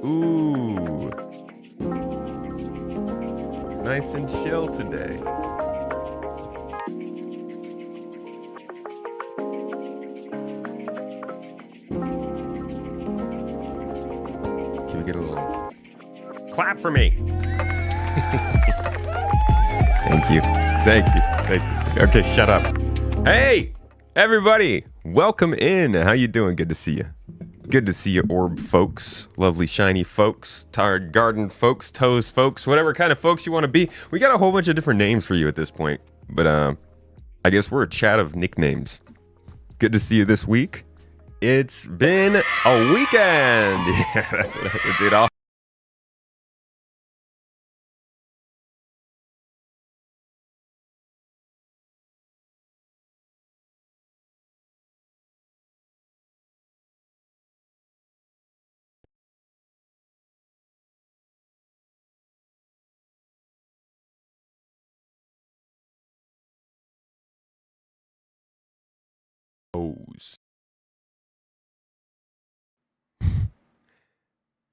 Ooh. Nice and chill today. Can we get a little clap for me? Thank you. Thank you. Thank you. Okay, shut up. Hey, everybody. Welcome in. How you doing? Good to see you. Good to see you, orb folks. Lovely, shiny folks. Tired garden folks. Toes folks. Whatever kind of folks you want to be. We got a whole bunch of different names for you at this point. But I guess we're a chat of nicknames. Good to see you this week. It's been a weekend. Yeah, that's what I did.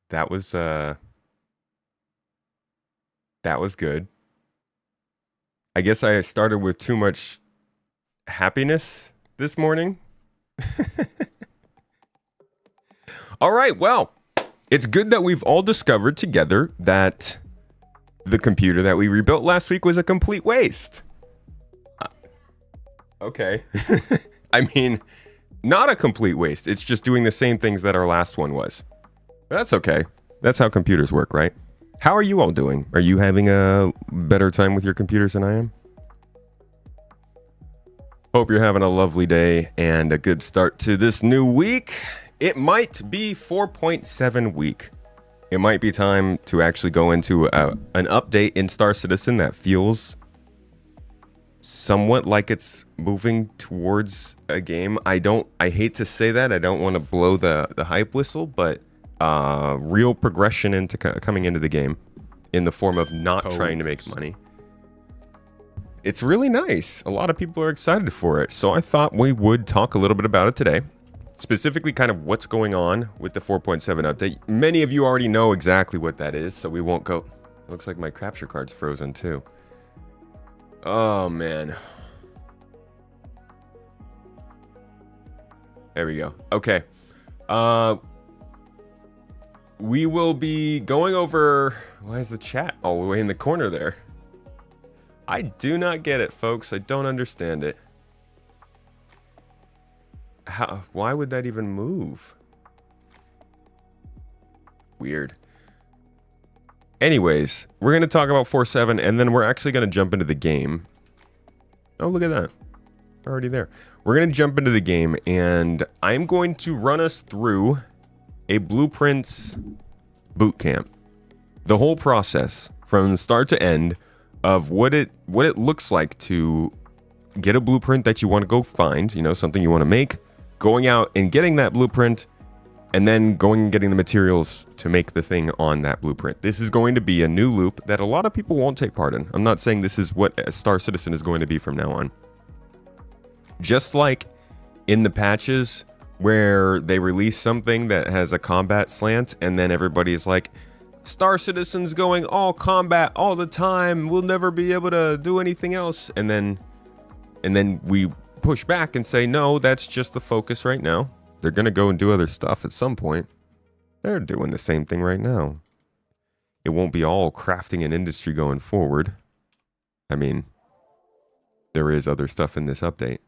That was good. I guess I started with too much happiness this morning. All right, well, it's good that we've all discovered together that the computer that we rebuilt last week was a complete waste. Okay. I mean, not a complete waste. It's just doing the same things that our last one was. But that's okay. That's how computers work, right? How are you all doing? Are you having a better time with your computers than I am? Hope you're having a lovely day and a good start to this new week. It might be 4.7 week. It might be time to actually go into an update in Star Citizen that feels somewhat like it's moving towards a game. I hate to say that. I don't want to blow the hype whistle, but real progression into coming into the game in the form of not trying to make money. It's really nice. A lot of people are excited for it. So I thought we would talk a little bit about it today. Specifically kind of what's going on with the 4.7 update. Many of you already know exactly what that is, so we won't go. It looks like my capture card's frozen too. Oh man. There we go. Okay. We will be going over... Why is the chat all the way in the corner there? I do not get it, folks. I don't understand it. Why would that even move? Weird. Anyways, we're going to talk about 4.7, and then we're actually going to jump into the game. Oh, look at that. Already there. We're going to jump into the game, and I'm going to run us through a Blueprints boot camp. The whole process from start to end of what it looks like to get a blueprint that you want to go find, you know, something you want to make, going out and getting that blueprint, and then going and getting the materials to make the thing on that blueprint. This is going to be a new loop that a lot of people won't take part in. I'm not saying this is what Star Citizen is going to be from now on. Just like in the patches where they release something that has a combat slant, and then everybody's like, Star Citizen's going all combat all the time, we'll never be able to do anything else. And then we push back and say, no, that's just the focus right now. They're gonna go and do other stuff at some point. They're doing the same thing right now. It won't be all crafting and industry going forward. I mean, there is other stuff in this update.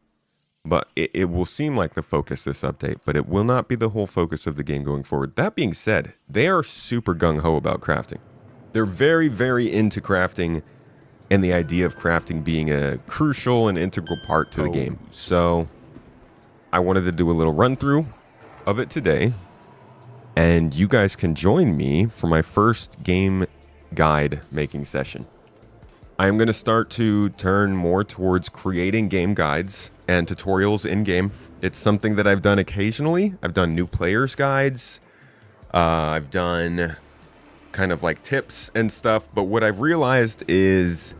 But it will seem like the focus this update, but it will not be the whole focus of the game going forward. That being said, they are super gung-ho about crafting. They're very, very into crafting and the idea of crafting being a crucial and integral part to the game. So I wanted to do a little run-through of it today, and you guys can join me for my first game guide making session. I am going to start to turn more towards creating game guides and tutorials in-game. It's something that I've done occasionally. I've done new players guides. I've done kind of like tips and stuff. But what I've realized is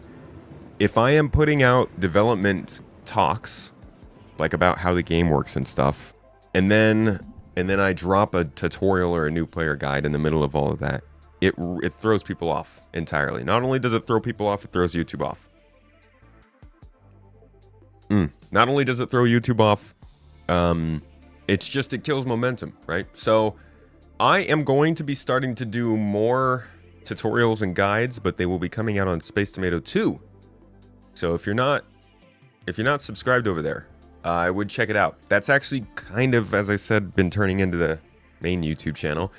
if I am putting out development talks, like about how the game works and stuff, and then and then I drop a tutorial or a new player guide in the middle of all of that, it throws people off entirely. Not only does it throw people off, it throws YouTube off. Not only does it throw YouTube off, it's just, it kills momentum, right? So I am going to be starting to do more tutorials and guides, but they will be coming out on Space Tomato 2. So if you're not subscribed over there, I would check it out. That's actually kind of, as I said, been turning into the main YouTube channel.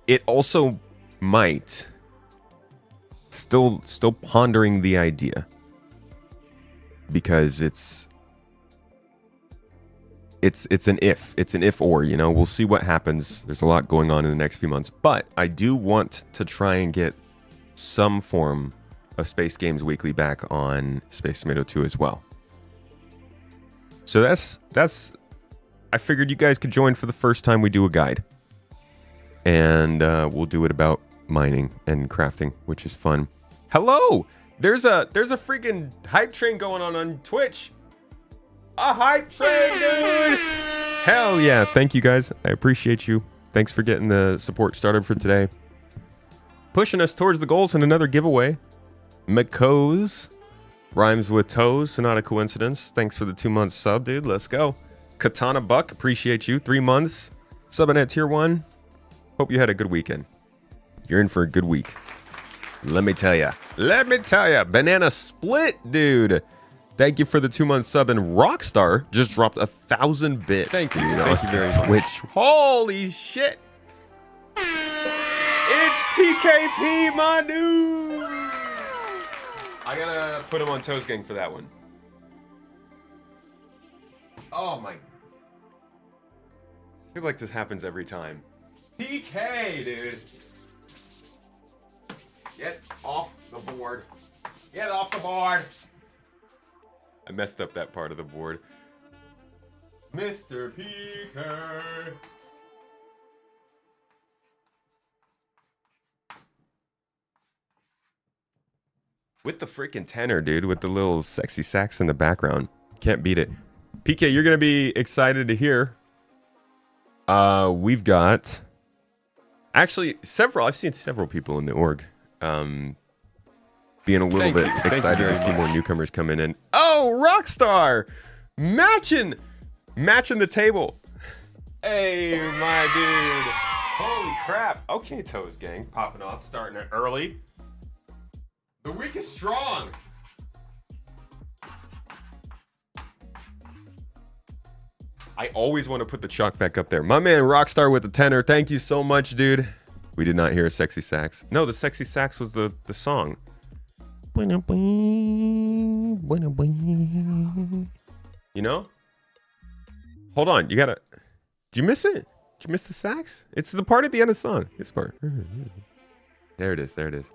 It also might, still pondering the idea, because it's an if or, you know, we'll see what happens. There's a lot going on in the next few months, but I do want to try and get some form of Space Games Weekly back on Space Tomato 2 as well. So that's I figured you guys could join for the first time we do a guide. And we'll do it about mining and crafting, which is fun. Hello! There's a freaking hype train going on Twitch. A hype train, dude! Hell yeah, thank you guys. I appreciate you. Thanks for getting the support started for today. Pushing us towards the goals and another giveaway. McCo's rhymes with toes, so not a coincidence. Thanks for the 2-month sub, dude. Let's go. Katana Buck, appreciate you. 3 months. Subbing at tier 1. Hope you had a good weekend. You're in for a good week. Let me tell ya. Banana Split, dude. Thank you for the 2-month sub. And Rockstar just dropped 1,000 bits. Thank you. Thank you very much. Twitch. Holy shit. It's PKP, my dude. I gotta put him on Toes Gang for that one. Oh my. I feel like this happens every time. PK, dude. Get off the board. Get off the board. I messed up that part of the board. Mr. PK. With the freaking tenor, dude, with the little sexy sax in the background. Can't beat it. PK, you're gonna be excited to hear. We've got actually I've seen several people in the org being a little bit excited to see more newcomers come in. And oh, Rockstar matching the table. Hey, my dude. Holy crap. Okay, Toes Gang, popping off, starting it early. The week is strong. I always want to put the chalk back up there. My man Rockstar with the tenor. Thank you so much, dude. We did not hear a sexy sax. No, the sexy sax was the song. You know? Hold on. You gotta... Did you miss it? Did you miss the sax? It's the part at the end of the song. This part. There it is. There it is.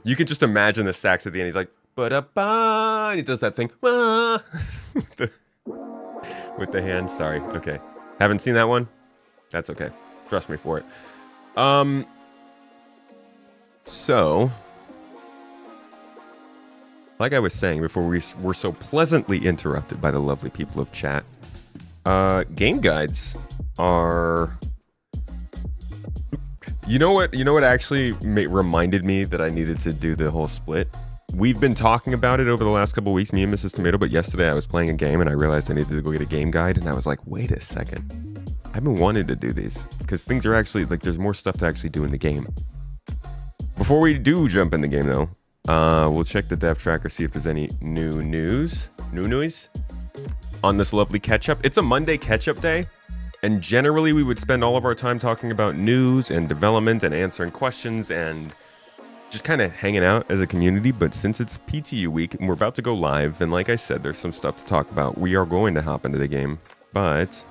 You can just imagine the sax at the end. He's like, ba-da-ba, and he does that thing. with the hand. Sorry. Okay. Haven't seen that one? That's okay. Trust me for it. So, like I was saying before we were so pleasantly interrupted by the lovely people of chat, game guides are... You know what actually reminded me that I needed to do the whole split? We've been talking about it over the last couple of weeks, me and Mrs. Tomato, but yesterday I was playing a game and I realized I needed to go get a game guide, and I was like, wait a second. I've been wanting to do these because things are actually, like, there's more stuff to actually do in the game. Before we do jump in the game though, we'll check the dev tracker, see if there's any new news on this lovely catch-up. It's a Monday catch-up day. And generally, we would spend all of our time talking about news and development and answering questions and just kind of hanging out as a community. But since it's PTU week and we're about to go live, and like I said, there's some stuff to talk about, we are going to hop into the game. But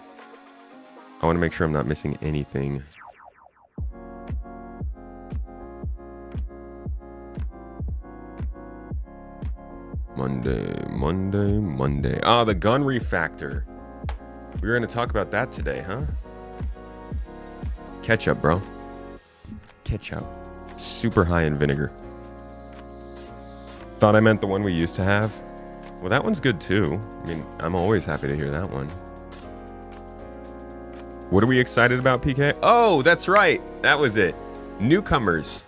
I want to make sure I'm not missing anything. Monday. Ah, the gun refactor. We were going to talk about that today, huh? Catch up, bro. Catch up. super high in vinegar. Thought I meant the one we used to have. Well, that one's good too. I mean, I'm always happy to hear that one. What are we excited about, PK? Oh, that's right. That was it. Newcomers.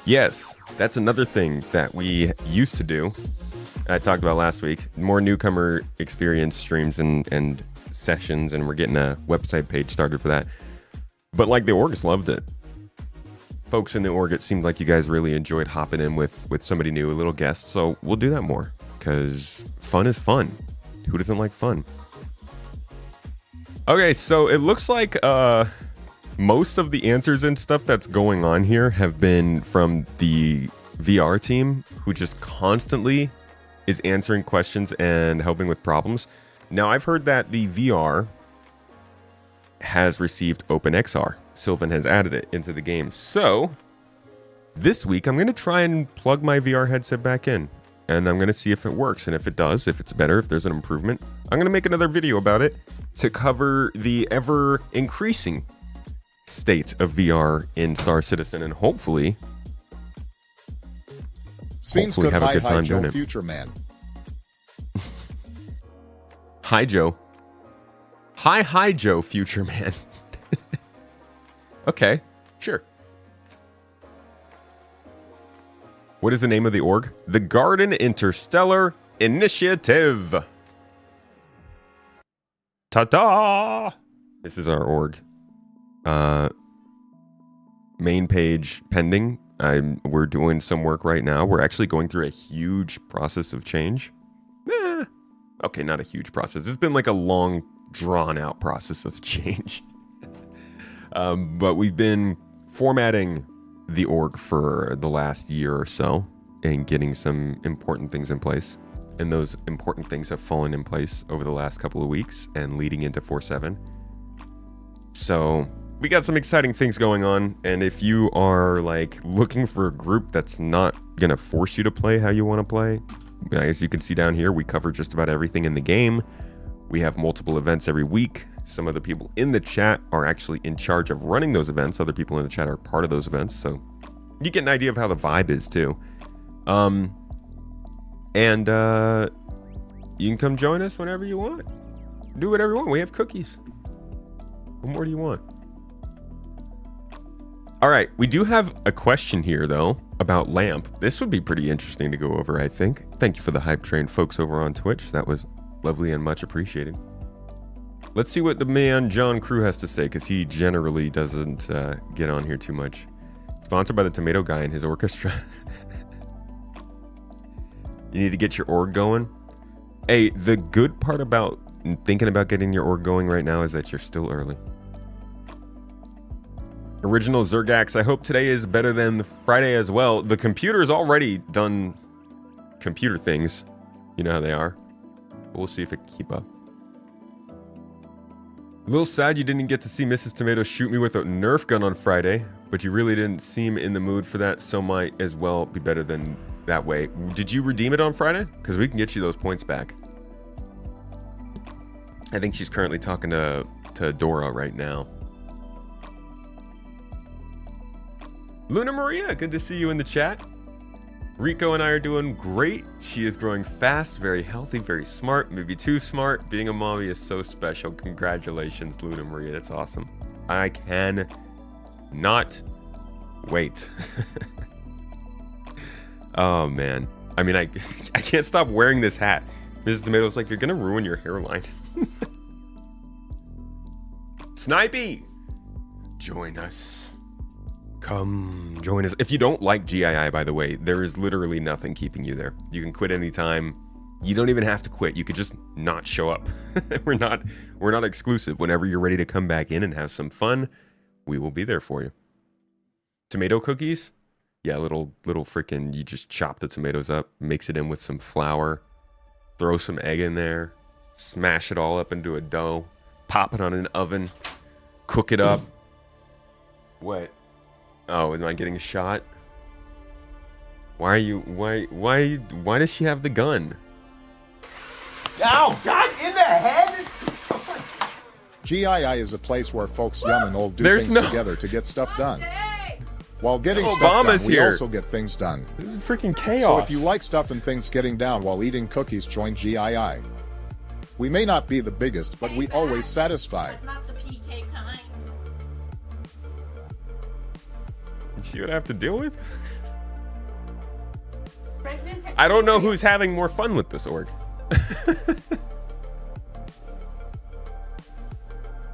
Yes, that's another thing that we used to do. I talked about last week. More newcomer experience streams and sessions, and we're getting a website page started for that. But like the orgs loved it. Folks in the org, it seemed like you guys really enjoyed hopping in with somebody new, a little guest. So we'll do that more because fun is fun. Who doesn't like fun? Okay, so it looks like most of the answers and stuff that's going on here have been from the VR team, who just constantly is answering questions and helping with problems. Now, I've heard that the VR has received OpenXR. Sylvan has added it into the game. So this week, I'm going to try and plug my VR headset back in. And I'm going to see if it works. And if it does, if it's better, if there's an improvement, I'm going to make another video about it to cover the ever increasing state of VR in Star Citizen, and hopefully have a good time doing it. Future man. Hi, Joe. Hi, Joe, future man. Okay, sure. What is the name of the org? The Garden Interstellar Initiative. Ta-da! This is our org. Main page pending. We're doing some work right now. We're actually going through a huge process of change. Okay, not a huge process. It's been like a long, drawn-out process of change. But we've been formatting the org for the last year or so and getting some important things in place. And those important things have fallen in place over the last couple of weeks and leading into 4.7. So we got some exciting things going on. And if you are like looking for a group that's not going to force you to play how you want to play, as you can see down here, we cover just about everything in the game. We have multiple events every week. Some of the people in the chat are actually in charge of running those events. Other people in the chat are part of those events. So you get an idea of how the vibe is too. You can come join us whenever you want. Do whatever you want. We have cookies. What more do you want? All right. We do have a question here, though, about LAMP. This would be pretty interesting to go over, I think. Thank you for the hype train, folks over on Twitch. That was lovely and much appreciated. Let's see what the man John Crew has to say, because he generally doesn't get on here too much. Sponsored by the Tomato Guy and his orchestra. You need to get your org going. Hey, the good part about thinking about getting your org going right now is that you're still early. Original Zergax, I hope today is better than Friday as well. The computer's already done computer things. You know how they are. But we'll see if it can keep up. A little sad you didn't get to see Mrs. Tomato shoot me with a Nerf gun on Friday, but you really didn't seem in the mood for that, so might as well be better than that way. Did you redeem it on Friday? Because we can get you those points back. I think she's currently talking to Dora right now. Luna Maria, good to see you in the chat. Rico and I are doing great. She is growing fast, very healthy, very smart, maybe too smart. Being a mommy is so special. Congratulations, Luna Maria. That's awesome. I can not wait. Oh, man. I mean, I can't stop wearing this hat. Mrs. Tomato's like, you're going to ruin your hairline. Snipey! Join us. Come join us. If you don't like GII, by the way, there is literally nothing keeping you there. You can quit anytime. You don't even have to quit. You could just not show up. We're not exclusive. Whenever you're ready to come back in and have some fun, we will be there for you. Tomato cookies? Yeah, little freaking, you just chop the tomatoes up, mix it in with some flour, throw some egg in there, smash it all up into a dough, pop it on an oven, cook it up. What? Oh, am I getting a shot? Why does she have the gun? Ow, God, in the head? GII is a place where folks young and old do things together to get stuff done. While getting stuff Obama's done, we here. also get things done. This is freaking chaos. So if you like stuff and things getting down while eating cookies, join GII. We may not be the biggest, but we always satisfy. Not the PK kind. You see what I have to deal with? Pregnant I don't know who's having more fun with this org.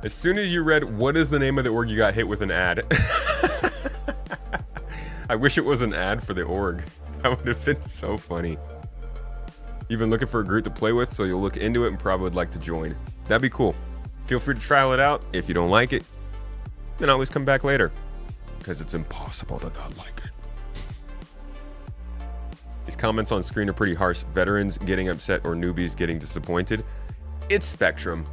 As soon as you read, what is the name of the org, you got hit with an ad. I wish it was an ad for the org. That would have been so funny. You've been looking for a group to play with, so you'll look into it and probably would like to join. That'd be cool. Feel free to trial it out. If you don't like it, then always come back later. Because it's impossible to not like it. These comments on screen are pretty harsh. Veterans getting upset or newbies getting disappointed. It's Spectrum.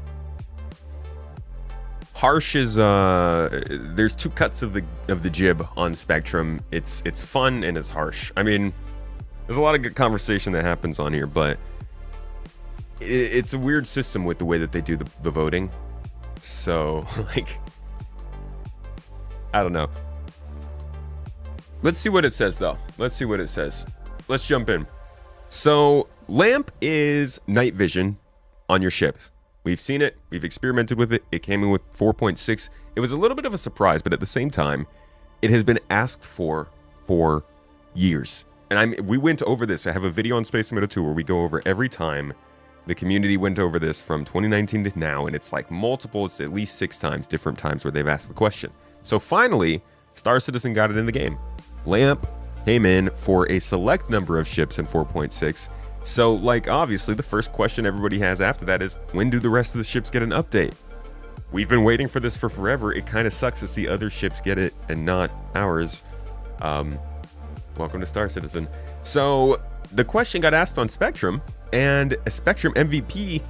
Harsh is there's two cuts of the jib on Spectrum. It's fun and it's harsh. I mean, there's a lot of good conversation that happens on here, but it's a weird system with the way that they do the voting. So, like, I don't know. Let's see what it says, though. Let's see what it says. Let's jump in. So, LAMP is night vision on your ships. We've seen it. We've experimented with it. It came in with 4.6. It was a little bit of a surprise, but at the same time, it has been asked for years. And we went over this. I have a video on Space Tomato 2 where we go over every time the community went over this from 2019 to now, and it's like multiple, it's at least 6 times, different times where they've asked the question. So finally, Star Citizen got it in the game. LAMP came in for a select number of ships in 4.6. So, like, obviously, the first question everybody has after that is, when do the rest of the ships get an update? We've been waiting for this for forever. It kind of sucks to see other ships get it and not ours. Welcome to Star Citizen. So, the question got asked on Spectrum, and a Spectrum MVP,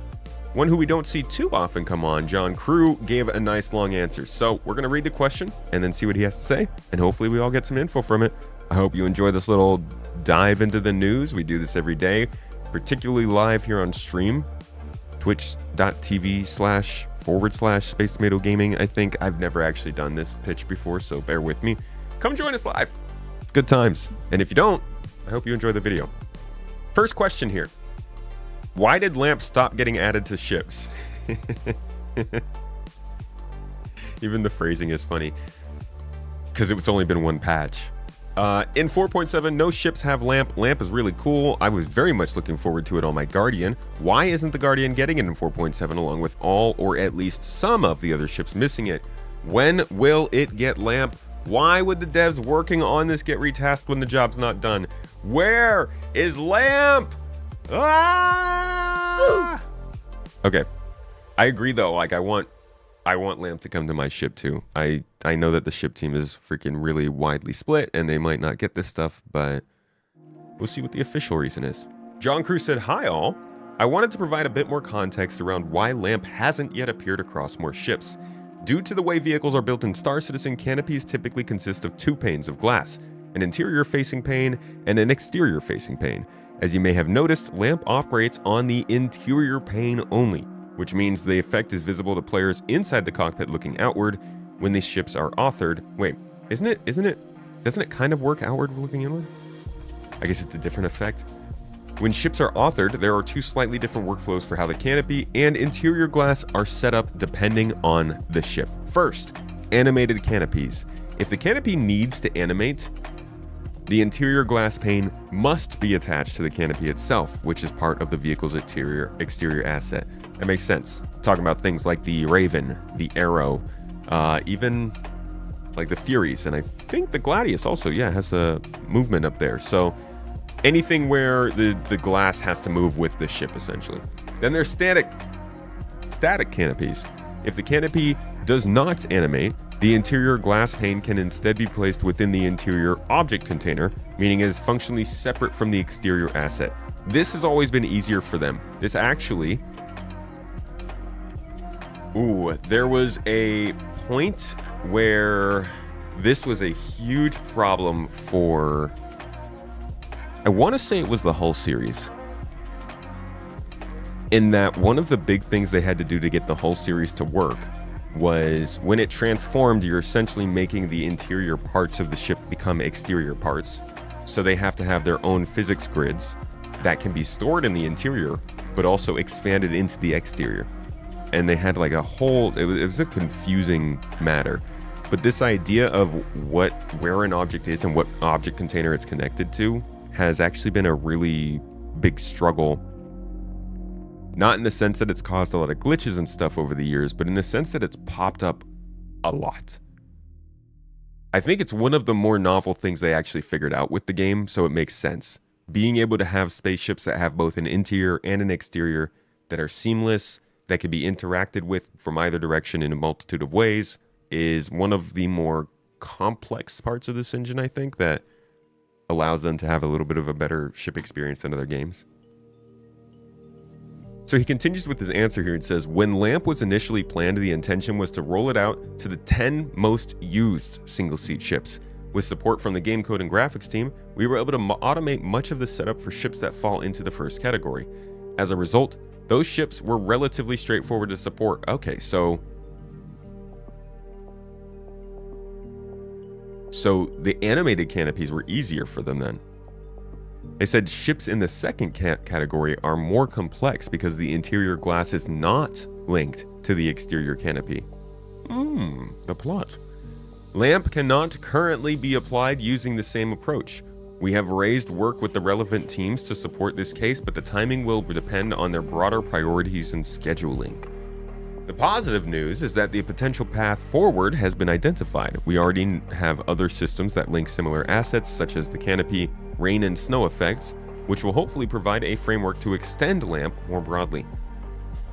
one who we don't see too often come on, John Crew, gave a nice long answer. So, we're going to read the question and then see what he has to say, and hopefully we all get some info from it. I hope you enjoy this little dive into the news. We do this every day, particularly live here on stream, twitch.tv//Space Tomato Gaming. I think I've never actually done this pitch before, so bear with me. Come join us live. It's good times. And if you don't, I hope you enjoy the video. First question here. Why did LAMP stop getting added to ships? Even the phrasing is funny. Because it's only been one patch. In 4.7, no ships have LAMP. LAMP is really cool. I was very much looking forward to it on my Guardian. Why isn't the Guardian getting it in 4.7 along with all or at least some of the other ships missing it? When will it get LAMP? Why would the devs working on this get retasked when the job's not done? Where is LAMP? Ah! Okay. I agree though. Like I want LAMP to come to my ship too. I know that the ship team is freaking really widely split and they might not get this stuff, but we'll see what the official reason is. John Crew said, "Hi all. I wanted to provide a bit more context around why LAMP hasn't yet appeared across more ships. Due to the way vehicles are built in Star Citizen, canopies typically consist of 2 panes of glass, an interior-facing pane and an exterior-facing pane. As you may have noticed, LAMP operates on the interior pane only, which means the effect is visible to players inside the cockpit looking outward when these ships are authored. Wait, doesn't it kind of work outward looking inward? I guess it's a different effect. When ships are authored, there are 2 slightly different workflows for how the canopy and interior glass are set up depending on the ship. First, animated canopies. If the canopy needs to animate, the interior glass pane must be attached to the canopy itself, which is part of the vehicle's exterior asset. That makes sense. Talking about things like the Raven, the Arrow, even like the Furies, and I think the Gladius also, yeah, has a movement up there. So anything where the glass has to move with the ship, essentially. Then there's static canopies. If the canopy does not animate, the interior glass pane can instead be placed within the interior object container, meaning it is functionally separate from the exterior asset. This has always been easier for them. This actually... there was a point where this was a huge problem for... I want to say it was the Hull series. In that one of the big things they had to do to get the Hull series to work was when it transformed, you're essentially making the interior parts of the ship become exterior parts. So they have to have their own physics grids that can be stored in the interior, but also expanded into the exterior. And they had like a whole, it was a confusing matter. But this idea of where an object is and what object container it's connected to has actually been a really big struggle. Not in the sense that it's caused a lot of glitches and stuff over the years, but in the sense that it's popped up a lot. I think it's one of the more novel things they actually figured out with the game, so it makes sense. Being able to have spaceships that have both an interior and an exterior that are seamless, that can be interacted with from either direction in a multitude of ways, is one of the more complex parts of this engine, I think, that allows them to have a little bit of a better ship experience than other games. So he continues with his answer here and says, when LAMP was initially planned, the intention was to roll it out to the 10 most used single-seat ships. With support from the game code and graphics team, we were able to automate much of the setup for ships that fall into the first category. As a result, those ships were relatively straightforward to support. Okay, so the animated canopies were easier for them then. They said ships in the second category are more complex because the interior glass is not linked to the exterior canopy. The plot. LAMP cannot currently be applied using the same approach. We have raised work with the relevant teams to support this case, but the timing will depend on their broader priorities and scheduling. The positive news is that the potential path forward has been identified. We already have other systems that link similar assets, such as the canopy, rain and snow effects, which will hopefully provide a framework to extend LAMP more broadly.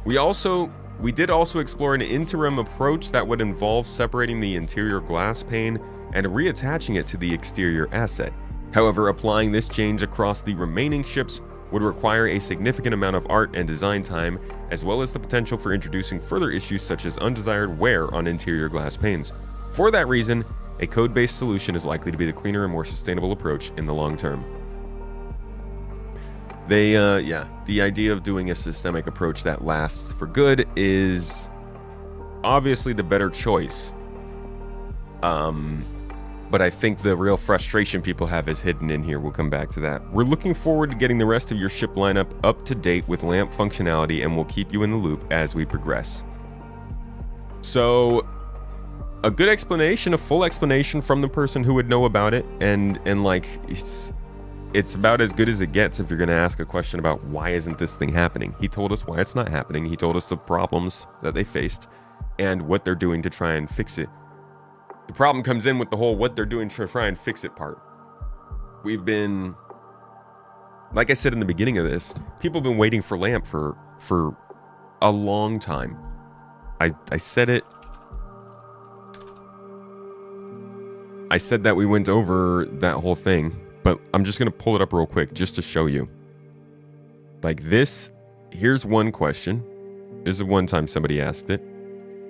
We did also explore an interim approach that would involve separating the interior glass pane and reattaching it to the exterior asset. However, applying this change across the remaining ships would require a significant amount of art and design time, as well as the potential for introducing further issues such as undesired wear on interior glass panes. For that reason, a code-based solution is likely to be the cleaner and more sustainable approach in the long term. The idea of doing a systemic approach that lasts for good is obviously the better choice. But I think the real frustration people have is hidden in here. We'll come back to that. We're looking forward to getting the rest of your ship lineup up to date with LAMP functionality, and we'll keep you in the loop as we progress. So, a good explanation, a full explanation from the person who would know about it, and like, it's about as good as it gets if you're going to ask a question about why isn't this thing happening. He told us why it's not happening. He told us the problems that they faced and what they're doing to try and fix it. The problem comes in with the whole what they're doing to try and fix it part. We've been, like I said in the beginning of this, people have been waiting for LAMP for a long time. I said it. I said that we went over that whole thing, but I'm just going to pull it up real quick just to show you. Like this, here's one question. This is one time somebody asked it.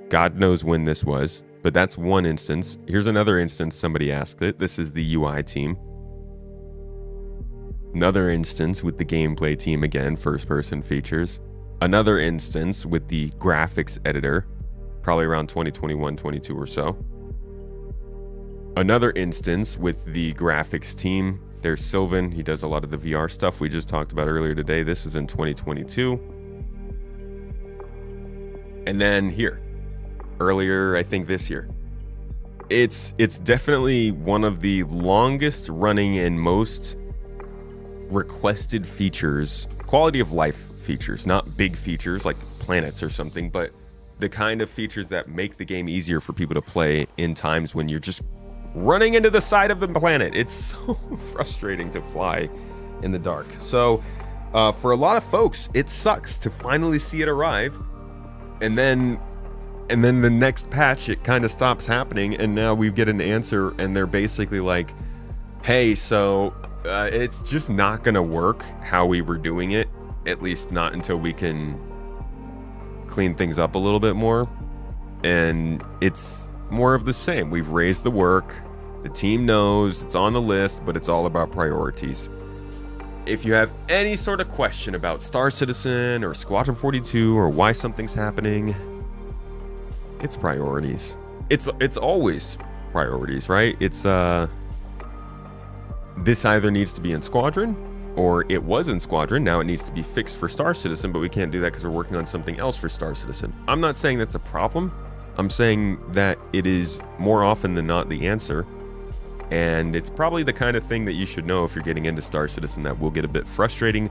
God knows when this was, but that's one instance. Here's another instance somebody asked it. This is the UI team. Another instance with the gameplay team again, first-person features. Another instance with the graphics editor, probably around 2021, 22 or so. Another instance with the graphics team. There's Sylvan. He does a lot of the VR stuff we just talked about earlier today. This is in 2022. And then here, earlier, I think this year. It's definitely one of the longest running and most requested features, quality of life features, not big features like planets or something, but the kind of features that make the game easier for people to play in times when you're just running into the side of the planet. It's so frustrating to fly in the dark. So for a lot of folks, it sucks to finally see it arrive, and then the next patch it kind of stops happening, and now we get an answer and they're basically like, hey, so it's just not gonna work how we were doing it, at least not until we can clean things up a little bit more. And it's more of the same. We've raised the work, the team knows, it's on the list, but it's all about priorities. If you have any sort of question about Star Citizen or Squadron 42 or why something's happening, It's priorities. It's always priorities, right? It's this either needs to be in Squadron, or it was in Squadron. Now it needs to be fixed for Star Citizen, but we can't do that because we're working on something else for Star Citizen. I'm not saying that's a problem. I'm saying that it is more often than not the answer. And it's probably the kind of thing that you should know if you're getting into Star Citizen that will get a bit frustrating.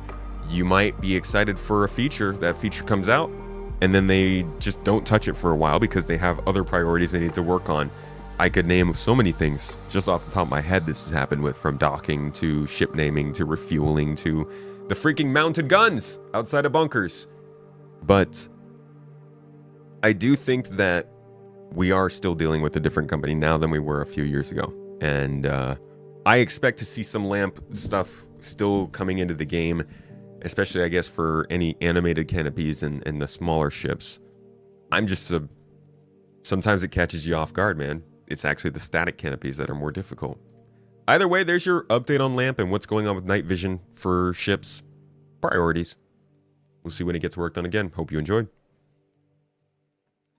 You might be excited for a feature. That feature comes out, and then they just don't touch it for a while because they have other priorities they need to work on. I could name so many things just off the top of my head this has happened with, from docking to ship naming to refueling to the freaking mounted guns outside of bunkers. But I do think that we are still dealing with a different company now than we were a few years ago. And I expect to see some LAMP stuff still coming into the game, especially, I guess, for any animated canopies and the smaller ships. I'm just sometimes it catches you off guard, man. It's actually the static canopies that are more difficult. Either way, there's your update on LAMP and what's going on with night vision for ships. Priorities. We'll see when it gets worked on again. Hope you enjoyed.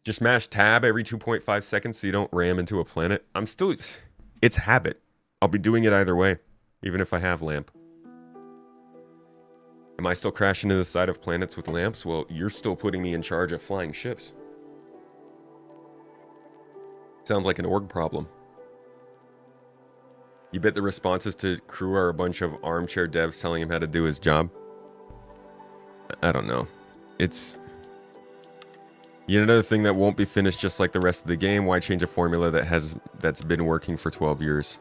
Just mash tab every 2.5 seconds so you don't ram into a planet. It's habit. I'll be doing it either way, even if I have LAMP. Am I still crashing into the side of planets with lamps? Well, you're still putting me in charge of flying ships. Sounds like an org problem. You bet the responses to crew are a bunch of armchair devs telling him how to do his job? I don't know. It's yet another thing that won't be finished just like the rest of the game. Why change a formula that's been working for 12 years?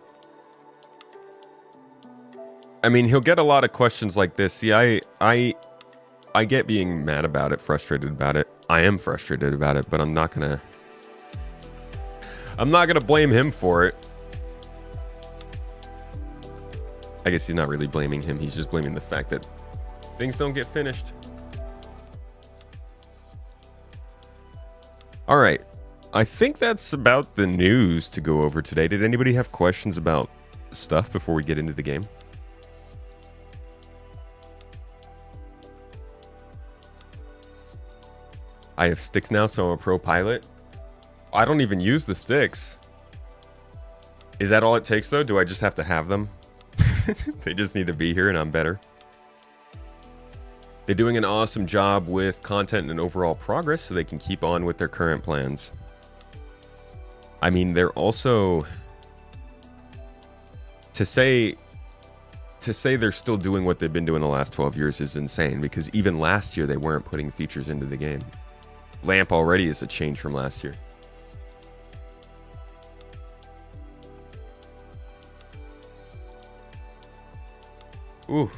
I mean, he'll get a lot of questions like this. See, I get being mad about it, frustrated about it. I am frustrated about it, but I'm not gonna blame him for it. I guess he's not really blaming him. He's just blaming the fact that things don't get finished. All right. I think that's about the news to go over today. Did anybody have questions about stuff before we get into the game? I have sticks now, so I'm a pro pilot. I don't even use the sticks. Is that all it takes, though? Do I just have to have them? They just need to be here and I'm better. They're doing an awesome job with content and overall progress so they can keep on with their current plans. I mean, they're also... To say they're still doing what they've been doing the last 12 years is insane, because even last year they weren't putting features into the game. LAMP already is a change from last year. Ooh.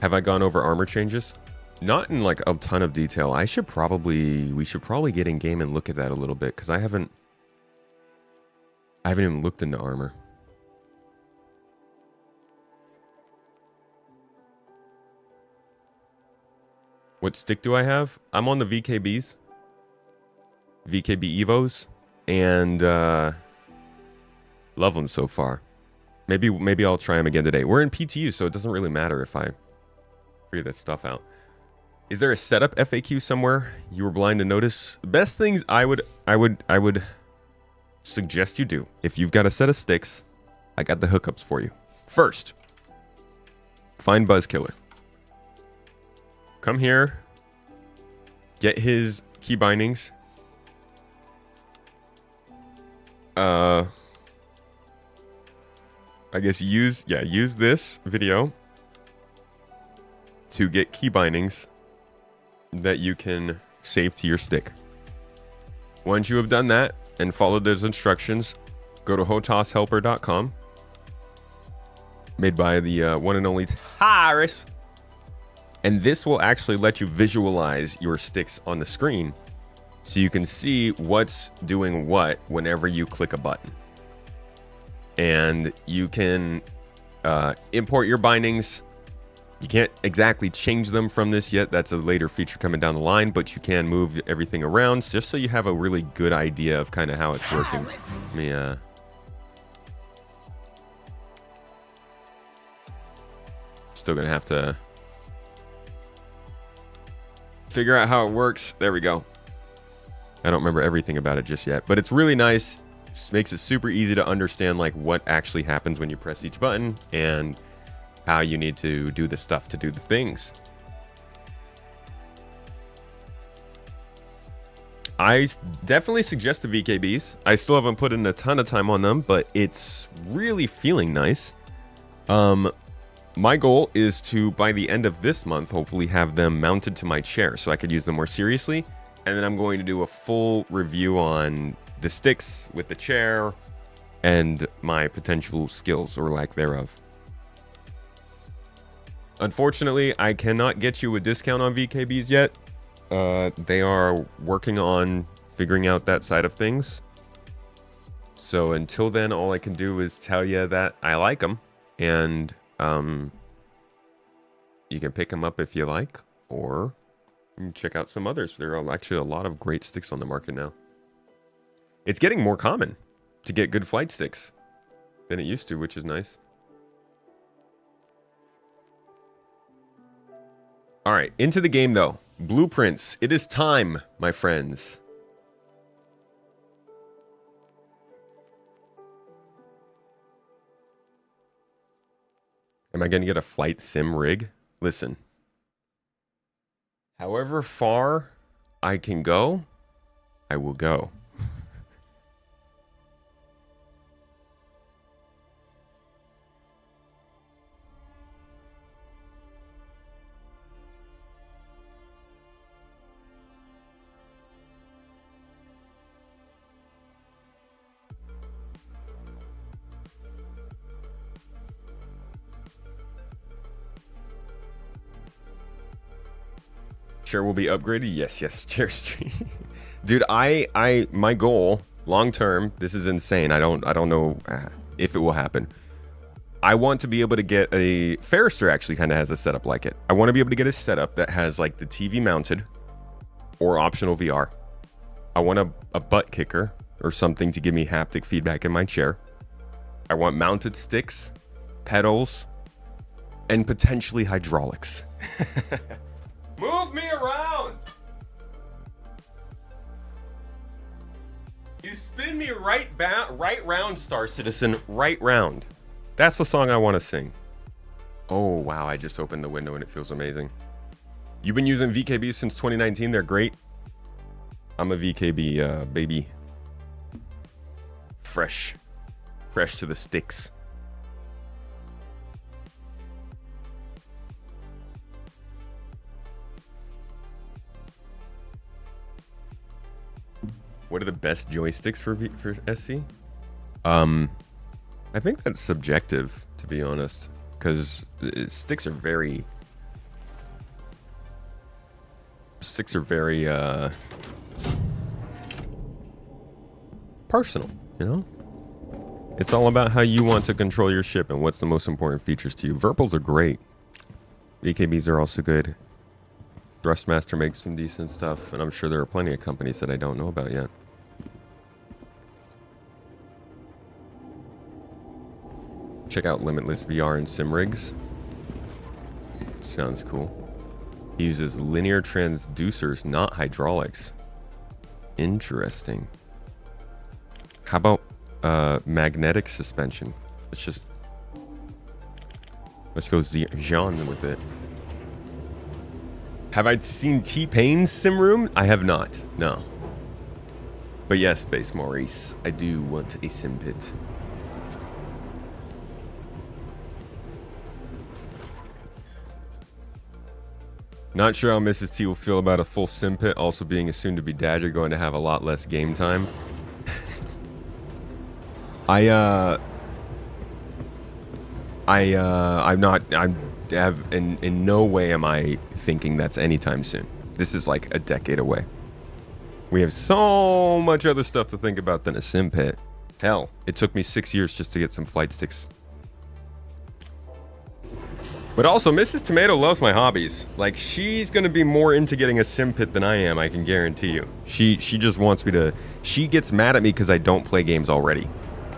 Have I gone over armor changes? Not in like a ton of detail. We should probably get in game and look at that a little bit, because I haven't even looked into armor. What stick do I have? I'm on the VKBs. VKB Evos. And love them so far. Maybe I'll try them again today. We're in PTU, so it doesn't really matter if I figure that stuff out. Is there a setup FAQ somewhere you were blind to notice? The best things I would suggest you do, if you've got a set of sticks, I got the hookups for you. First, find Buzzkiller. Come here, get his key bindings. I guess use this video to get key bindings that you can save to your stick. Once you have done that and followed those instructions, go to hotoshelper.com, made by the one and only Tyrus. And this will actually let you visualize your sticks on the screen so you can see what's doing what whenever you click a button. And you can import your bindings. You can't exactly change them from this yet. That's a later feature coming down the line, but you can move everything around just so you have a really good idea of kind of how it's working. Let me, still gonna have to figure out how it works. There we go. I don't remember everything about it just yet, but it's really nice. It makes it super easy to understand like what actually happens when you press each button and how you need to do the stuff to do the things. I definitely suggest the VKBs. I still haven't put in a ton of time on them, but it's really feeling nice. My goal is to, by the end of this month, hopefully have them mounted to my chair so I could use them more seriously. And then I'm going to do a full review on the sticks with the chair and my potential skills or lack thereof. Unfortunately, I cannot get you a discount on VKBs yet. They are working on figuring out that side of things. So until then, all I can do is tell you that I like them. And you can pick them up if you like, or you can check out some others. There are actually a lot of great sticks on the market now. It's getting more common to get good flight sticks than it used to, which is nice. All right, into the game though. Blueprints. It is time, my friends. Am I going to get a flight sim rig? Listen. However far I can go, I will go. Chair will be upgraded. Yes, chair stream. Dude, my goal long term, this is insane. I don't know if it will happen. I want to be able to get a Ferrister actually kind of has a setup like it. I want to be able to get a setup that has like the TV mounted or optional VR. I want a butt kicker or something to give me haptic feedback in my chair. I want mounted sticks, pedals, and potentially hydraulics. Move me around! You spin me right round, Star Citizen, right round. That's the song I want to sing. Oh, wow, I just opened the window and it feels amazing. You've been using VKBs since 2019, they're great. I'm a VKB baby. Fresh to the sticks. What are the best joysticks for SC? I think that's subjective, to be honest, because sticks are very personal, you know? It's all about how you want to control your ship and what's the most important features to you. Verpals are great. VKBs are also good. Thrustmaster makes some decent stuff, and I'm sure there are plenty of companies that I don't know about yet. Check out Limitless VR and sim rigs. Sounds cool. He uses linear transducers, not hydraulics. Interesting. How about magnetic suspension? Let's go Jean with it. Have I seen T-Pain's sim room? I have not, no. But yes, Base Maurice, I do want a sim pit. Not sure how Mrs. T will feel about a full sim pit. Also, being a soon-to-be dad, you're going to have a lot less game time. In no way am I thinking that's anytime soon. This is like a decade away. We have so much other stuff to think about than a sim pit. Hell, it took me 6 years just to get some flight sticks. But also, Mrs. Tomato loves my hobbies. Like, she's gonna be more into getting a sim pit than I am, I can guarantee you. She just wants me to... She gets mad at me because I don't play games already.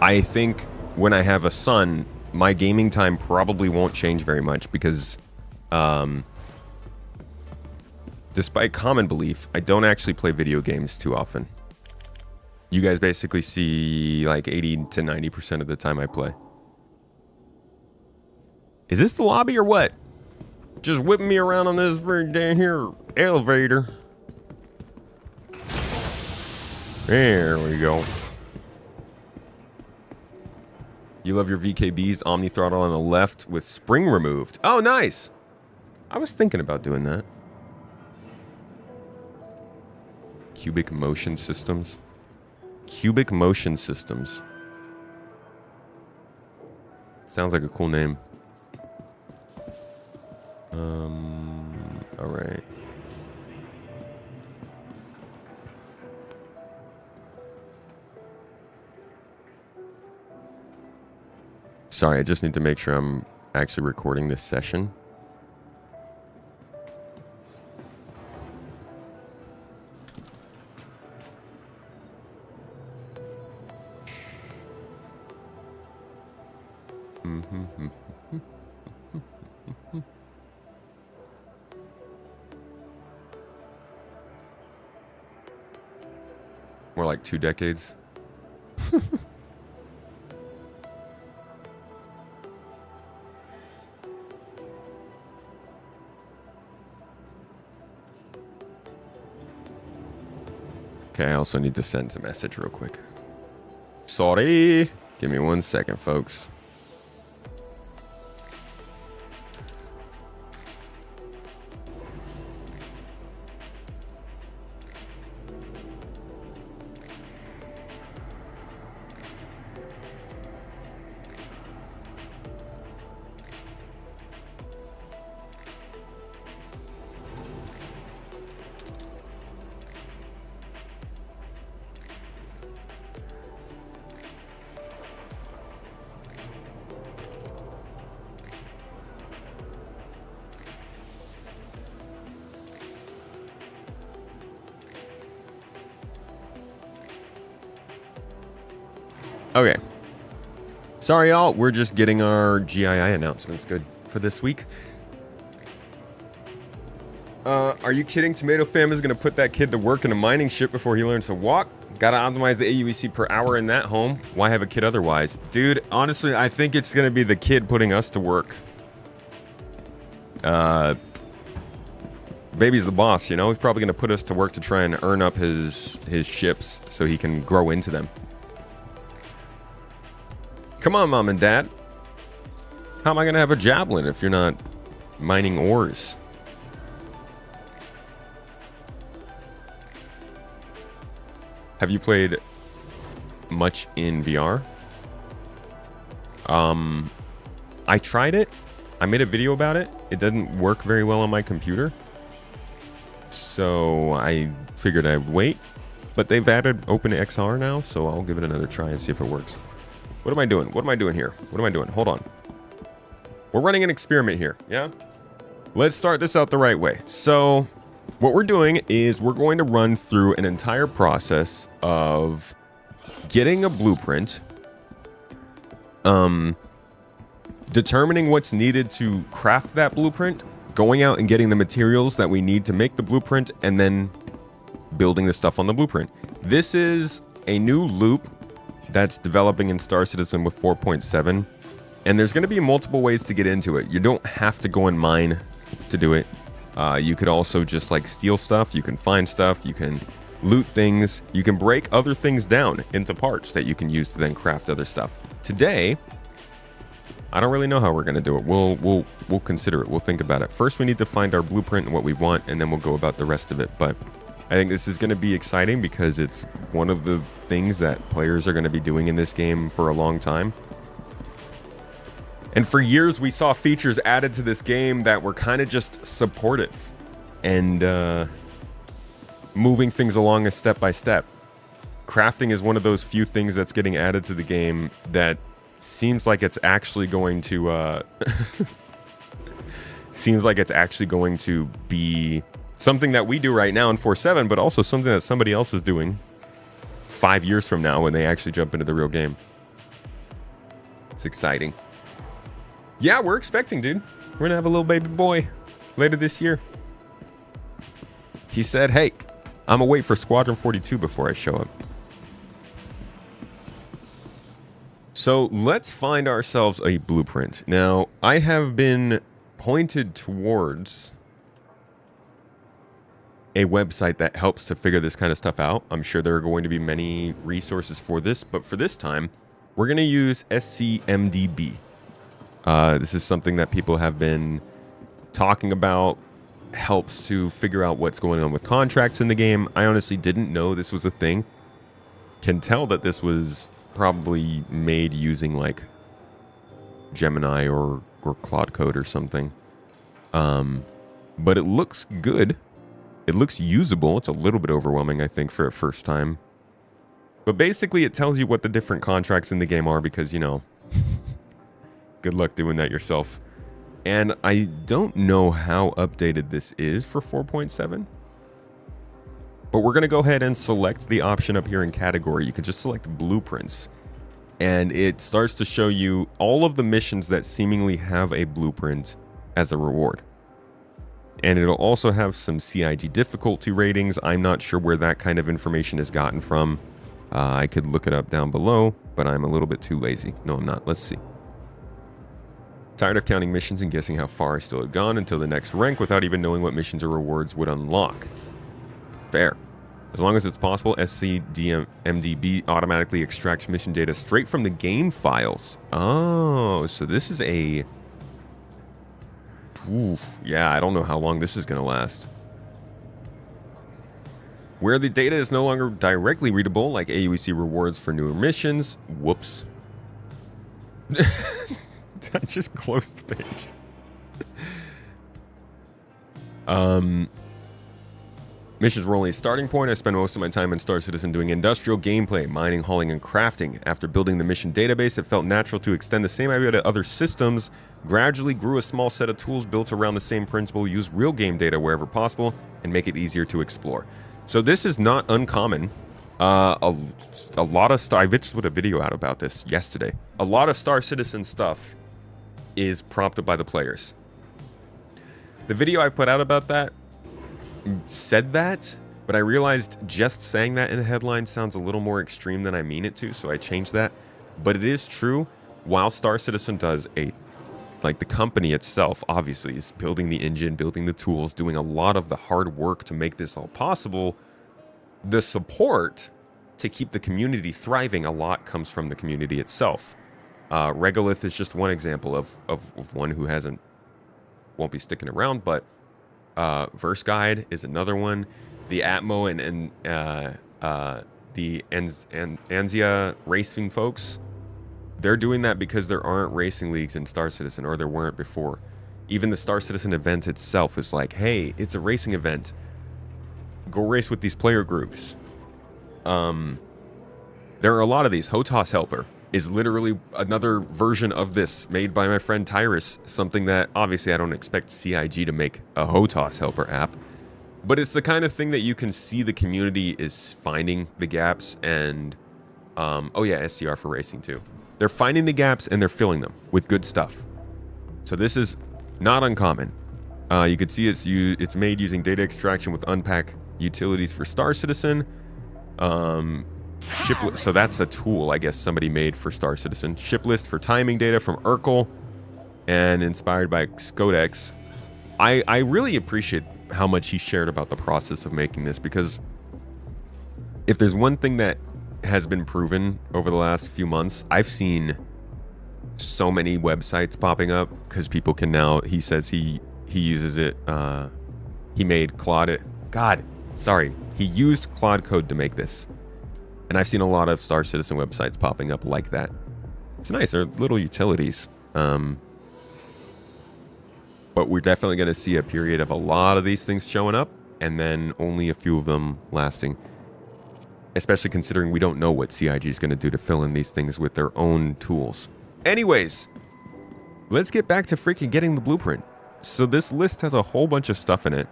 I think when I have a son, my gaming time probably won't change very much because... despite common belief, I don't actually play video games too often. You guys basically see like 80 to 90% of the time I play. Is this the lobby or what? Just whipping me around on this very damn here elevator. There we go. You love your VKBs, Omni throttle on the left with spring removed. Oh, nice. I was thinking about doing that. Cubic motion systems. Cubic motion systems. Sounds like a cool name. All right. Sorry, I just need to make sure I'm actually recording this session. More like 2 decades. Okay, I also need to send a message real quick. Sorry. Give me 1 second, folks. Okay. Sorry, y'all. We're just getting our GII announcements good for this week. Are you kidding? Tomato Fam is going to put that kid to work in a mining ship before he learns to walk? Gotta optimize the AUEC per hour in that home. Why have a kid otherwise? Dude, honestly, I think it's going to be the kid putting us to work. Baby's the boss, you know? He's probably going to put us to work to try and earn up his ships so he can grow into them. Come on, Mom and Dad. How am I going to have a javelin if you're not mining ores? Have you played much in VR? I tried it. I made a video about it. It doesn't work very well on my computer. So I figured I'd wait. But they've added OpenXR now, so I'll give it another try and see if it works. What am I doing? What am I doing here? What am I doing? Hold on. We're running an experiment here, yeah? Let's start this out the right way. So, what we're doing is we're going to run through an entire process of getting a blueprint, determining what's needed to craft that blueprint, going out and getting the materials that we need to make the blueprint, and then building the stuff on the blueprint. This is a new loop that's developing in Star Citizen with 4.7, and there's going to be multiple ways to get into it. You don't have to go and mine to do it. You could also just like steal stuff, you can find stuff, you can loot things, you can break other things down into parts that you can use to then craft other stuff. Today, I don't really know how we're going to do it. We'll consider it. We'll think about it. First, we need to find our blueprint and what we want, and then we'll go about the rest of it. But I think this is going to be exciting because it's one of the things that players are going to be doing in this game for a long time. And for years, we saw features added to this game that were kind of just supportive and moving things along a step by step. Crafting is one of those few things that's getting added to the game that seems like it's actually going to seems like it's actually going to be something that we do right now in 4.7, but also something that somebody else is doing 5 years from now when they actually jump into the real game. It's exciting. Yeah, we're expecting, dude. We're gonna have a little baby boy later this year. He said, hey, I'm gonna wait for Squadron 42 before I show up. So let's find ourselves a blueprint. Now, I have been pointed towards a website that helps to figure this kind of stuff out. I'm sure there are going to be many resources for this, but for this time, we're going to use SCMDB. This is something that people have been talking about, helps to figure out what's going on with contracts in the game. I honestly didn't know this was a thing. Can tell that this was probably made using like Gemini or Claude Code or something. But it looks good. It looks usable. It's a little bit overwhelming, I think, for a first time. But basically, it tells you what the different contracts in the game are because, you know, good luck doing that yourself. And I don't know how updated this is for 4.7. But we're going to go ahead and select the option up here in category. You can just select blueprints. And it starts to show you all of the missions that seemingly have a blueprint as a reward. And it'll also have some CIG difficulty ratings. I'm not sure where that kind of information is gotten from. I could look it up down below, but I'm a little bit too lazy. No, I'm not. Let's see. Tired of counting missions and guessing how far I still had gone until the next rank without even knowing what missions or rewards would unlock. Fair. As long as it's possible, SCMDB automatically extracts mission data straight from the game files. Oh, so this is a... Oof, yeah, I don't know how long this is going to last. Where the data is no longer directly readable, like AUEC rewards for newer missions. Whoops. I just closed the page. Missions were only a starting point. I spent most of my time in Star Citizen doing industrial gameplay, mining, hauling, and crafting. After building the mission database, it felt natural to extend the same idea to other systems. Gradually grew a small set of tools built around the same principle, use real game data wherever possible, and make it easier to explore. So this is not uncommon. A lot of I just put a video out about this yesterday. A lot of Star Citizen stuff is prompted by the players. The video I put out about that said that, but I realized just saying that in a headline sounds a little more extreme than I mean it to, so I changed that. But it is true, while Star Citizen does like the company itself obviously is building the engine, building the tools, doing a lot of the hard work to make this all possible, the support to keep the community thriving a lot comes from the community itself. Regolith is just one example of one who won't be sticking around, but Verse Guide is another one. The Atmo and the Anzia racing folks, they're doing that because there aren't racing leagues in Star Citizen, or there weren't before. Even the Star Citizen event itself is like, hey, it's a racing event. Go race with these player groups. There are a lot of these. HOTAS Helper is literally another version of this made by my friend Tyrus, something that obviously I don't expect CIG to make a HOTAS Helper app, but it's the kind of thing that you can see the community is finding the gaps and, oh yeah, SCR for racing too. They're finding the gaps and they're filling them with good stuff. So this is not uncommon. You could see it's made using data extraction with Unpack utilities for Star Citizen. So that's a tool, I guess, somebody made for Star Citizen. Ship list for timing data from Urkel and inspired by Scodex. I really appreciate how much he shared about the process of making this, because if there's one thing that has been proven over the last few months, I've seen so many websites popping up because people can now, he says he uses it, he made he used Claude Code to make this. And I've seen a lot of Star Citizen websites popping up like that. It's nice. They're little utilities. But we're definitely going to see a period of a lot of these things showing up, and then only a few of them lasting. Especially considering we don't know what CIG is going to do to fill in these things with their own tools. Anyways, let's get back to freaking getting the blueprint. So this list has a whole bunch of stuff in it.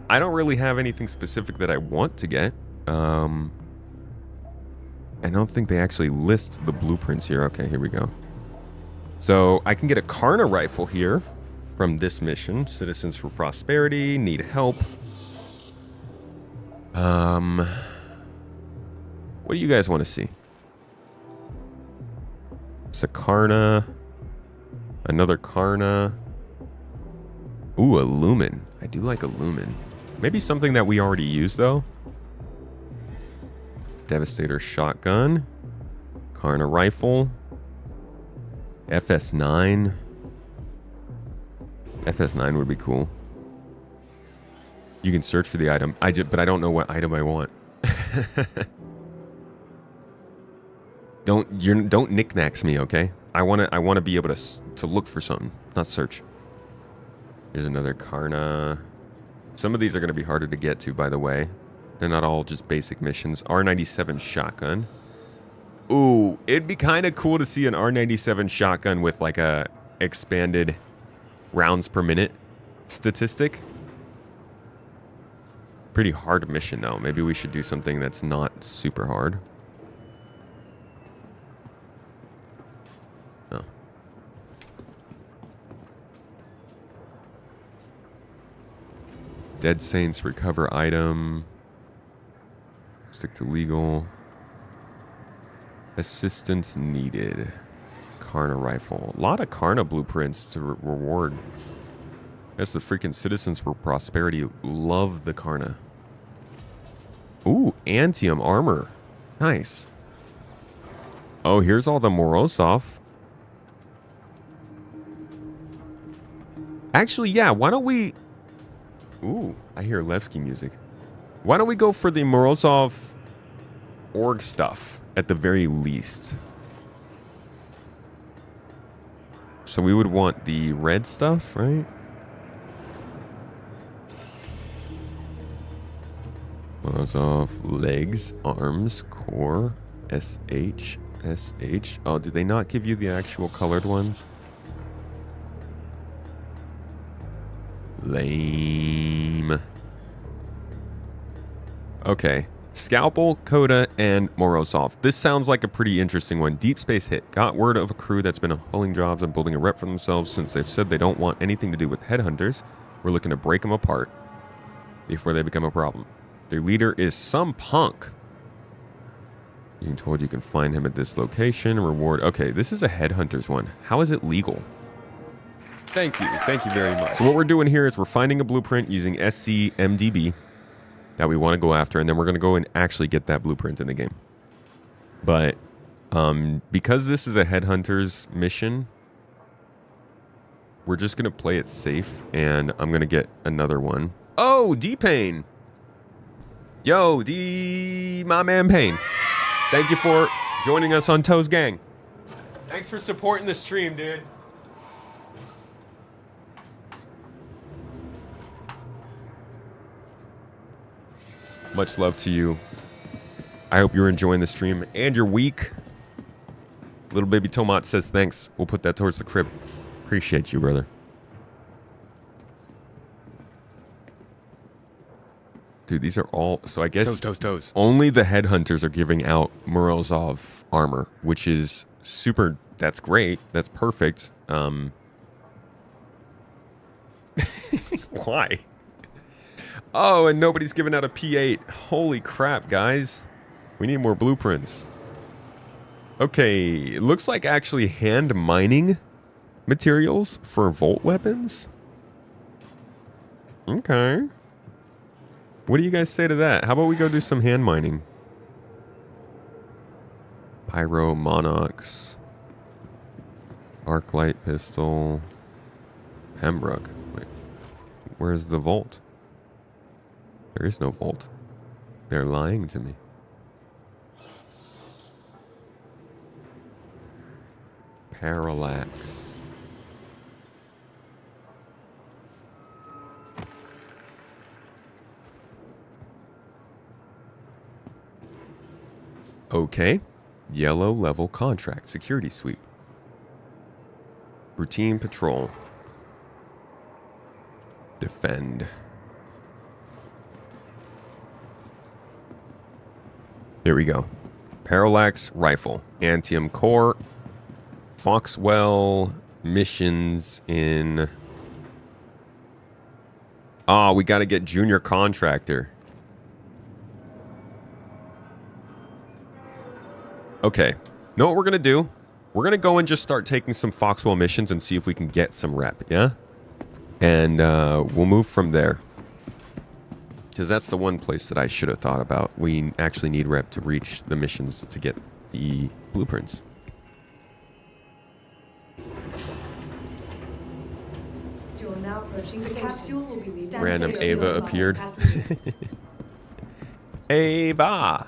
I don't really have anything specific that I want to get. I don't think they actually list the blueprints here. Okay, here we go. So I can get a Karna rifle here from this mission. Citizens for Prosperity, need help. What do you guys want to see? Sakarna. Another Karna. Ooh, a Lumen. I do like a Lumen. Maybe something that we already use, though. Devastator shotgun. Karna rifle. FS9. FS9 would be cool. You can search for the item. But I don't know what item I want. Don't knickknacks me, okay? I want to be able to look for something, not search. Here's another Karna. Some of these are going to be harder to get to, by the way. They're not all just basic missions. R97 shotgun. Ooh, it'd be kind of cool to see an R97 shotgun with like a expanded rounds per minute statistic. Pretty hard mission though. Maybe we should do something that's not super hard. Oh. Dead Saints recover item. Stick to legal. Assistance needed. Karna rifle. A lot of Karna blueprints to reward. Guess the freaking citizens for prosperity love the Karna. Ooh, Antium armor. Nice. Oh, here's all the Morozov. Actually, yeah, why don't we... Ooh, I hear Levski music. Why don't we go for the Morozov org stuff at the very least? So we would want the red stuff, right? Morozov, legs, arms, core, SH, SH. Oh, did they not give you the actual colored ones? Lame. Okay. Scalpel, Coda, and Morozov. This sounds like a pretty interesting one. Deep Space Hit. Got word of a crew that's been pulling jobs and building a rep for themselves since they've said they don't want anything to do with headhunters. We're looking to break them apart before they become a problem. Their leader is some punk. Being told you can find him at this location. Reward. Okay, this is a headhunters one. How is it legal? Thank you. Thank you very much. So what we're doing here is we're finding a blueprint using SCMDB that we want to go after, and then we're going to go and actually get that blueprint in the game. But because this is a headhunters mission, we're just going to play it safe, and I'm going to get another one. Oh, D-Pain. Yo, my man Pain. Thank you for joining us on Toe's Gang. Thanks for supporting the stream, dude. Much love to you. I hope you're enjoying the stream and your week. Little Baby Tomat says thanks. We'll put that towards the crib. Appreciate you, brother. Dude, these are all... So I guess Toes. only the headhunters are giving out Morozov armor, which is super... That's great. That's perfect. Why? Oh, and nobody's giving out a P8. Holy crap, guys. We need more blueprints. Okay, it looks like actually hand mining materials for Volt weapons. Okay. What do you guys say to that? How about we go do some hand mining? Pyro, Monox. Arclight pistol. Pembroke. Wait, where's the Volt? There is no Volt. They're lying to me. Parallax. Okay. Yellow level contract. Security sweep. Routine patrol. Defend. Here we go. Parallax rifle. Antium core. Foxwell missions in... Oh, we got to get junior contractor. Okay. Know what we're going to do? We're going to go and just start taking some Foxwell missions and see if we can get some rep, yeah? And we'll move from there. Because that's the one place that I should have thought about. We actually need rep to reach the missions to get the blueprints. You're now approaching the capsule will be leaving. Random Ava appeared. Ava!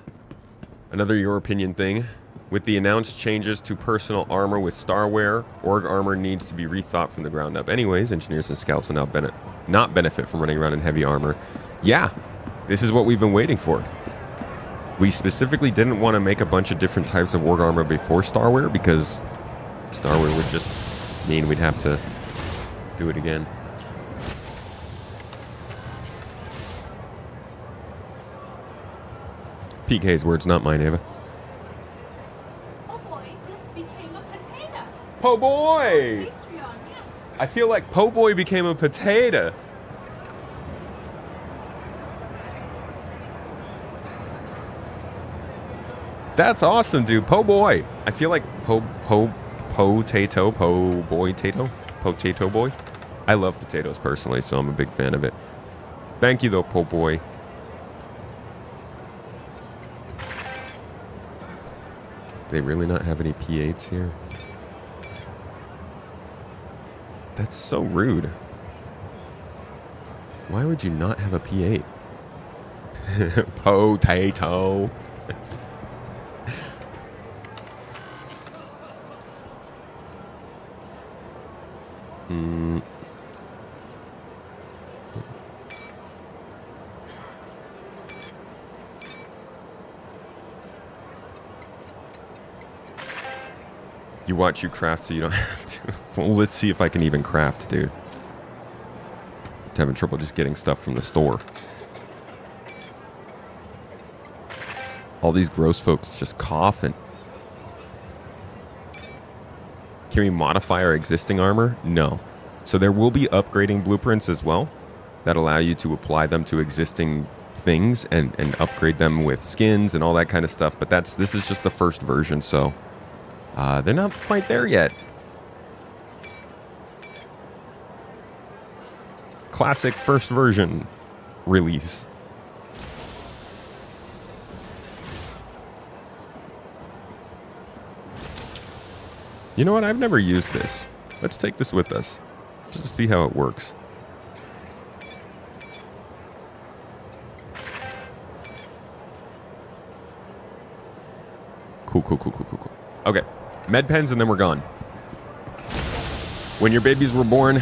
Another your opinion thing. With the announced changes to personal armor with Starware, org armor needs to be rethought from the ground up. Anyways, engineers and scouts will now not benefit from running around in heavy armor. Yeah, this is what we've been waiting for. We specifically didn't want to make a bunch of different types of org armor before Starware because Starware would just mean we'd have to do it again. PK's words, not mine, Ava. Oh boy, just became a potato. Po boy! Patreon, yeah. I feel like Po boy became a potato. That's awesome, dude. Po boy. I feel like potato boy. I love potatoes personally, so I'm a big fan of it. Thank you though, po boy. They really not have any P8s here? That's so rude. Why would you not have a P8? Potato. You watch you craft so you don't have to. Well, let's see if I can even craft, dude. I'm having trouble just getting stuff from the store. All these gross folks just coughing. Can we modify our existing armor? No. So there will be upgrading blueprints as well that allow you to apply them to existing things and upgrade them with skins and all that kind of stuff. But this is just the first version, so they're not quite there yet. Classic first version release. You know what? I've never used this. Let's take this with us just to see how it works. Cool. Okay. Med pens and then we're gone. When your babies were born,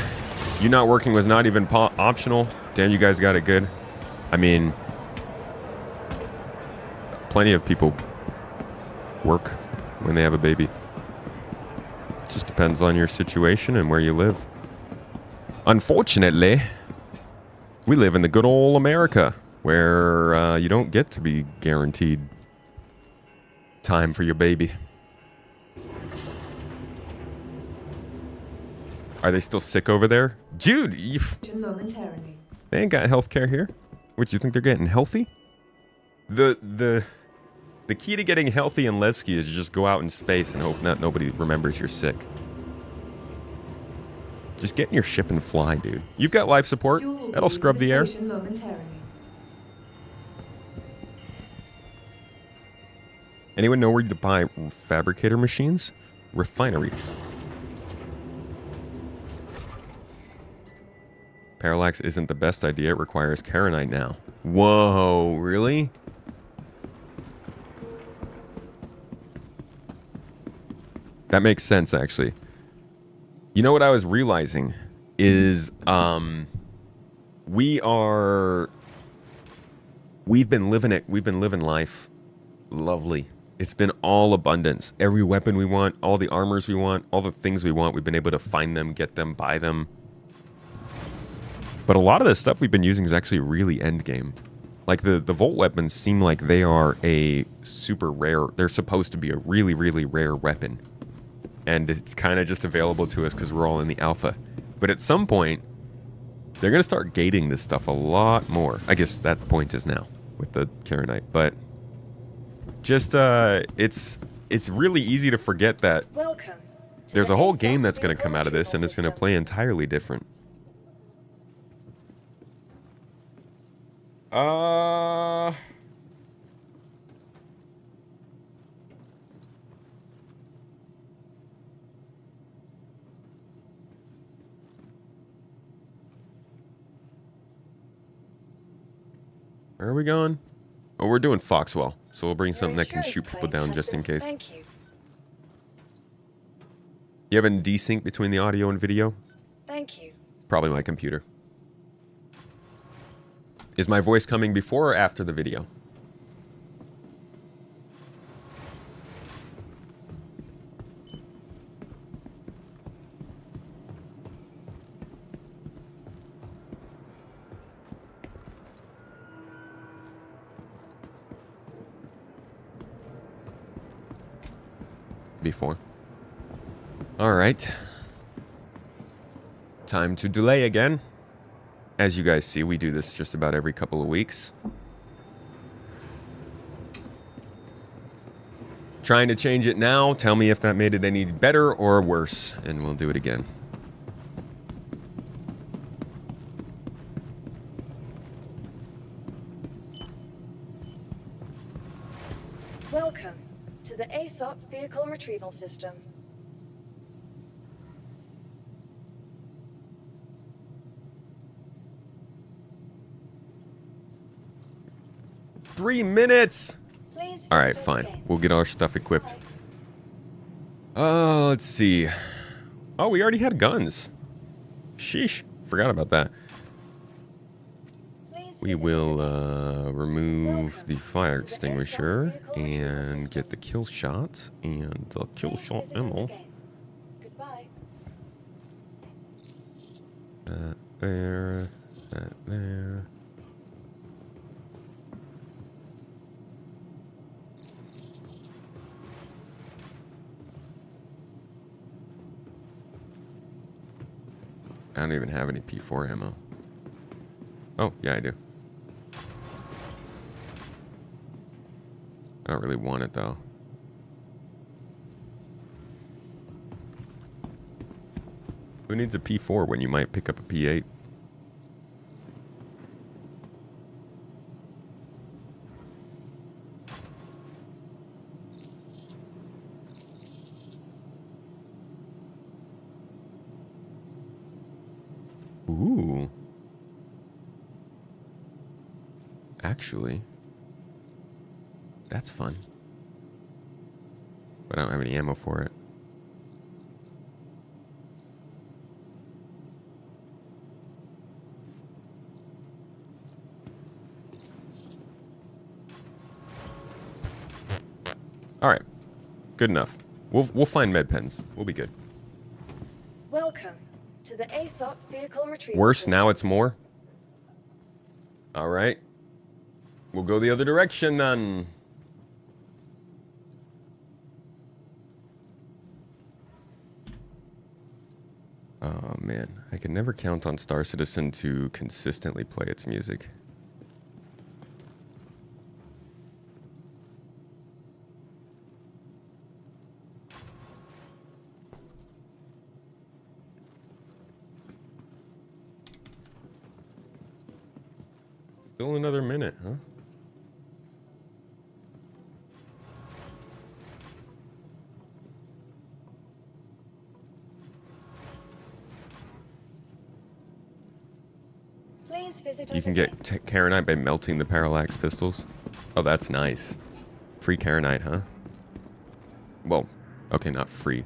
you not working was not even optional. Damn, you guys got it good. I mean, plenty of people work when they have a baby. It just depends on your situation and where you live. Unfortunately, we live in the good old America where you don't get to be guaranteed time for your baby. Are they still sick over there? Dude, Momentarily. they ain't got health care here. What, you think they're getting healthy? The key to getting healthy in Levski is you just go out in space and hope that nobody remembers you're sick. Just get in your ship and fly, dude. You've got life support. That'll scrub the air. Anyone know where to buy fabricator machines? Refineries. Parallax isn't the best idea. It requires Karenite now. Whoa, really? That makes sense, actually. You know what I was realizing is we've been living it. We've been living life. Lovely. It's been all abundance. Every weapon we want, all the armors we want, all the things we want, we've been able to find them, get them, buy them. But a lot of the stuff we've been using is actually really endgame. Like the Volt weapons seem like they are a super rare, they're supposed to be a really, really rare weapon. And it's kind of just available to us because we're all in the alpha. But at some point, they're going to start gating this stuff a lot more. I guess that point is now with the Karenite. But just, it's it's really easy to forget that Welcome. to there's the a whole ASOP game that's going to vehicle come out of this, and retrieval it's going to system. play entirely different. Where are we going? Oh, we're doing Foxwell, so we'll bring Your something that can insurance shoot people claim down has just in been- case. Thank you. You have a desync between the audio and video? Thank you. Probably my computer. Is my voice coming before or after the video? Before. All right. Time to delay again. As you guys see, we do this just about every couple of weeks. Trying to change it now. Tell me if that made it any better or worse, and we'll do it again. Welcome to the ASOP vehicle retrieval system. Three minutes! Please All right, visit us fine. again. We'll get our stuff equipped. Bye. Let's see. Oh, we already had guns. Sheesh. Forgot about that. Please We visit will us again. remove the fire extinguisher and get the kill shot and the kill Please shot visit us ammo. again. Goodbye. That there. That there. I don't even have any P4 ammo. Oh, yeah, I do. I don't really want it, though. Who needs a P4 when you might pick up a P8? Ooh. Actually, that's fun. But I don't have any ammo for it. All right. Good enough. We'll find med pens. We'll be good. Welcome to the ASOP vehicle retrieval Worse, system. now it's more. All right. We'll go the other direction then. Oh man, I can never count on Star Citizen to consistently play its music. Still another minute, huh? Please visit You us can again. get Karenite by melting the parallax pistols. Oh, that's nice. Free Karenite, huh? Well, okay, not free.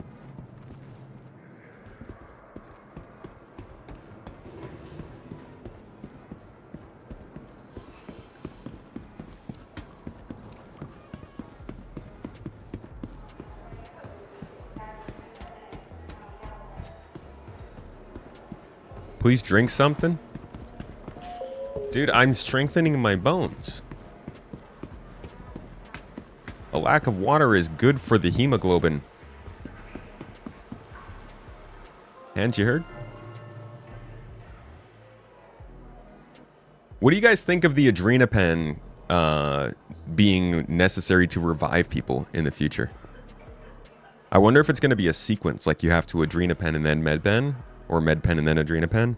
Please drink something? Dude, I'm strengthening my bones. A lack of water is good for the hemoglobin. And you heard? What do you guys think of the Adrenapen being necessary to revive people in the future? I wonder if it's going to be a sequence, like you have to Adrenapen and then Medpen, or Medpen and then Adrenapen.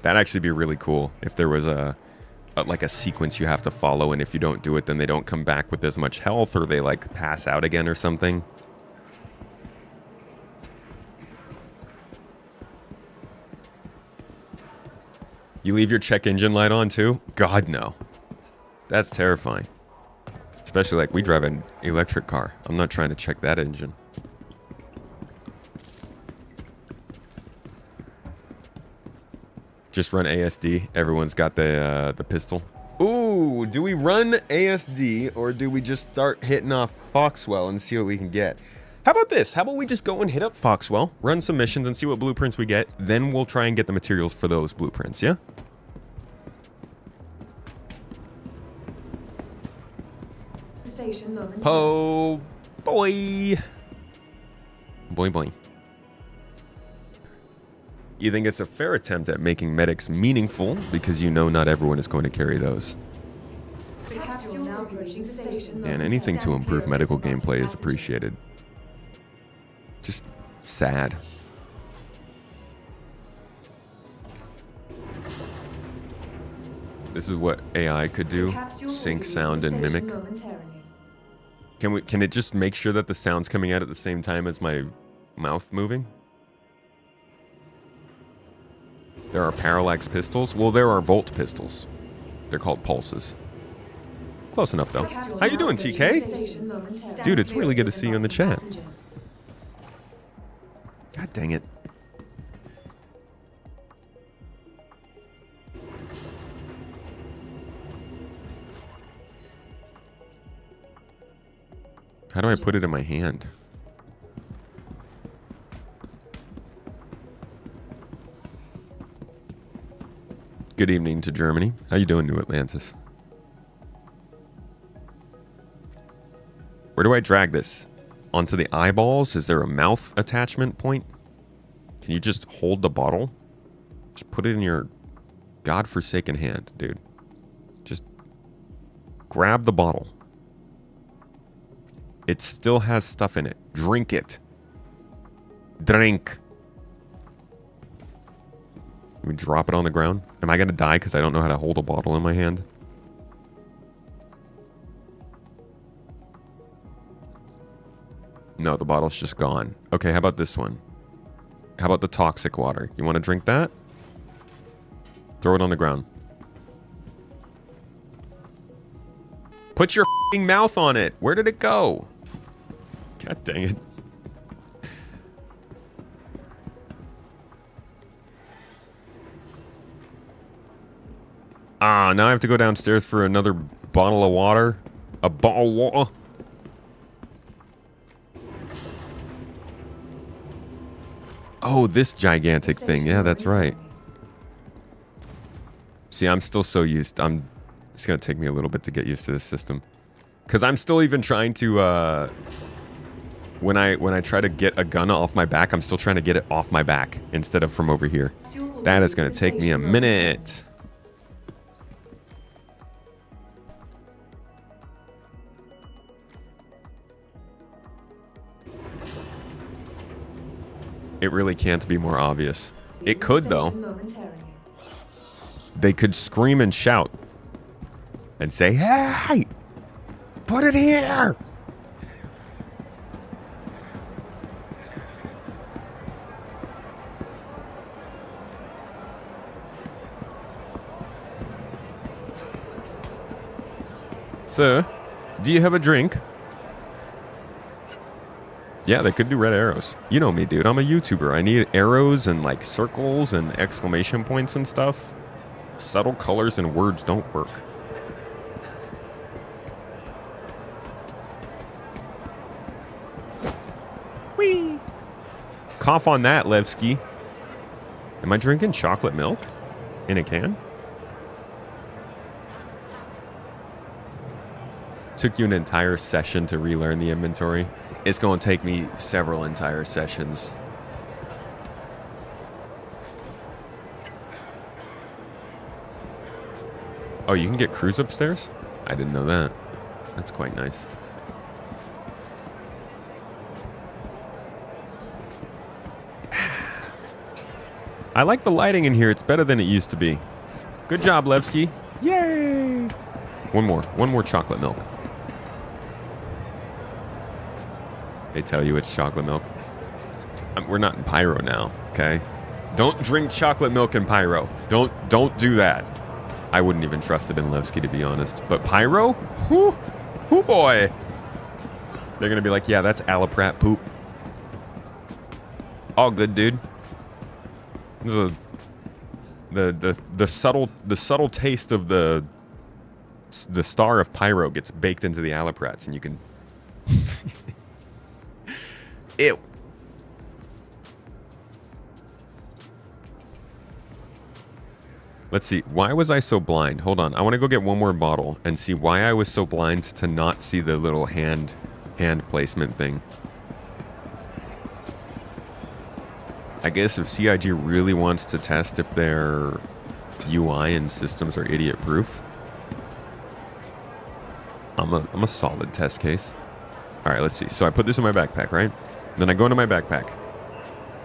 That'd actually be really cool if there was like a sequence you have to follow, and if you don't do it, then they don't come back with as much health, or they like pass out again or something. You leave your check engine light on too? God, no. That's terrifying. Especially like we drive an electric car. I'm not trying to check that engine. Just run ASD. Everyone's got the pistol. Ooh, do we run ASD or do we just start hitting off Foxwell and see what we can get? How about this? How about we just go and hit up Foxwell, run some missions and see what blueprints we get. Then we'll try and get the materials for those blueprints, yeah? Oh, boy. Boy, boy. You think it's a fair attempt at making medics meaningful because you know not everyone is going to carry those. And anything to improve medical gameplay is appreciated. Just sad. This is what AI could do. Sync sound and mimic. Can it just make sure that the sound's coming out at the same time as my mouth moving? There are parallax pistols. Well, there are volt pistols. They're called pulses. Close enough, though. How you doing, TK? Dude, it's really good to see you in the chat. God dang it. How do I put it in my hand? Good evening to Germany. How you doing, New Atlantis? Where do I drag this? Onto the eyeballs? Is there a mouth attachment point? Can you just hold the bottle? Just put it in your godforsaken hand, dude. Just grab the bottle. It still has stuff in it. Drink it. Drink. Let me drop it on the ground. Am I going to die because I don't know how to hold a bottle in my hand? No, the bottle's just gone. Okay, how about this one? How about the toxic water? You want to drink that? Throw it on the ground. Put your f***ing mouth on it. Where did it go? God dang it. Ah, now I have to go downstairs for another bottle of water. A bottle of water. Oh, this gigantic thing. Yeah, that's right. See, I'm still so used. It's going to take me a little bit to get used to this system. Because I'm still even trying to, when I try to get a gun off my back, I'm still trying to get it off my back instead of from over here. That is going to take me a minute. It really can't be more obvious. It could, though. They could scream and shout and say, "Hey! Put it here!" Sir, do you have a drink? Yeah, they could do red arrows. You know me, dude. I'm a YouTuber. I need arrows and like circles and exclamation points and stuff. Subtle colors and words don't work. Whee! Cough on that, Levski. Am I drinking chocolate milk in a can? Took you an entire session to relearn the inventory. It's going to take me several entire sessions. Oh, you can get crews upstairs? I didn't know that. That's quite nice. I like the lighting in here. It's better than it used to be. Good job, Levski. Yay! One more chocolate milk. They tell you it's chocolate milk. We're not in Pyro now, okay? Don't drink chocolate milk in Pyro. Don't do that. I wouldn't even trust it in Levski, to be honest. But Pyro? Whoo boy. They're gonna be like, yeah, that's Alaprat poop. All good, dude. This is the subtle taste of the star of Pyro gets baked into the Alaprats, and you can. Ew. Let's see. Why was I so blind? Hold on. I want to go get one more bottle and see why I was so blind to not see the little hand placement thing. I guess if CIG really wants to test if their UI and systems are idiot-proof, I'm a solid test case. All right, let's see. So I put this in my backpack, right? Then I go into my backpack,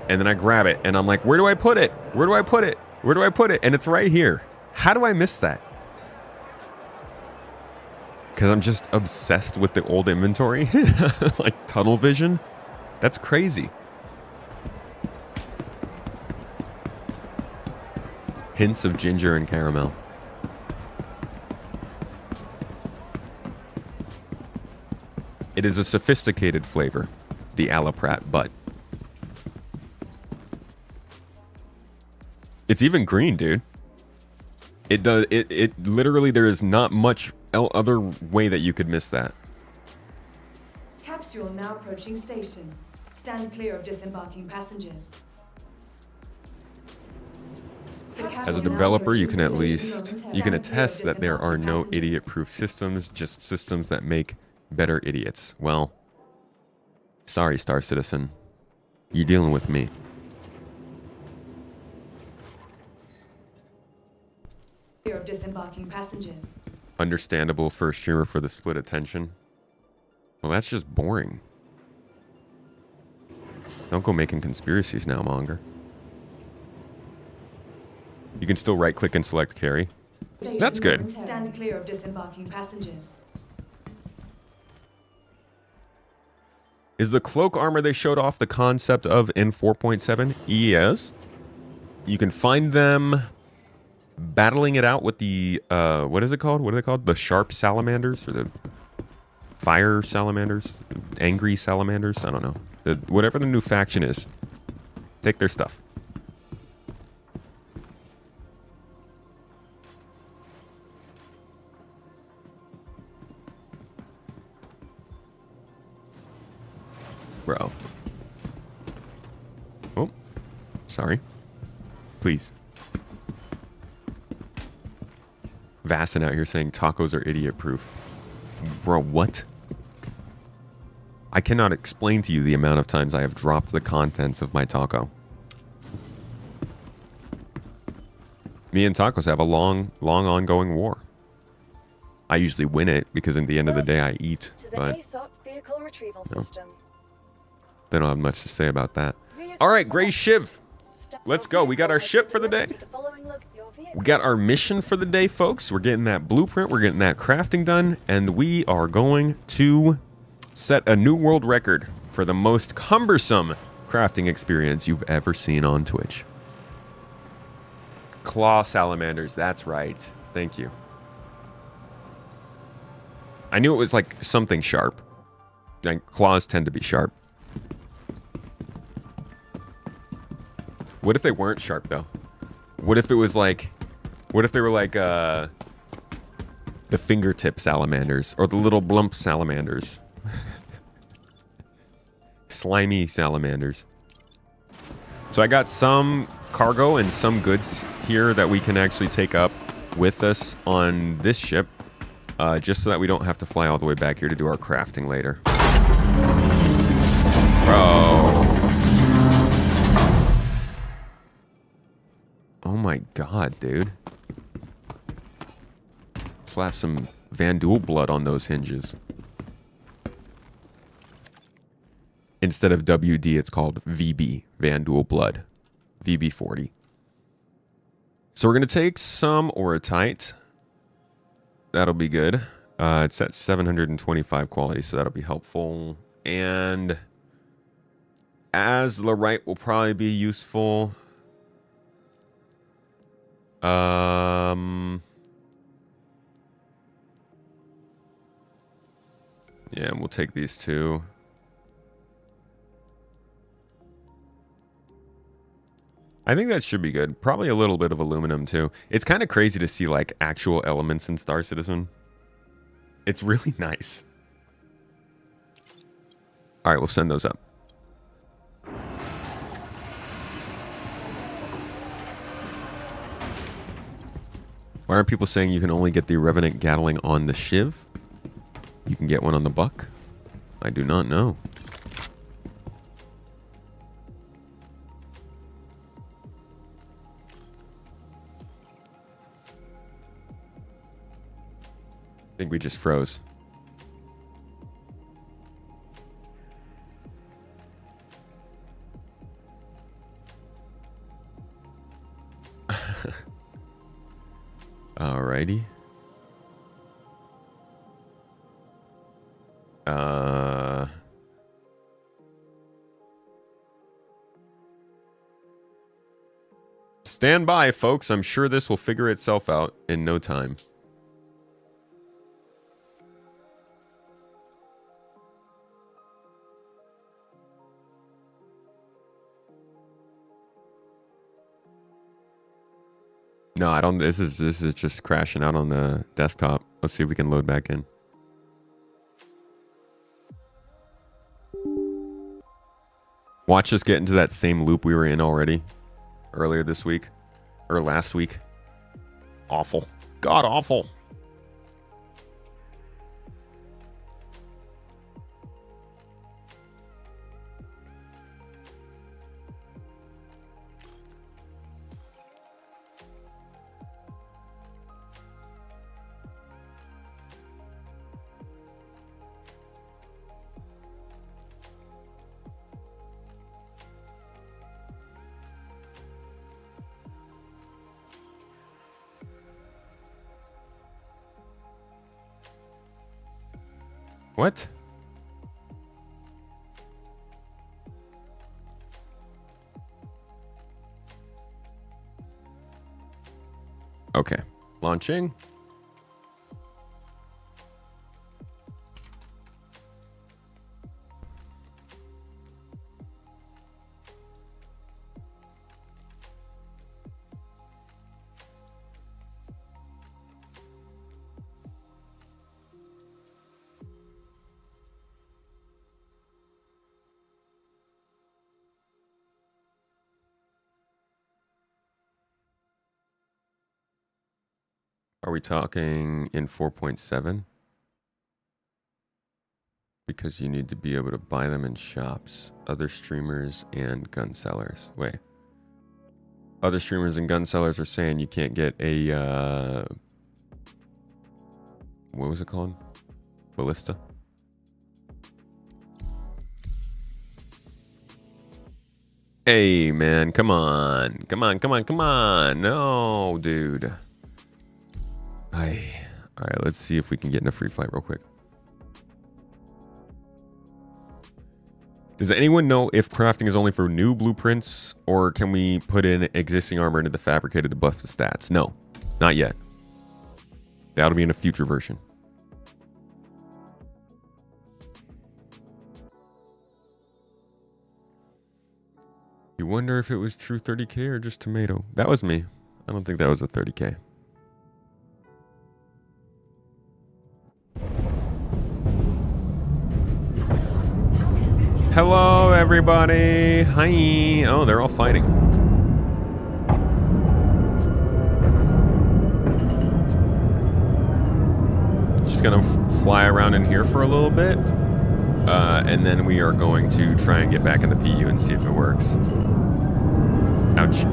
and then I grab it, and I'm like, where do I put it? Where do I put it? Where do I put it? And it's right here. How do I miss that? Because I'm just obsessed with the old inventory, like tunnel vision. That's crazy. Hints of ginger and caramel. It is a sophisticated flavor, the Alaprat, but it's even green, dude. It does. It literally, there is not much other way that you could miss that. Capsule now approaching station. Stand clear of disembarking passengers. As a developer, you can at least, you can attest that there are no idiot-proof systems, just systems that make better idiots. Well, sorry, Star Citizen. You're dealing with me. Of disembarking passengers. Understandable for a streamer for the split attention. Well, that's just boring. Don't go making conspiracies now, Monger. You can still right-click and select carry. That's good. Stand clear of disembarking passengers. Is the cloak armor they showed off the concept of in 4.7? Yes. You can find them battling it out with the, what is it called? What are they called? The sharp salamanders? Or the fire salamanders? Angry salamanders? I don't know. Whatever the new faction is. Take their stuff. Bro. Oh. Sorry. Please. Vassin out here saying tacos are idiot-proof. Bro, what? I cannot explain to you the amount of times I have dropped the contents of my taco. Me and tacos have a long ongoing war. I usually win it because at the end of the day I eat. To the But ASOP vehicle retrieval system. they don't have much to say about that. All right, Gray Shiv. Let's go. We got our ship for the day. We got our mission for the day, folks. We're getting that blueprint. We're getting that crafting done. And we are going to set a new world record for the most cumbersome crafting experience you've ever seen on Twitch. Claw salamanders. That's right. Thank you. I knew it was like something sharp. Like claws tend to be sharp. What if they weren't sharp though? What if it was like, what if they were like the fingertip salamanders or the little blump salamanders? Slimy salamanders. So I got some cargo and some goods here that we can actually take up with us on this ship, just so that we don't have to fly all the way back here to do our crafting later. Bro. Oh my god, dude. Slap some Vandul blood on those hinges. Instead of WD, it's called VB, Vandul blood. VB40. So we're going to take some orotite. That'll be good. It's at 725 quality, so that'll be helpful. And azlerite will probably be useful. Yeah, and we'll take these two. I think that should be good. Probably a little bit of aluminum too. It's kind of crazy to see like actual elements in Star Citizen. It's really nice. All right, we'll send those up. Why aren't people saying you can only get the Revenant Gatling on the Shiv? You can get one on the Buck? I do not know. I think we just froze. Alrighty. Stand by, folks. I'm sure this will figure itself out in no time. No, I don't. This is just crashing out on the desktop. Let's see if we can load back in. Watch us get into that same loop we were in already earlier this week or last week. Awful. God awful. What? Okay. Launching. Are we talking in 4.7? Because you need to be able to buy them in shops, other streamers, and gun sellers. Wait. Other streamers and gun sellers are saying you can't get a, what was it called? Ballista? Hey, man, come on. Come on, come on, come on. No, dude. All right, let's see if we can get in a free flight real quick. Does anyone know if crafting is only for new blueprints, or can we put in existing armor into the fabricated to buff the stats? No, not yet. That'll be in a future version. You wonder if it was true 30K or just tomato. That was me. I don't think that was a 30K. Hello, everybody. Hi. Oh, they're all fighting. Just gonna fly around in here for a little bit. And then we are going to try and get back in the PU and see if it works. Ouch.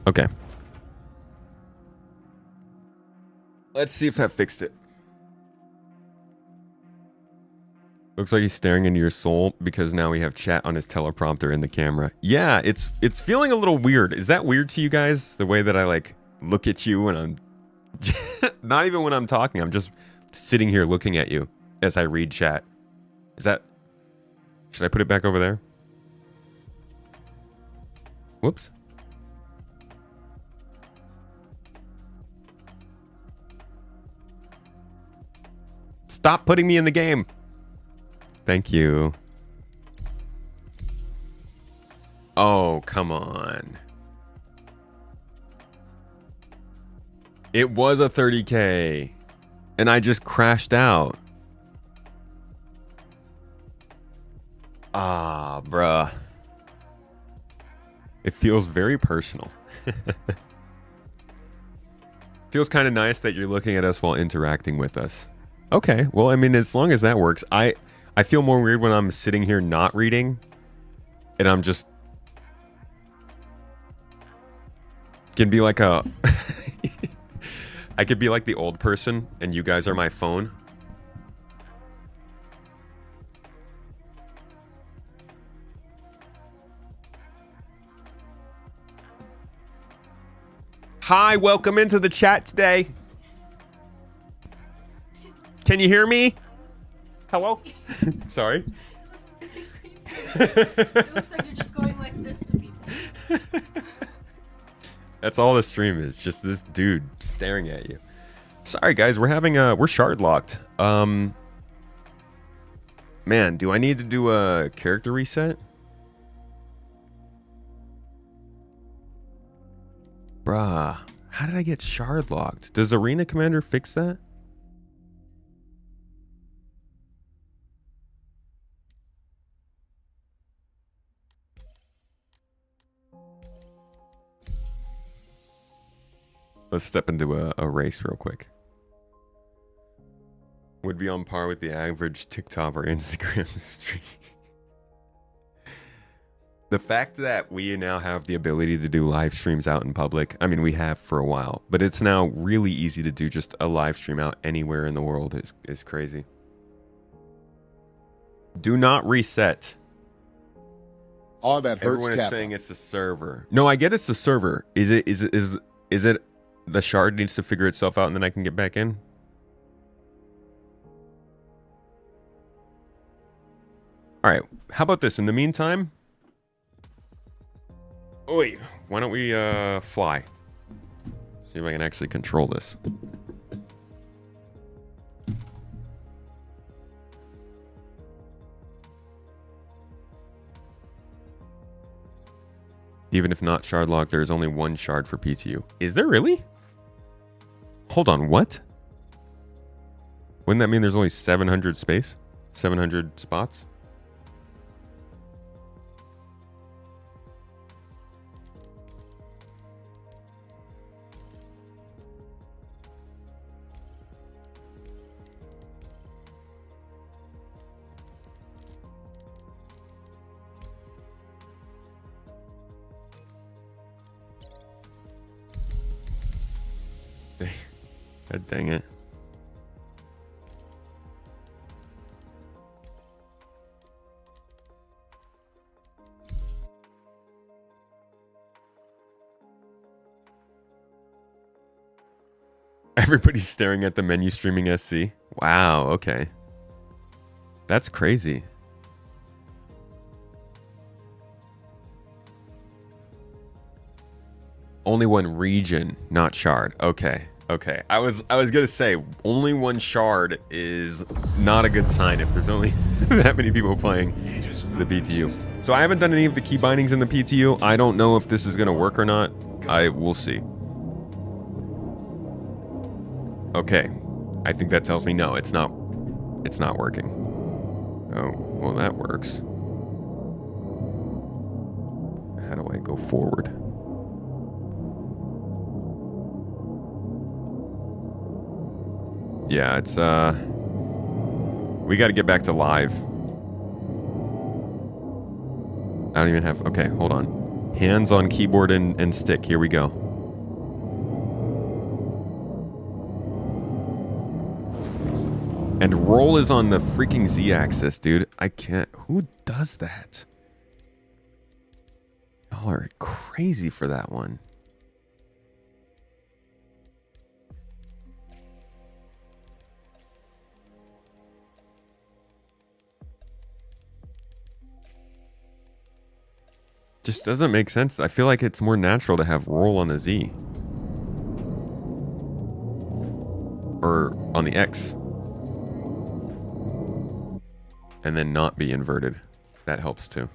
Okay. Let's see if that fixed it. Looks like he's staring into your soul because now we have chat on his teleprompter in the camera. Yeah, it's feeling a little weird. Is that weird to you guys? The way that I like look at you when I'm not even when I'm talking. I'm just sitting here looking at you as I read chat. Is that... Should I put it back over there? Whoops. Stop putting me in the game. Thank you. Oh, come on. It was a 30K. And I just crashed out. Ah, bruh. It feels very personal. Feels kind of nice that you're looking at us while interacting with us. Okay, well, I mean, as long as that works. I feel more weird when I'm sitting here not reading. And I'm just... Can be like a... I could be like the old person, and you guys are my phone. Hi, welcome into the chat today. Can you hear me? Hello? Sorry? It looks like you're just going like this to people. That's all the stream is, just this dude staring at you. Sorry guys, we're shard locked. Man, do I need to do a character reset? Bruh, how did I get shard locked? Does Arena Commander fix that? Let's step into a race real quick. Would be on par with the average TikTok or Instagram stream. The fact that we now have the ability to do live streams out in public, I mean, we have for a while, but it's now really easy to do just a live stream out anywhere in the world is crazy. Do not reset. All that hurts. Everyone is saying it's the server. No, I get it's the server. Is it the shard needs to figure itself out and then I can get back in? All right. How about this? In the meantime, oi, why don't we fly? See if I can actually control this. Even if not shard locked, there is only one shard for PTU. Is there really? Hold on, what? Wouldn't that mean there's only 700 space? 700 spots? God dang it. Everybody's staring at the menu streaming SC. Wow, okay. That's crazy. Only one region, not shard. Okay. Okay, I was gonna say only one shard is not a good sign if there's only that many people playing the PTU. So I haven't done any of the key bindings in the PTU. I don't know if this is gonna work or not. I will see. Okay, I think that tells me no, it's not working. Oh, well that works. How do I go forward? Yeah, it's, we gotta get back to live. I don't even have, okay, hold on. Hands on keyboard and stick. Here we go. And roll is on the freaking Z-axis, dude. I can't... Who does that? Y'all are crazy for that one. Just doesn't make sense. I feel like it's more natural to have roll on the Z. Or on the X. And then not be inverted. That helps too.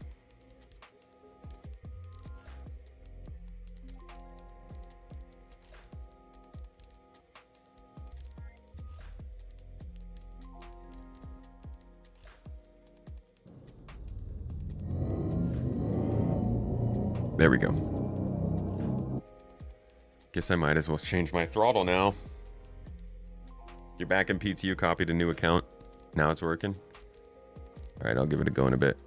There we go. Guess I might as well change my throttle now. You're back in PTU, copied a new account. Now it's working. All right, I'll give it a go in a bit.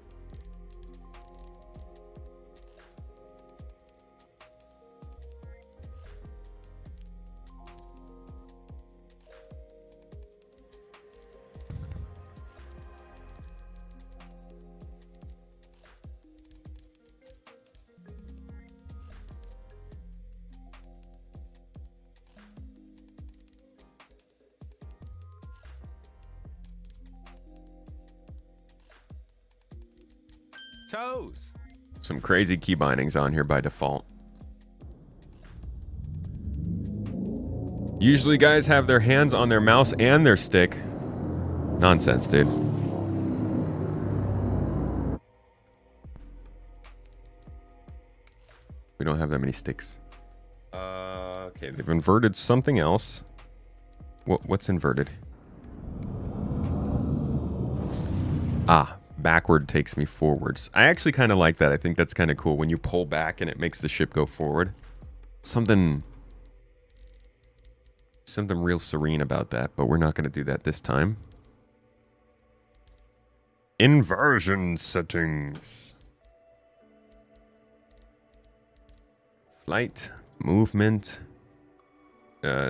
Toes. Some crazy key bindings on here by default. Usually guys have their hands on their mouse and their stick. Nonsense, dude. We don't have that many sticks. Okay, they've inverted something else. What's inverted? Ah. Backward takes me forwards. I actually kind of like that. I think that's kind of cool when you pull back and it makes the ship go forward. Something real serene about that, but we're not going to do that this time. Inversion settings. Flight, movement,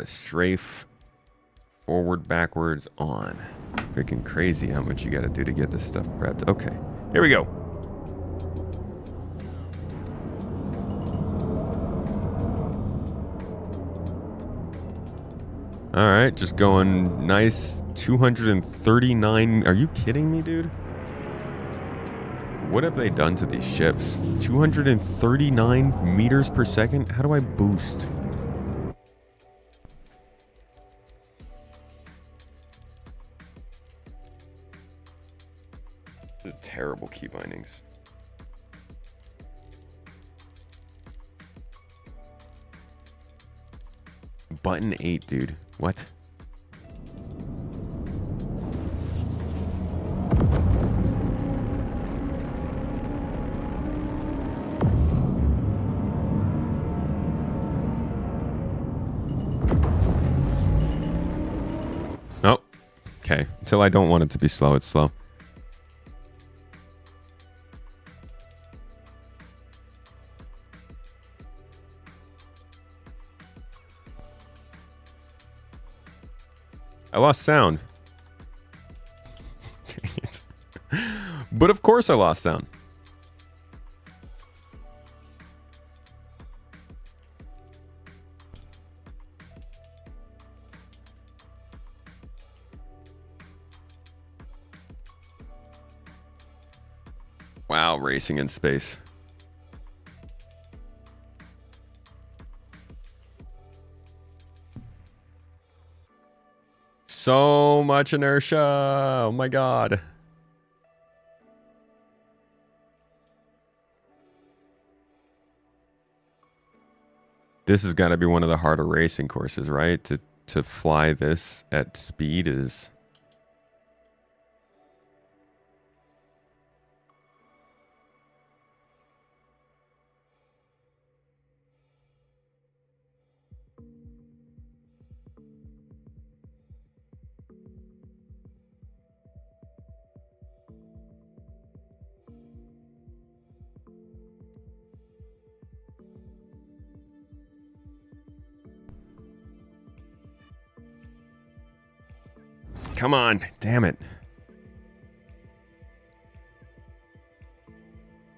strafe, forward, backwards, on. Freaking crazy how much you gotta do to get this stuff prepped. Okay, here we go. All right, just going nice 239. Are you kidding me, dude? What have they done to these ships? 239 meters per second? How do I boost? Terrible key bindings. Button 8, dude. What? Oh, okay. Until I don't want it to be slow, it's slow. I lost sound. Dang it. But of course I lost sound. Wow, racing in space. So much inertia. Oh my god. This has got to be one of the harder racing courses, right? To fly this at speed is... Come on. Damn it.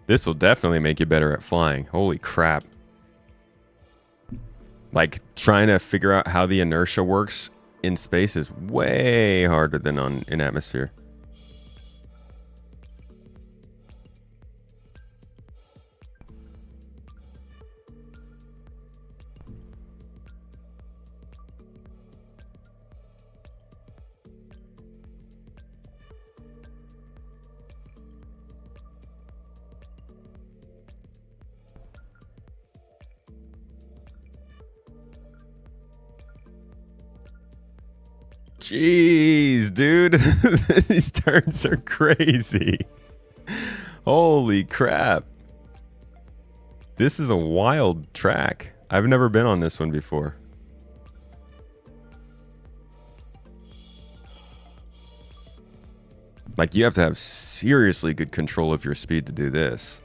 This will definitely make you better at flying. Holy crap. Like, trying to figure out how the inertia works in space is way harder than in atmosphere. Jeez, dude. These turns are crazy. Holy crap. This is a wild track. I've never been on this one before. Like, you have to have seriously good control of your speed to do this.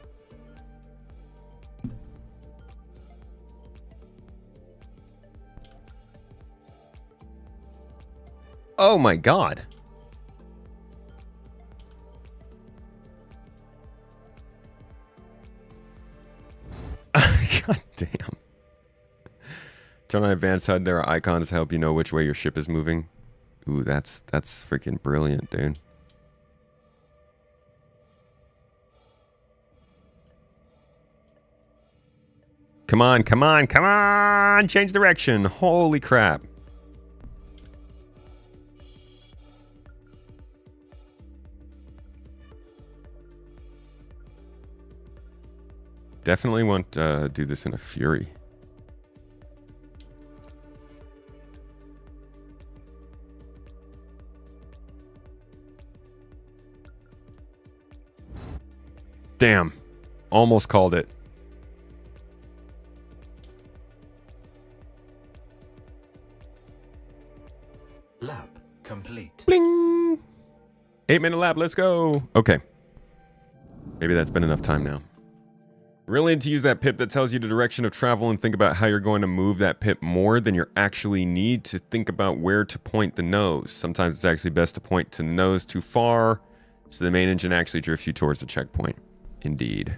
Oh my god. God damn. Turn on advanced HUD. There are icons to help you know which way your ship is moving. Ooh, that's freaking brilliant, dude. Come on, come on, come on! Change direction. Holy crap. Definitely want to do this in a Fury. Damn. Almost called it. Lap complete. Bling! 8-minute lap, let's go. Okay. Maybe that's been enough time now. Really need to use that pip that tells you the direction of travel and think about how you're going to move that pip more than you actually need to think about where to point the nose. Sometimes it's actually best to point to the nose too far, so the main engine actually drifts you towards the checkpoint. Indeed.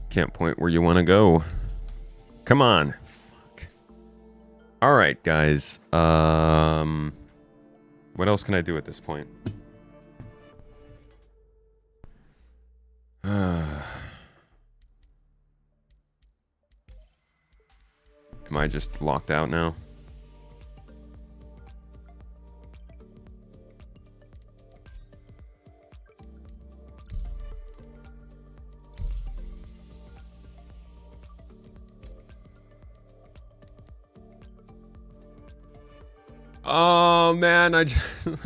Can't point where you want to go. Come on. Fuck. Alright, guys. What else can I do at this point? Am I just locked out now? Oh man, I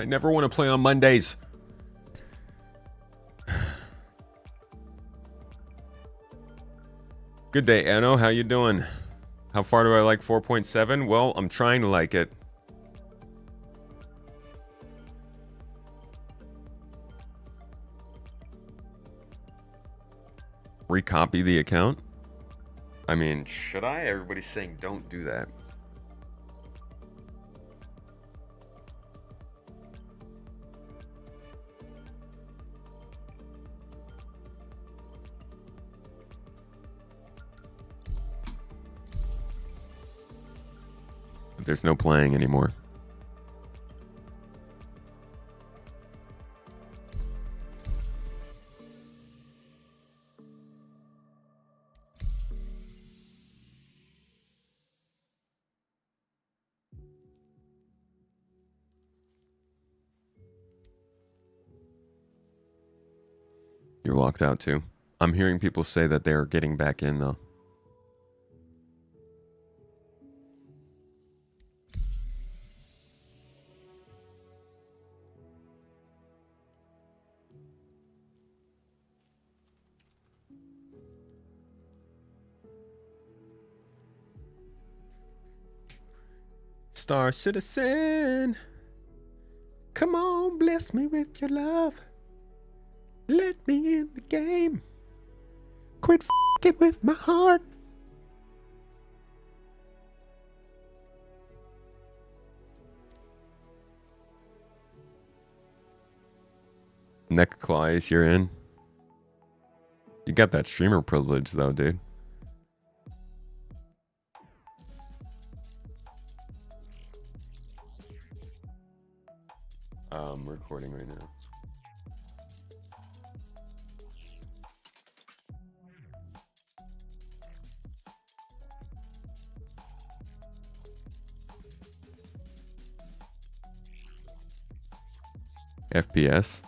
never want to play on Mondays. Good day, Anno. How you doing? How far do I like 4.7? Well, I'm trying to like it. Recopy the account? I mean, should I? Everybody's saying don't do that. There's no playing anymore. You're locked out too. I'm hearing people say that they're getting back in though. Star Citizen, come on, bless me with your love. Let me in the game. Quit f***ing with my heart. Neck Claws, you're in. You got that streamer privilege though, dude. I'm recording right now. FPS.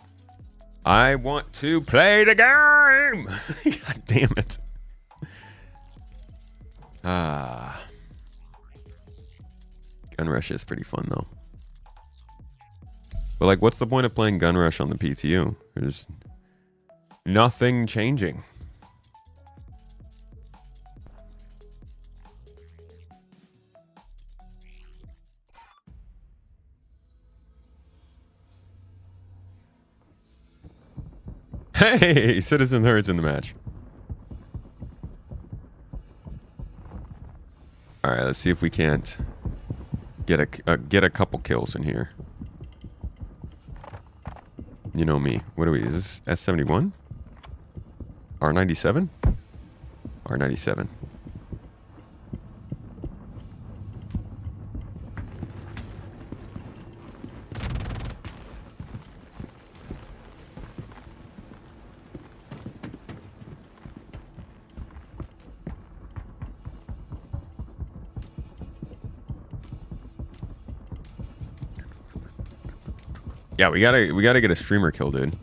I want to play the game. God damn it. Gun Rush is pretty fun though. But like, what's the point of playing Gun Rush on the PTU? There's nothing changing. Hey, Citizen Herd's in the match. All right, let's see if we can't get a couple kills in here. You know me. What are we? Is this S71? R97? R97. Yeah, we gotta get a streamer kill, dude.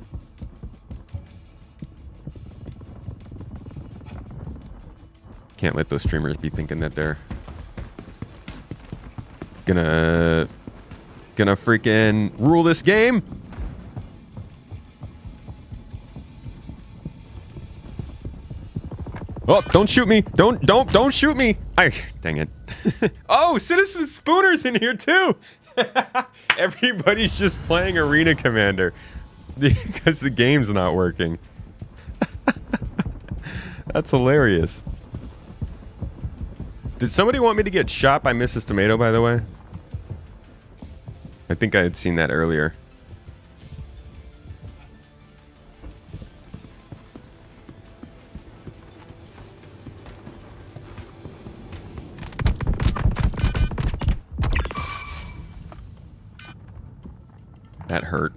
Can't let those streamers be thinking that they're gonna freaking rule this game. Oh, don't shoot me. Don't shoot me. Dang it. Oh, Citizen Spooner's in here too. Everybody's just playing Arena Commander because the game's not working. That's hilarious. Did somebody want me to get shot by Mrs. Tomato, by the way? I think I had seen that earlier. That hurt.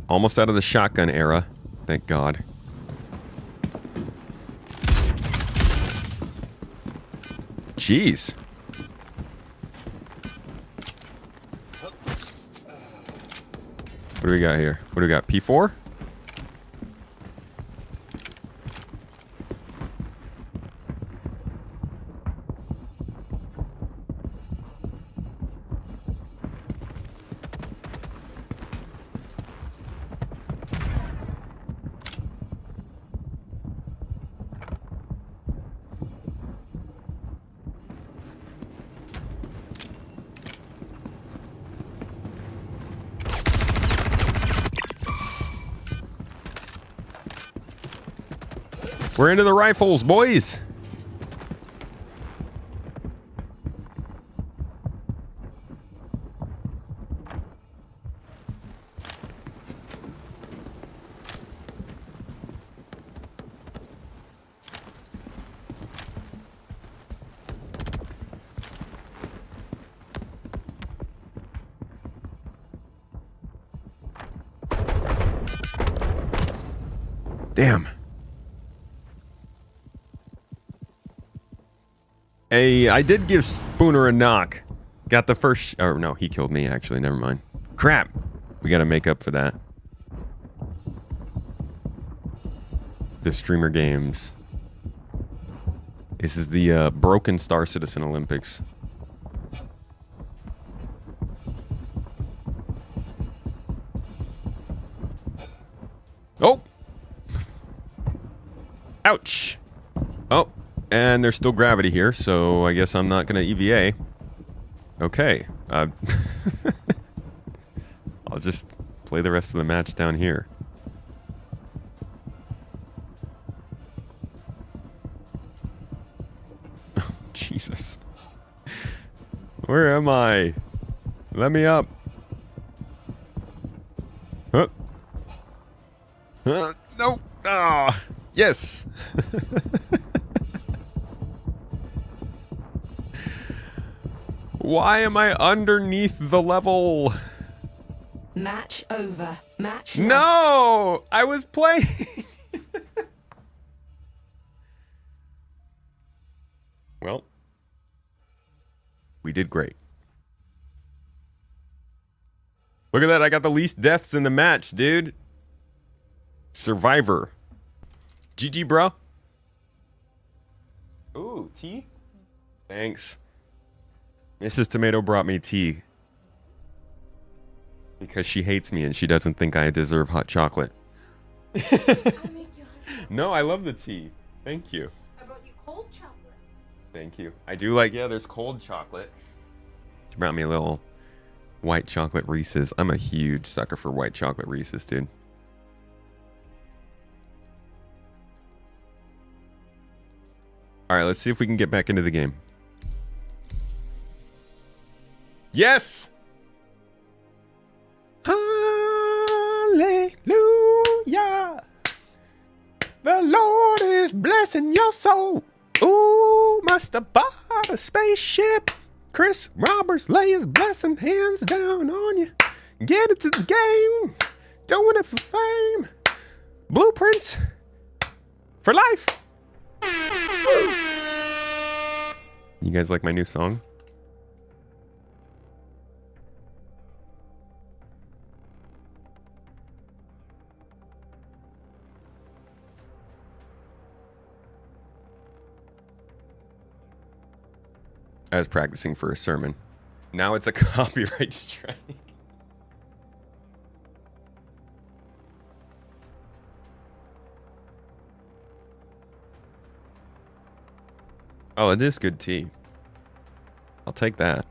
Almost out of the shotgun era. Thank God. Jeez. What do we got here? What do we got? P4? We're into the rifles, boys. Damn. Hey, I did give Spooner a knock. Got the first... Oh, no, he killed me, actually. Never mind. Crap. We gotta make up for that. The streamer games. This is the Broken Star Citizen Olympics. Oh! Ouch! Oh. And there's still gravity here, so I guess I'm not going to EVA. Okay. I'll just play the rest of the match down here. Oh, Jesus. Where am I? Let me up. No. Ah, yes. Why am I underneath the level? Match over. Match lost. No, I was playing. Well, we did great. Look at that. I got the least deaths in the match, dude. Survivor. GG, bro. Ooh, tea? Thanks. Mrs. Tomato brought me tea. Because she hates me and she doesn't think I deserve hot chocolate. I'll make you hot chocolate. No, I love the tea. Thank you. I brought you cold chocolate. Thank you. I do like, yeah, there's cold chocolate. She brought me a little white chocolate Reese's. I'm a huge sucker for white chocolate Reese's, dude. All right, let's see if we can get back into the game. Yes! Hallelujah! The Lord is blessing your soul. Ooh, must have bought a spaceship. Chris Roberts lay his blessing hands down on you. Get into the game. Doing it for fame. Blueprints for life. You guys like my new song? I was practicing for a sermon. Now it's a copyright strike. Oh, it is good tea. I'll take that.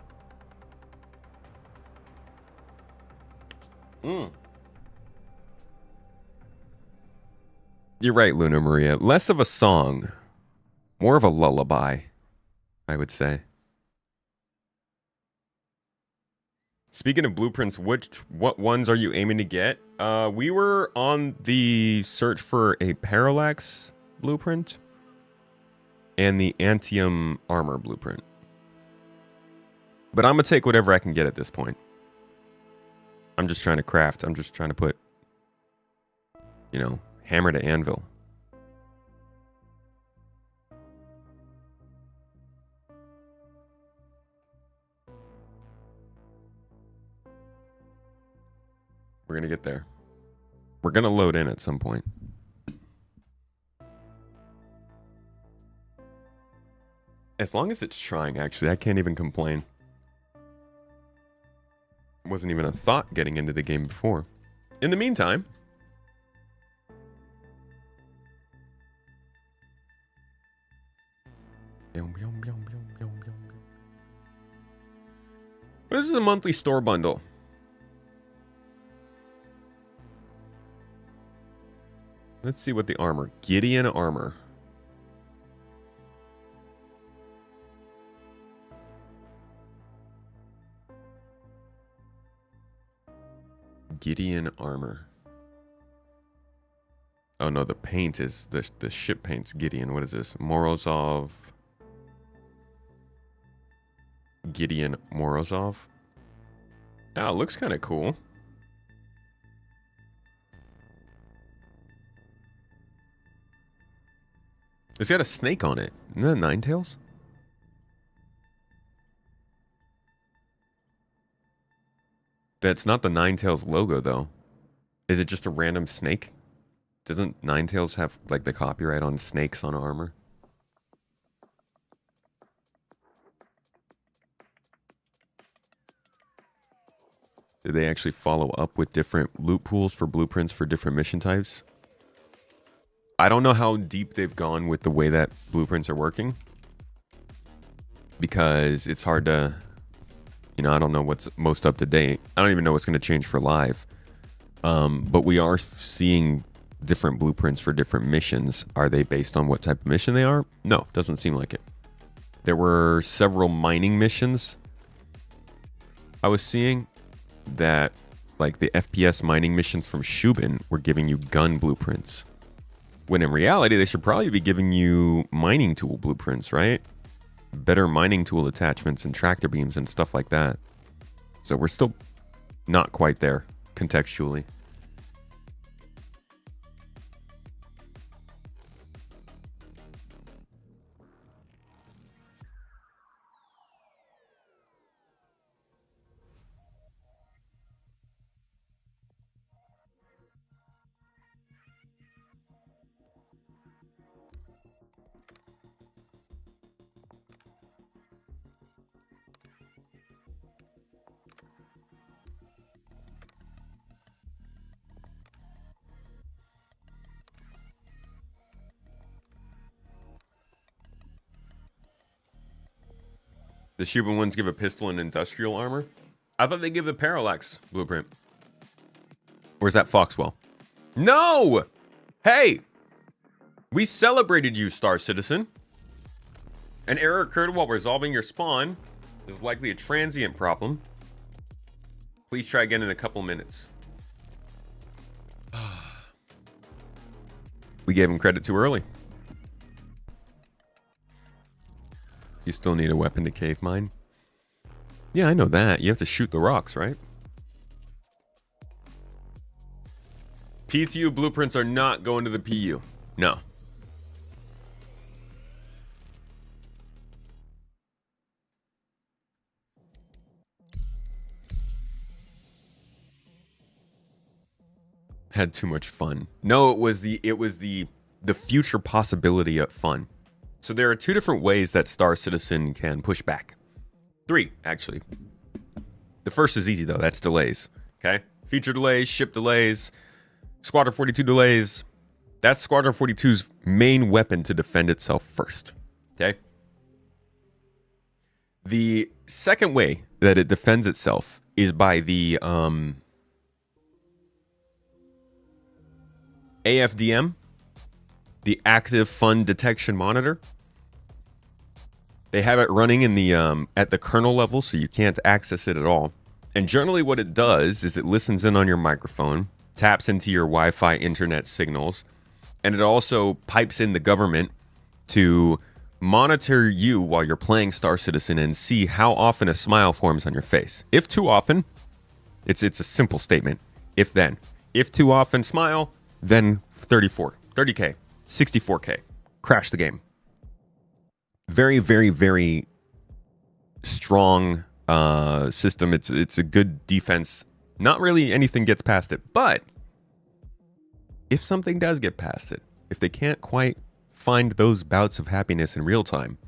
You're right, Luna Maria. Less of a song, more of a lullaby, I would say. Speaking of blueprints, what ones are you aiming to get? We were on the search for a parallax blueprint and the Antium armor blueprint. But I'm gonna take whatever I can get at this point. I'm just trying to craft. I'm just trying to put, you know, hammer to anvil. We're gonna get there. We're gonna load in at some point. As long as it's trying, actually, I can't even complain. Wasn't even a thought getting into the game before. In the meantime, this is a monthly store bundle. Let's see what the armor. Gideon armor. Gideon armor. Oh no, the paint is the ship paint's Gideon. What is this? Morozov. Gideon Morozov. Oh, it looks kind of cool. It's got a snake on it. Isn't that Ninetales? That's not the Ninetales logo, though. Is it just a random snake? Doesn't Ninetales have, like, the copyright on snakes on armor? Did they actually follow up with different loot pools for blueprints for different mission types? I don't know how deep they've gone with the way that blueprints are working. Because it's hard to... You know, I don't know what's most up to date. I don't even know what's going to change for live. But we are seeing different blueprints for different missions. Are they based on what type of mission they are? No, doesn't seem like it. There were several mining missions I was seeing that like the FPS mining missions from Shubin were giving you gun blueprints. When in reality, they should probably be giving you mining tool blueprints, right? Better mining tool attachments and tractor beams and stuff like that. So we're still not quite there contextually. The Shubin ones give a pistol and industrial armor. I thought they give the Parallax blueprint. Or is that Foxwell? No! Hey! We celebrated you, Star Citizen. An error occurred while resolving your spawn. This is likely a transient problem. Please try again in a couple minutes. We gave him credit too early. You still need a weapon to cave mine? Yeah, I know that. You have to shoot the rocks, right? PTU blueprints are not going to the PU. No. Had too much fun. No, it was the future possibility of fun. So there are two different ways that Star Citizen can push back. 3, actually. The first is easy, though. That's delays. Okay? Feature delays, ship delays, Squadron 42 delays. That's Squadron 42's main weapon to defend itself first. Okay? The second way that it defends itself is by the AFDM, the Active Fund Detection Monitor. They have it running in the at the kernel level, so you can't access it at all. And generally what it does is it listens in on your microphone, taps into your Wi-Fi internet signals, and it also pipes in the government to monitor you while you're playing Star Citizen and see how often a smile forms on your face. If too often, it's a simple statement. If then. If too often smile, then 30K, 64K. Crash the game. Very, very, very strong system. It's a good defense. Not really anything gets past it, but if something does get past it, if they can't quite find those bouts of happiness in real time,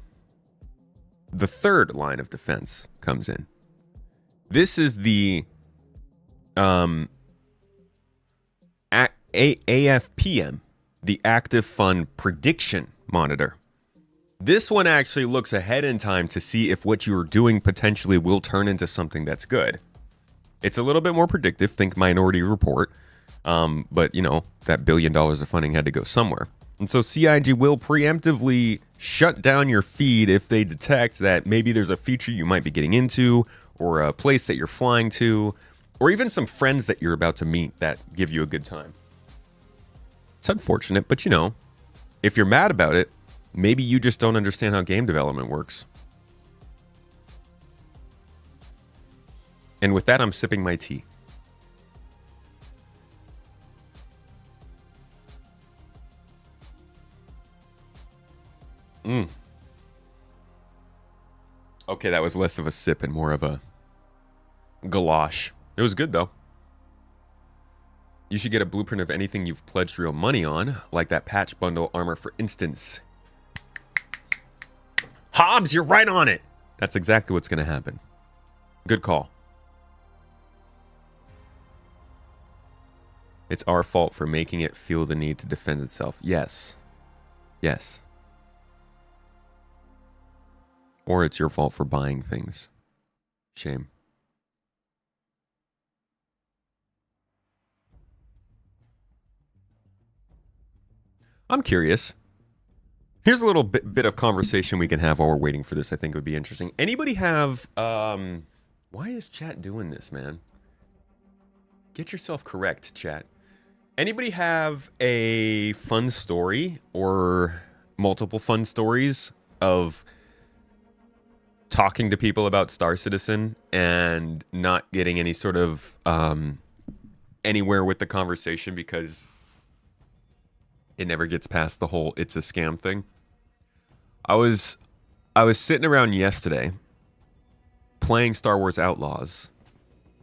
the third line of defense comes in. This is the AFPM, the Active Fund Prediction Monitor. This one actually looks ahead in time to see if what you're doing potentially will turn into something that's good. It's a little bit more predictive, think Minority Report, but you know, that $1 billion of funding had to go somewhere. And so CIG will preemptively shut down your feed if they detect that maybe there's a feature you might be getting into, or a place that you're flying to, or even some friends that you're about to meet that give you a good time. It's unfortunate, but you know, if you're mad about it, maybe you just don't understand how game development works. And with that, I'm sipping my tea. Okay, that was less of a sip and more of a galosh. It was good, though. You should get a blueprint of anything you've pledged real money on, like that patch bundle armor, for instance. Hobbs, you're right on it. That's exactly what's going to happen. Good call. It's our fault for making it feel the need to defend itself. Yes. Yes. Or it's your fault for buying things. Shame. I'm curious. Here's a little bit of conversation we can have while we're waiting for this. I think would be interesting. Anybody have... why is chat doing this, man? Get yourself correct, chat. Anybody have a fun story or multiple fun stories of talking to people about Star Citizen and not getting any sort of anywhere with the conversation because it never gets past the whole it's a scam thing? I was sitting around yesterday playing Star Wars Outlaws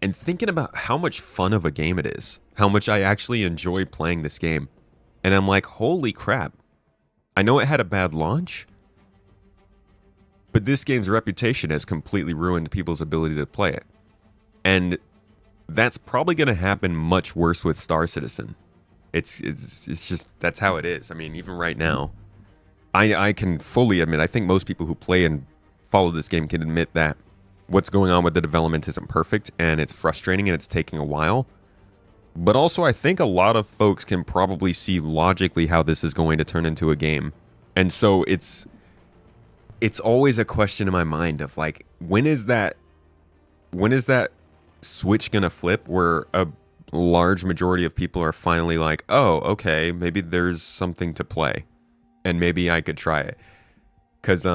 and thinking about how much fun of a game it is, how much I actually enjoy playing this game. And I'm like, holy crap. I know it had a bad launch, but this game's reputation has completely ruined people's ability to play it. And that's probably going to happen much worse with Star Citizen. It's just, that's how it is. I mean, even right now, I can fully admit, I think most people who play and follow this game can admit that what's going on with the development isn't perfect and it's frustrating and it's taking a while. But also, I think a lot of folks can probably see logically how this is going to turn into a game. And so it's always a question in my mind of like, when is that switch gonna flip where a large majority of people are finally like, oh, okay, maybe there's something to play and maybe I could try it. Because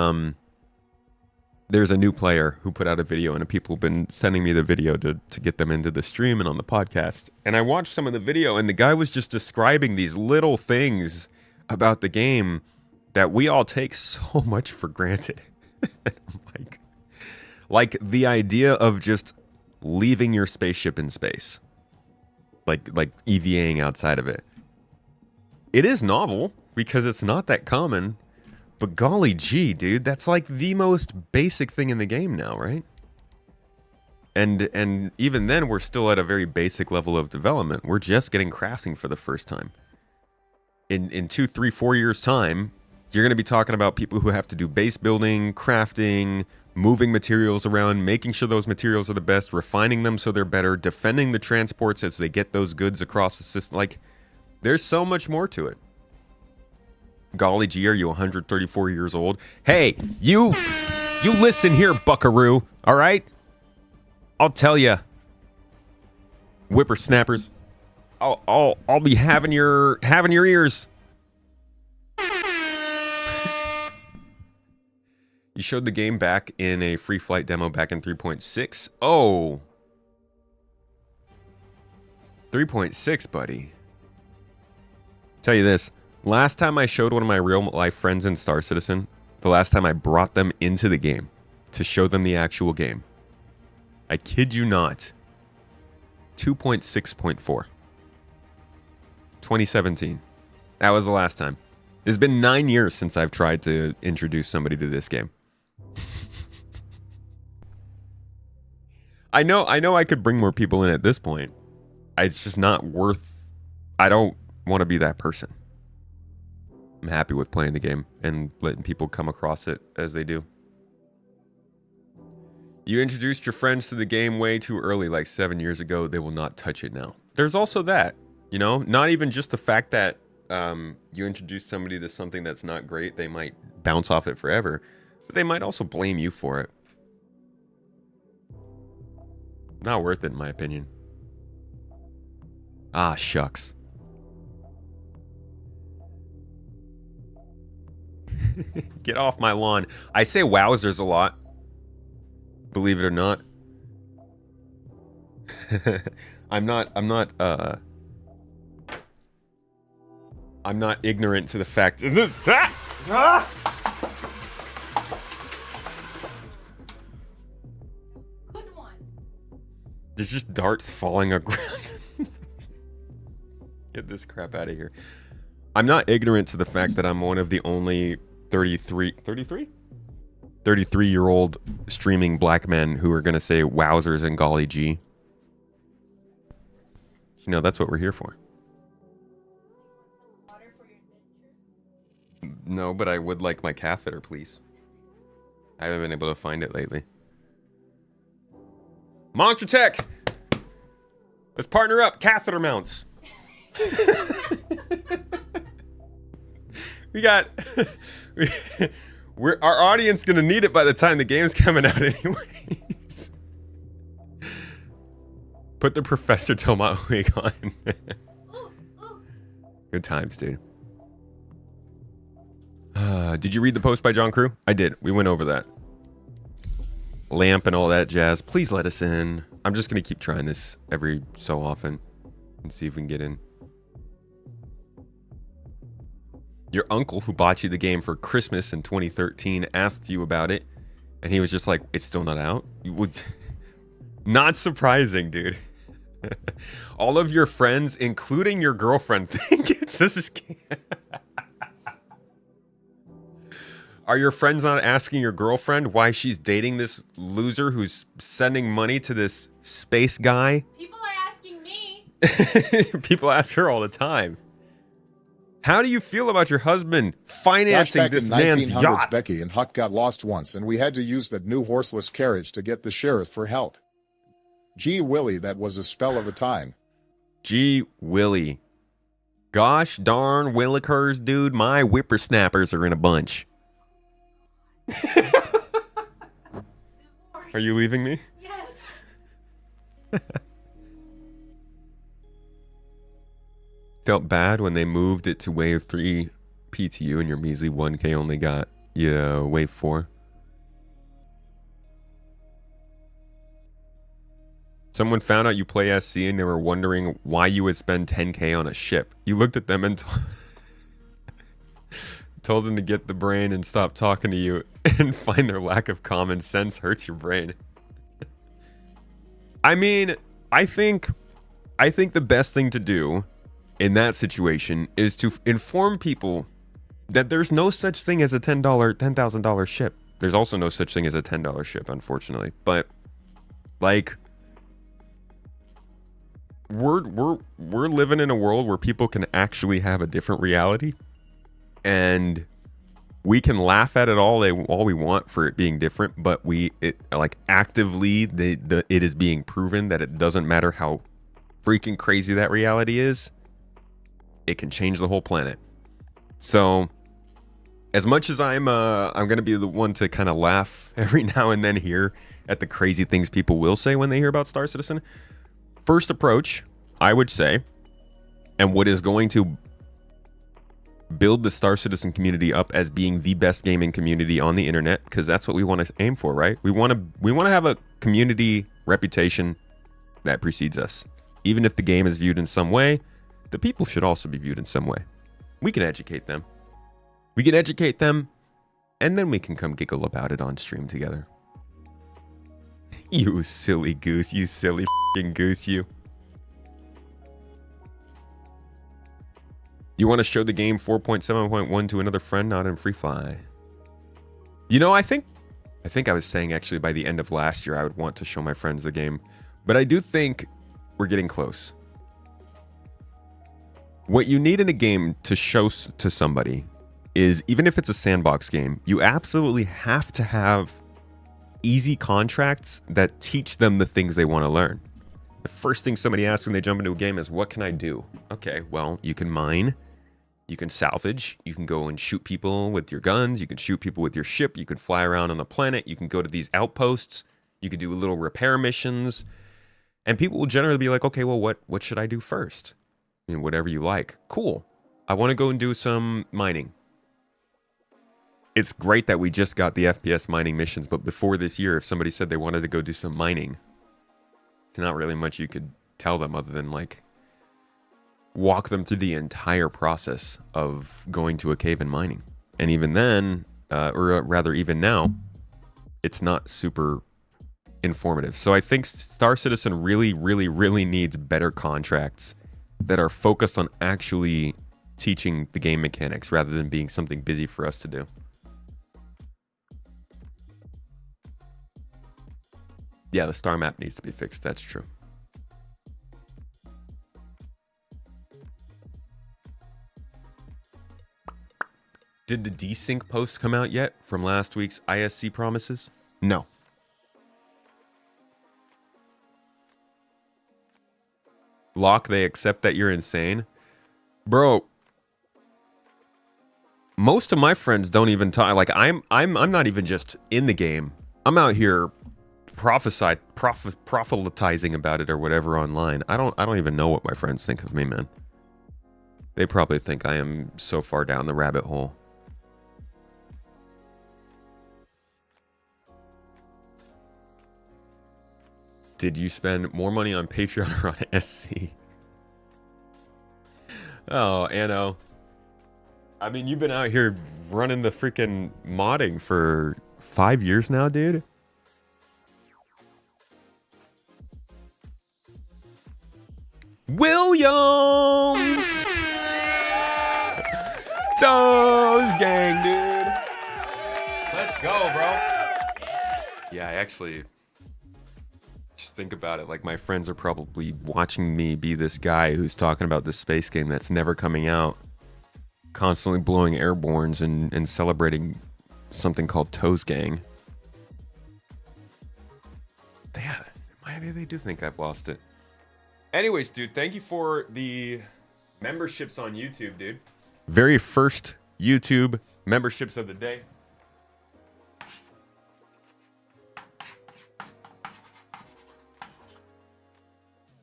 there's a new player who put out a video and people have been sending me the video to get them into the stream and on the podcast. And I watched some of the video and the guy was just describing these little things about the game that we all take so much for granted. like the idea of just leaving your spaceship in space. Like EVAing outside of it. It is novel because it's not that common. But golly gee, dude, that's like the most basic thing in the game now, right? And even then, we're still at a very basic level of development. We're just getting crafting for the first time. In 2, 3, 4 years' time, you're going to be talking about people who have to do base building, crafting, moving materials around, making sure those materials are the best, refining them so they're better, defending the transports as they get those goods across the system. Like, there's so much more to it. Golly gee, are you 134 years old? Hey, you listen here, buckaroo, all right? I'll tell you, whippersnappers. I'll be having your ears. You showed the game back in a free flight demo back in 3.6. Oh. 3.6, buddy. Tell you this. Last time I showed one of my real life friends in Star Citizen, the last time I brought them into the game to show them the actual game, I kid you not, 2.6.4. 2017. That was the last time. It's been 9 years since I've tried to introduce somebody to this game. I know I could bring more people in at this point. It's just not worth... I don't want to be that person. I'm happy with playing the game and letting people come across it as they do. You introduced your friends to the game way too early, like 7 years ago. They will not touch it now. There's also that, you know, not even just the fact that you introduce somebody to something that's not great. They might bounce off it forever, but they might also blame you for it. Not worth it, in my opinion. Ah, shucks. Get off my lawn. I say wowzers a lot. Believe it or not. I'm not ignorant to the fact. Good one. There's just darts falling around. Get this crap out of here. I'm not ignorant to the fact that I'm one of the only 33-year-old streaming black men who are going to say wowzers and golly gee. You know, that's what we're here for. Water for your dentures? No, but I would like my catheter, please. I haven't been able to find it lately. Monster Tech! Let's partner up. Catheter mounts. We got... our audience gonna need it by the time the game's coming out anyways. Put the Professor Tomato wig on. Ooh, ooh. Good times, dude. Did you read the post by John Crew? I did. We went over that. Lamp and all that jazz. Please let us in. I'm just going to keep trying this every so often and see if we can get in. Your uncle who bought you the game for Christmas in 2013 asked you about it, and he was just like, it's still not out? You would... Not surprising, dude. All of your friends, including your girlfriend, think it's this game. Are your friends not asking your girlfriend why she's dating this loser who's sending money to this space guy? People are asking me. People ask her all the time. How do you feel about your husband financing Flashback this in man's 1900s, yacht? Becky and Huck got lost once, and we had to use that new horseless carriage to get the sheriff for help. Gee Willie, that was a spell of a time. Gee Willie. Gosh darn Willikers, dude. My whippersnappers are in a bunch. Divorce. Are you leaving me? Yes. Felt bad when they moved it to Wave 3 PTU and your measly 1K only got Wave 4. Someone found out you play SC and they were wondering why you would spend 10K on a ship. You looked at them and told them to get the brain and stop talking to you, and find their lack of common sense hurts your brain. I mean, I think the best thing to do in that situation is to inform people that there's no such thing as a $10,000 ship. There's also no such thing as a $10 ship, unfortunately. But like, we're living in a world where people can actually have a different reality, and we can laugh at it all we want for it being different, but actively it is being proven that it doesn't matter how freaking crazy that reality is. It can change the whole planet. So, as much as I'm gonna be the one to kind of laugh every now and then here at the crazy things people will say when they hear about Star Citizen, first approach, I would say, and what is going to build the Star Citizen community up as being the best gaming community on the internet, because that's what we want to aim for, right? We want to have a community reputation that precedes us. Even if the game is viewed in some way, the people should also be viewed in some way. We can educate them. We can educate them, and then we can come giggle about it on stream together. You silly goose, you silly f***ing goose, you. You want to show the game 4.7.1 to another friend not in Free Fly? You know, I think I was saying actually by the end of last year I would want to show my friends the game, but I do think we're getting close. What you need in a game to show to somebody is, even if it's a sandbox game, you absolutely have to have easy contracts that teach them the things they want to learn. The first thing somebody asks when they jump into a game is, what can I do? Okay, well, you can mine, you can salvage, you can go and shoot people with your guns, you can shoot people with your ship, you can fly around on the planet, you can go to these outposts, you can do little repair missions, and people will generally be like, okay, well, what should I do first? I mean, whatever you like. Cool. I want to go and do some mining. It's great that we just got the FPS mining missions, but before this year, if somebody said they wanted to go do some mining, there's not really much you could tell them other than like walk them through the entire process of going to a cave and mining. And even then, or rather even now, it's not super informative. So I think Star Citizen really, really, really needs better contracts that are focused on actually teaching the game mechanics rather than being something busy for us to do. Yeah, the star map needs to be fixed. That's true. Did the desync post come out yet from last week's ISC promises? No. Locke, they accept that you're insane? Bro, most of my friends don't even talk. Like, I'm not even just in the game. I'm out here proselytizing about it or whatever online. I don't even know what my friends think of me, man. They probably think I am so far down the rabbit hole. Did you spend more money on Patreon or on SC? Oh, Anno. I mean, you've been out here running the freaking modding for 5 years now, dude. Williams! Toes gang, dude. Let's go, bro. Yeah, I actually just think about it. Like, my friends are probably watching me be this guy who's talking about this space game that's never coming out, constantly blowing airbornes and celebrating something called Toes Gang. Yeah, maybe they do think I've lost it. Anyways, dude, thank you for the memberships on YouTube, dude. Very first YouTube memberships of the day.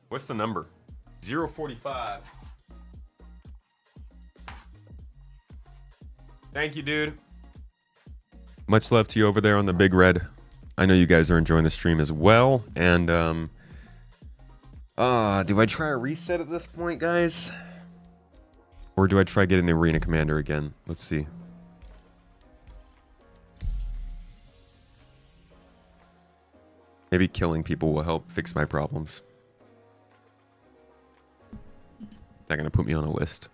What's the number? 045. Thank you, dude. Much love to you over there on the Big Red. I know you guys are enjoying the stream as well. And, do I try a reset at this point, guys? Or do I try getting an Arena Commander again? Let's see. Maybe killing people will help fix my problems. Is that gonna put me on a list?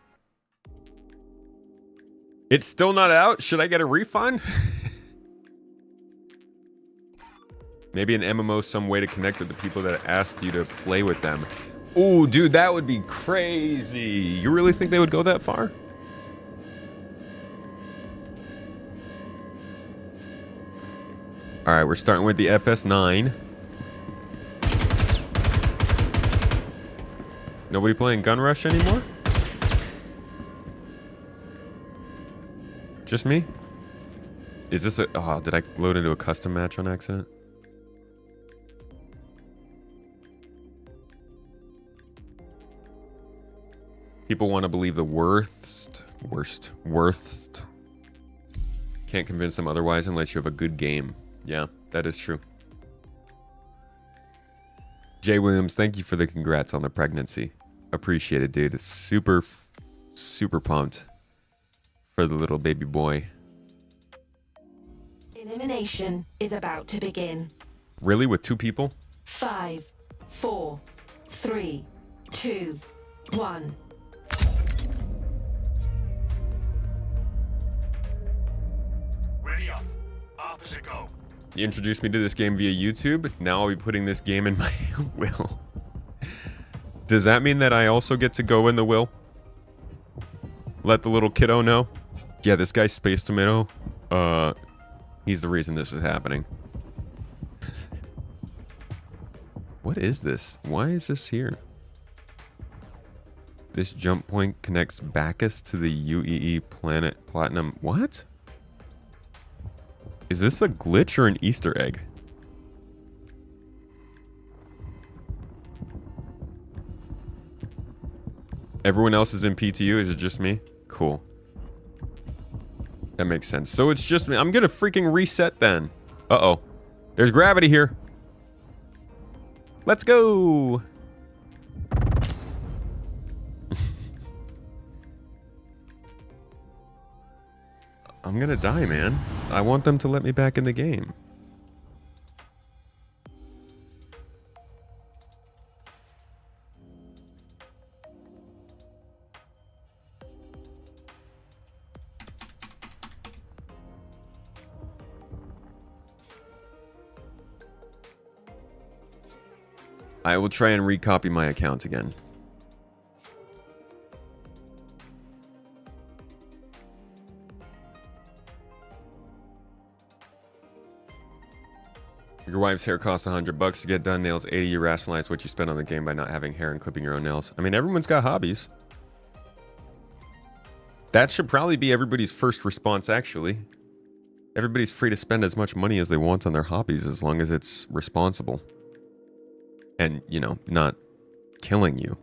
It's still not out? Should I get a refund? Maybe an MMO, some way to connect with the people that asked you to play with them. Ooh, dude, that would be crazy. You really think they would go that far? All right, we're starting with the FS9. Nobody playing Gun Rush anymore? Just me? Is this a... Oh, did I load into a custom match on accident? People want to believe the worst. Can't convince them otherwise unless you have a good game. Yeah, that is true. Jay Williams, thank you for the congrats on the pregnancy. Appreciate it, dude. It's super pumped for the little baby boy. Elimination is about to begin. Really? With 2 people? 5, 4, 3, 2, 1. Ready up. Opposite go. You introduced me to this game via YouTube. Now I'll be putting this game in my will. Does that mean that I also get to go in the will? Let the little kiddo know? Yeah, this guy's Space Tomato. He's the reason this is happening. What is this? Why is this here? This jump point connects Bacchus to the UEE planet Platinum. What? Is this a glitch or an Easter egg? Everyone else is in PTU? Is it just me? Cool. That makes sense. So it's just me. I'm gonna freaking reset then. Uh-oh. There's gravity here. Let's go. I'm gonna die, man. I want them to let me back in the game. I will try and recopy my account again. Your wife's hair costs $100 to get done. Nails 80. You rationalize what you spend on the game by not having hair and clipping your own nails. I mean, everyone's got hobbies. That should probably be everybody's first response, actually. Everybody's free to spend as much money as they want on their hobbies as long as it's responsible. And, you know, not killing you.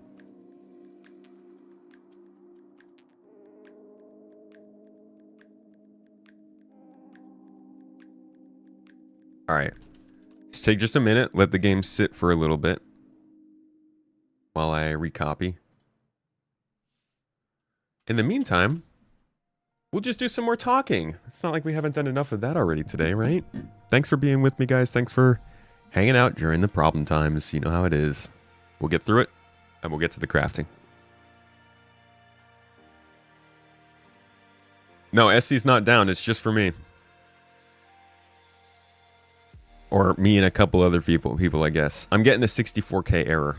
Alright. Let's take just a minute, let the game sit for a little bit while I recopy. In the meantime, we'll just do some more talking. It's not like we haven't done enough of that already today, right? Thanks for being with me, guys. Thanks for hanging out during the problem times. You know how it is. We'll get through it, and we'll get to the crafting. No, SC's not down. It's just for me. Or me and a couple other people, I guess. I'm getting a 64K error.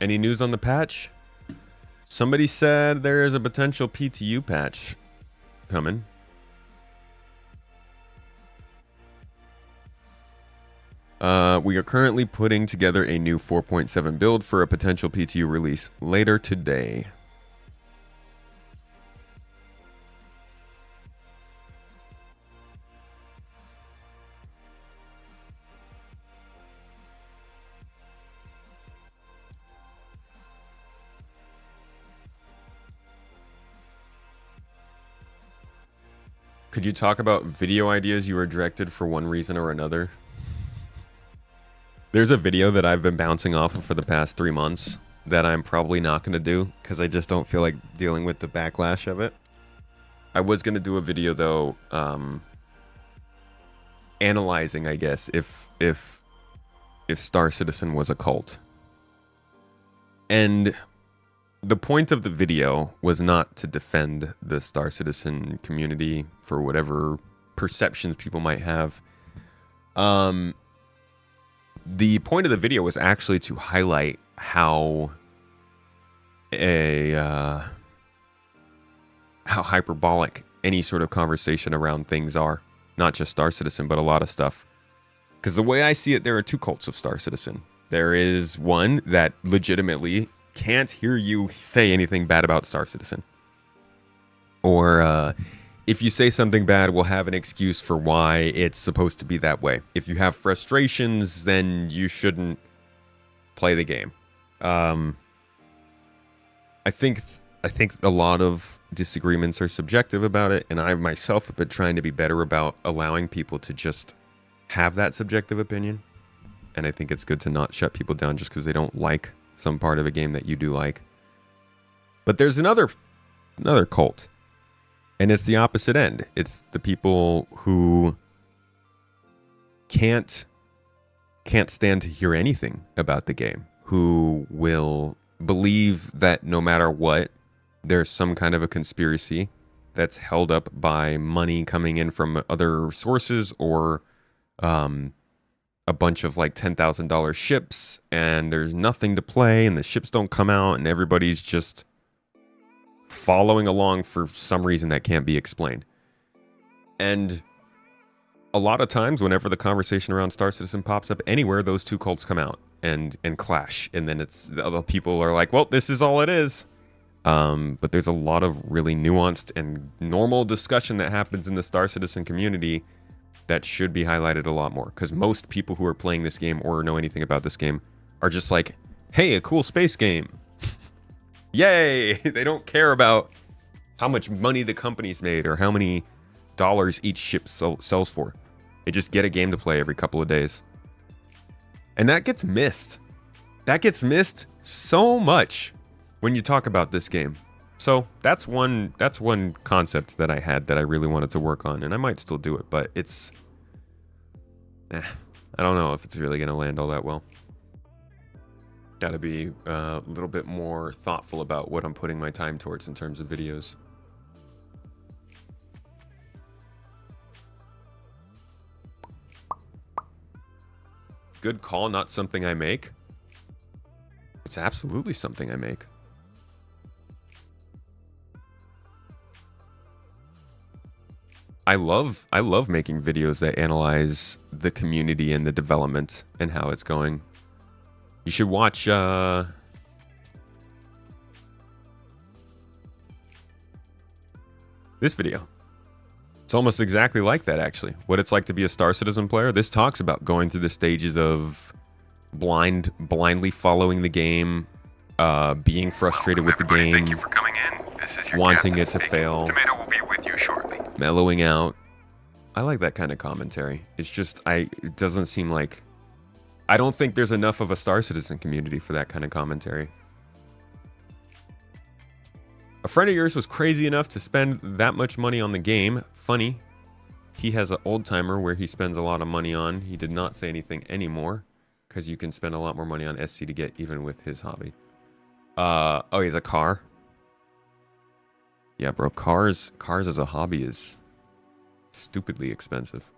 Any news on the patch? Somebody said there is a potential PTU patch coming. We are currently putting together a new 4.7 build for a potential PTU release later today. Could you talk about video ideas you were directed for one reason or another? There's a video that I've been bouncing off of for the past 3 months that I'm probably not going to do because I just don't feel like dealing with the backlash of it. I was going to do a video though, analyzing, I guess, if Star Citizen was a cult. And the point of the video was not to defend the Star Citizen community for whatever perceptions people might have. The point of the video was actually to highlight how hyperbolic any sort of conversation around things are. Not just Star Citizen, but a lot of stuff. Because the way I see it, there are two cults of Star Citizen. There is one that legitimately can't hear you say anything bad about Star Citizen. Or if you say something bad, we'll have an excuse for why it's supposed to be that way. If you have frustrations, then you shouldn't play the game. I think a lot of disagreements are subjective about it, and I myself have been trying to be better about allowing people to just have that subjective opinion. And I think it's good to not shut people down just because they don't like some part of a game that you do like. But there's another cult. And it's the opposite end. It's the people who can't stand to hear anything about the game, who will believe that no matter what, there's some kind of a conspiracy that's held up by money coming in from other sources, or a bunch of like $10,000 ships, and there's nothing to play, and the ships don't come out, and everybody's just following along for some reason that can't be explained. And a lot of times, whenever the conversation around Star Citizen pops up anywhere, those two cults come out and clash, and then it's the other people are like, well, this is all it is. But there's a lot of really nuanced and normal discussion that happens in the Star Citizen community that should be highlighted a lot more, because most people who are playing this game or know anything about this game are just like, hey, a cool space game. Yay! They don't care about how much money the company's made or how many dollars each ship sells for. They just get a game to play every couple of days. And that gets missed. That gets missed so much when you talk about this game. So that's one concept that I had that I really wanted to work on, and I might still do it, but it's I don't know if it's really going to land all that well. Got to be a little bit more thoughtful about what I'm putting my time towards in terms of videos. Good call, not something I make. It's absolutely something I make. I love making videos that analyze the community and the development and how it's going. You should watch this video. It's almost exactly like that, actually. What it's like to be a Star Citizen player. This talks about going through the stages of blindly following the game, being frustrated with the game. Thank you for coming in. This is your wanting captain it to speaking. fail. Tomato will be with you shortly. Mellowing out. I like that kind of commentary. It's just, it doesn't seem like... I don't think there's enough of a Star Citizen community for that kind of commentary. A friend of yours was crazy enough to spend that much money on the game. Funny. He has an old timer where he spends a lot of money on. He did not say anything anymore, because you can spend a lot more money on SC to get even with his hobby. Oh, he has a car. Yeah, bro, cars as a hobby is stupidly expensive.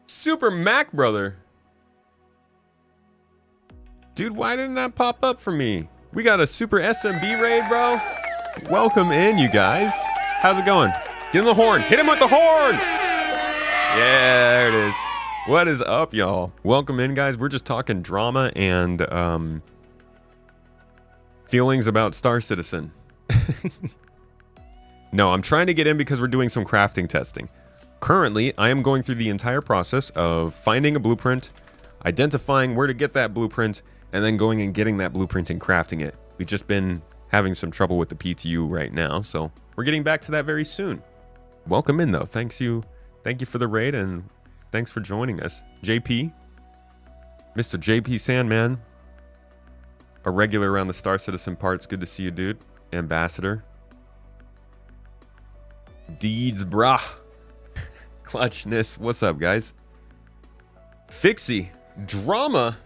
Super Mac Brother. Dude, why didn't that pop up for me? We got a Super SMB raid, bro. Welcome in, you guys. How's it going? Get him the horn. Hit him with the horn. Yeah, there it is. What is up, y'all? Welcome in, guys. We're just talking drama and feelings about Star Citizen. No, I'm trying to get in because we're doing some crafting testing. Currently, I am going through the entire process of finding a blueprint, identifying where to get that blueprint, and then going and getting that blueprint and crafting it. We've just been having some trouble with the PTU right now, so we're getting back to that very soon. Welcome in, though. Thank you for the raid, and thanks for joining us. JP, Mr. JP Sandman, a regular around the Star Citizen parts. Good to see you, dude. Ambassador. Deeds, brah. Clutchness. What's up, guys? Fixie. Drama.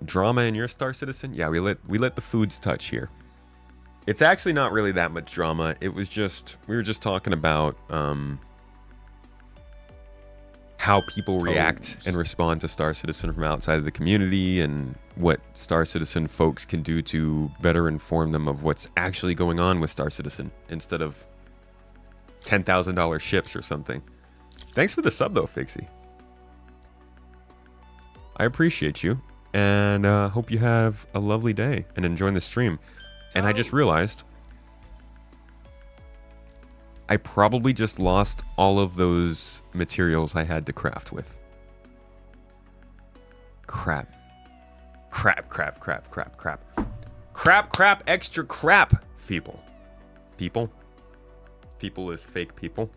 Drama in your Star Citizen? Yeah, we let the foods touch here. It's actually not really that much drama. It was just, we were just talking about how people react and respond to Star Citizen from outside of the community, and what Star Citizen folks can do to better inform them of what's actually going on with Star Citizen instead of $10,000 ships or something. Thanks for the sub though, Fixie. I appreciate you, and hope you have a lovely day and enjoy the stream. And I just realized I probably just lost all of those materials I had to craft with. Crap. Crap, crap, crap, crap, crap. Crap, crap, extra crap, people. People? People is fake people.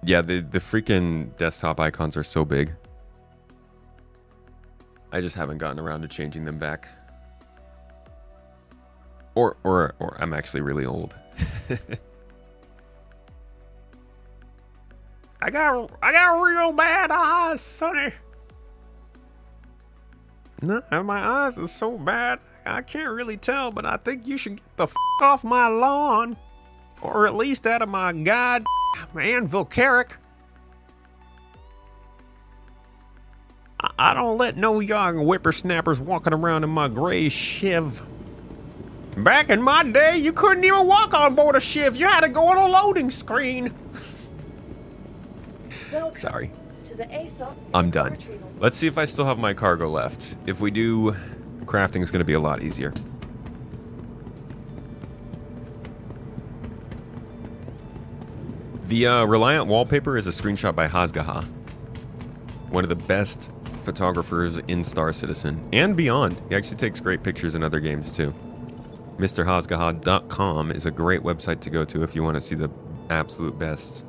Yeah, the freaking desktop icons are so big. I just haven't gotten around to changing them back. Or I'm actually really old. I got real bad eyes, sonny. No, my eyes are so bad, I can't really tell, but I think you should get the f off my lawn. Or at least out of my god Anvil Carrick. I don't let no young whippersnappers walking around in my gray Shiv. Back in my day, you couldn't even walk on board a Shiv. You had to go on a loading screen. Welcome Sorry. to the ASOP I'm done. retrieval. Let's see if I still have my cargo left. If we do, crafting is going to be a lot easier. The Reliant wallpaper is a screenshot by Hazgaha, one of the best photographers in Star Citizen and beyond. He actually takes great pictures in other games too. MrHazgaha.com is a great website to go to if you want to see the absolute best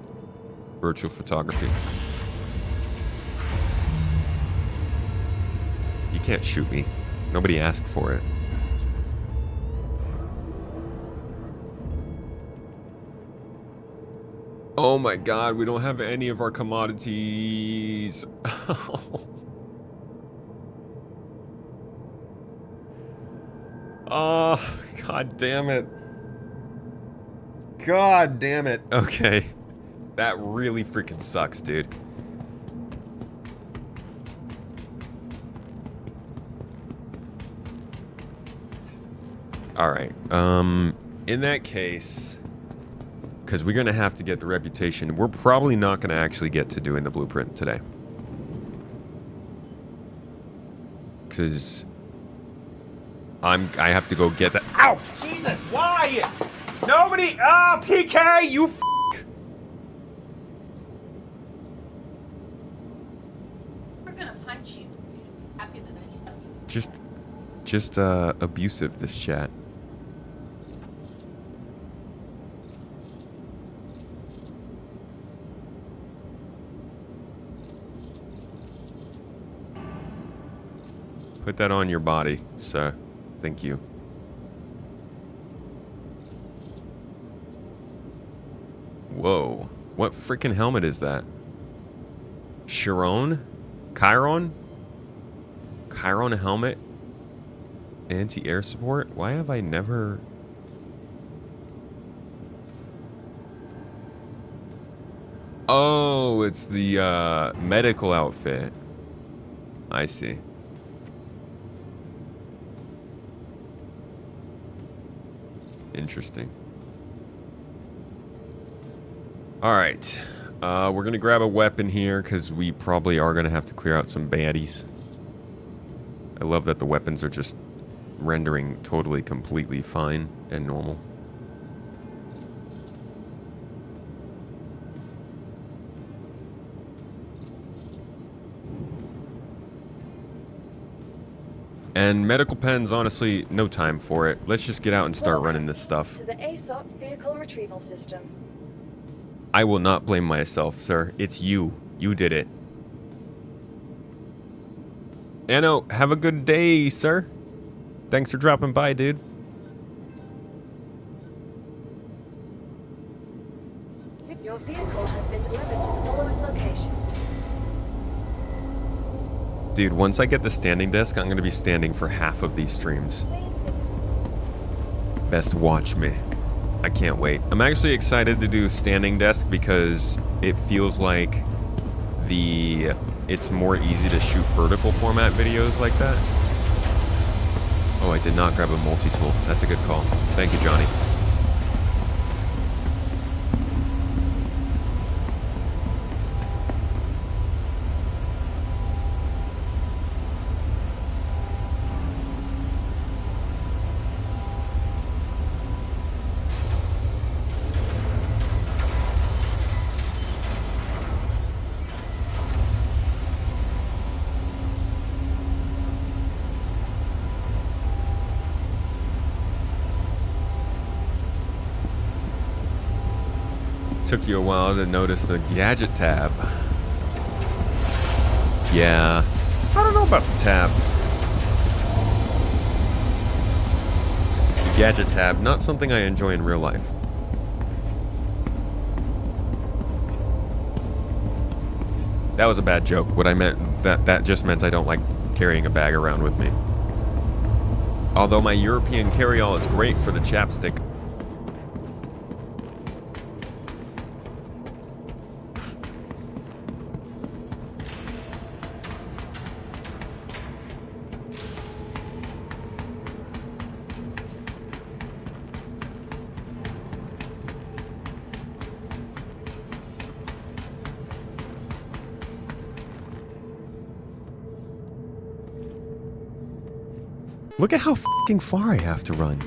virtual photography. You can't shoot me. Nobody asked for it. Oh my god, we don't have any of our commodities. Oh, god damn it. God damn it. Okay. That really freaking sucks, dude. Alright, in that case, Because we're going to have to get the reputation. We're probably not going to actually get to doing the blueprint today. Because I have to go get that. Ow! Jesus, why? Nobody. Ah, PK, you f. We're gonna punch you. You should be happy that I shot you. Just abusive, this chat. Put that on your body, sir. Thank you. Whoa. What freaking helmet is that? Chiron? Chiron? Chiron helmet? Anti-air support? Why have I never... Oh, it's the medical outfit. I see. Interesting. Alright. We're going to grab a weapon here because we probably are going to have to clear out some baddies. I love that the weapons are just rendering totally, completely fine and normal. And medical pens, honestly, no time for it. Let's just get out and start running this stuff. To the ASOP vehicle retrieval system. I will not blame myself, sir. It's you. You did it. Anno, have a good day, sir. Thanks for dropping by, dude. Your vehicle has been delivered to the following location. Dude, once I get the standing desk, I'm going to be standing for half of these streams. Please visit. Best watch me. I can't wait. I'm actually excited to do standing desk because it feels like it's more easy to shoot vertical format videos like that. Oh, I did not grab a multi-tool. That's a good call. Thank you, Johnny. Took you a while to notice the gadget tab. Yeah, I don't know about the tabs. The gadget tab, not something I enjoy in real life. That was a bad joke. What I meant, that just meant I don't like carrying a bag around with me. Although my European carry-all is great for the chapstick. Look at how fucking far I have to run.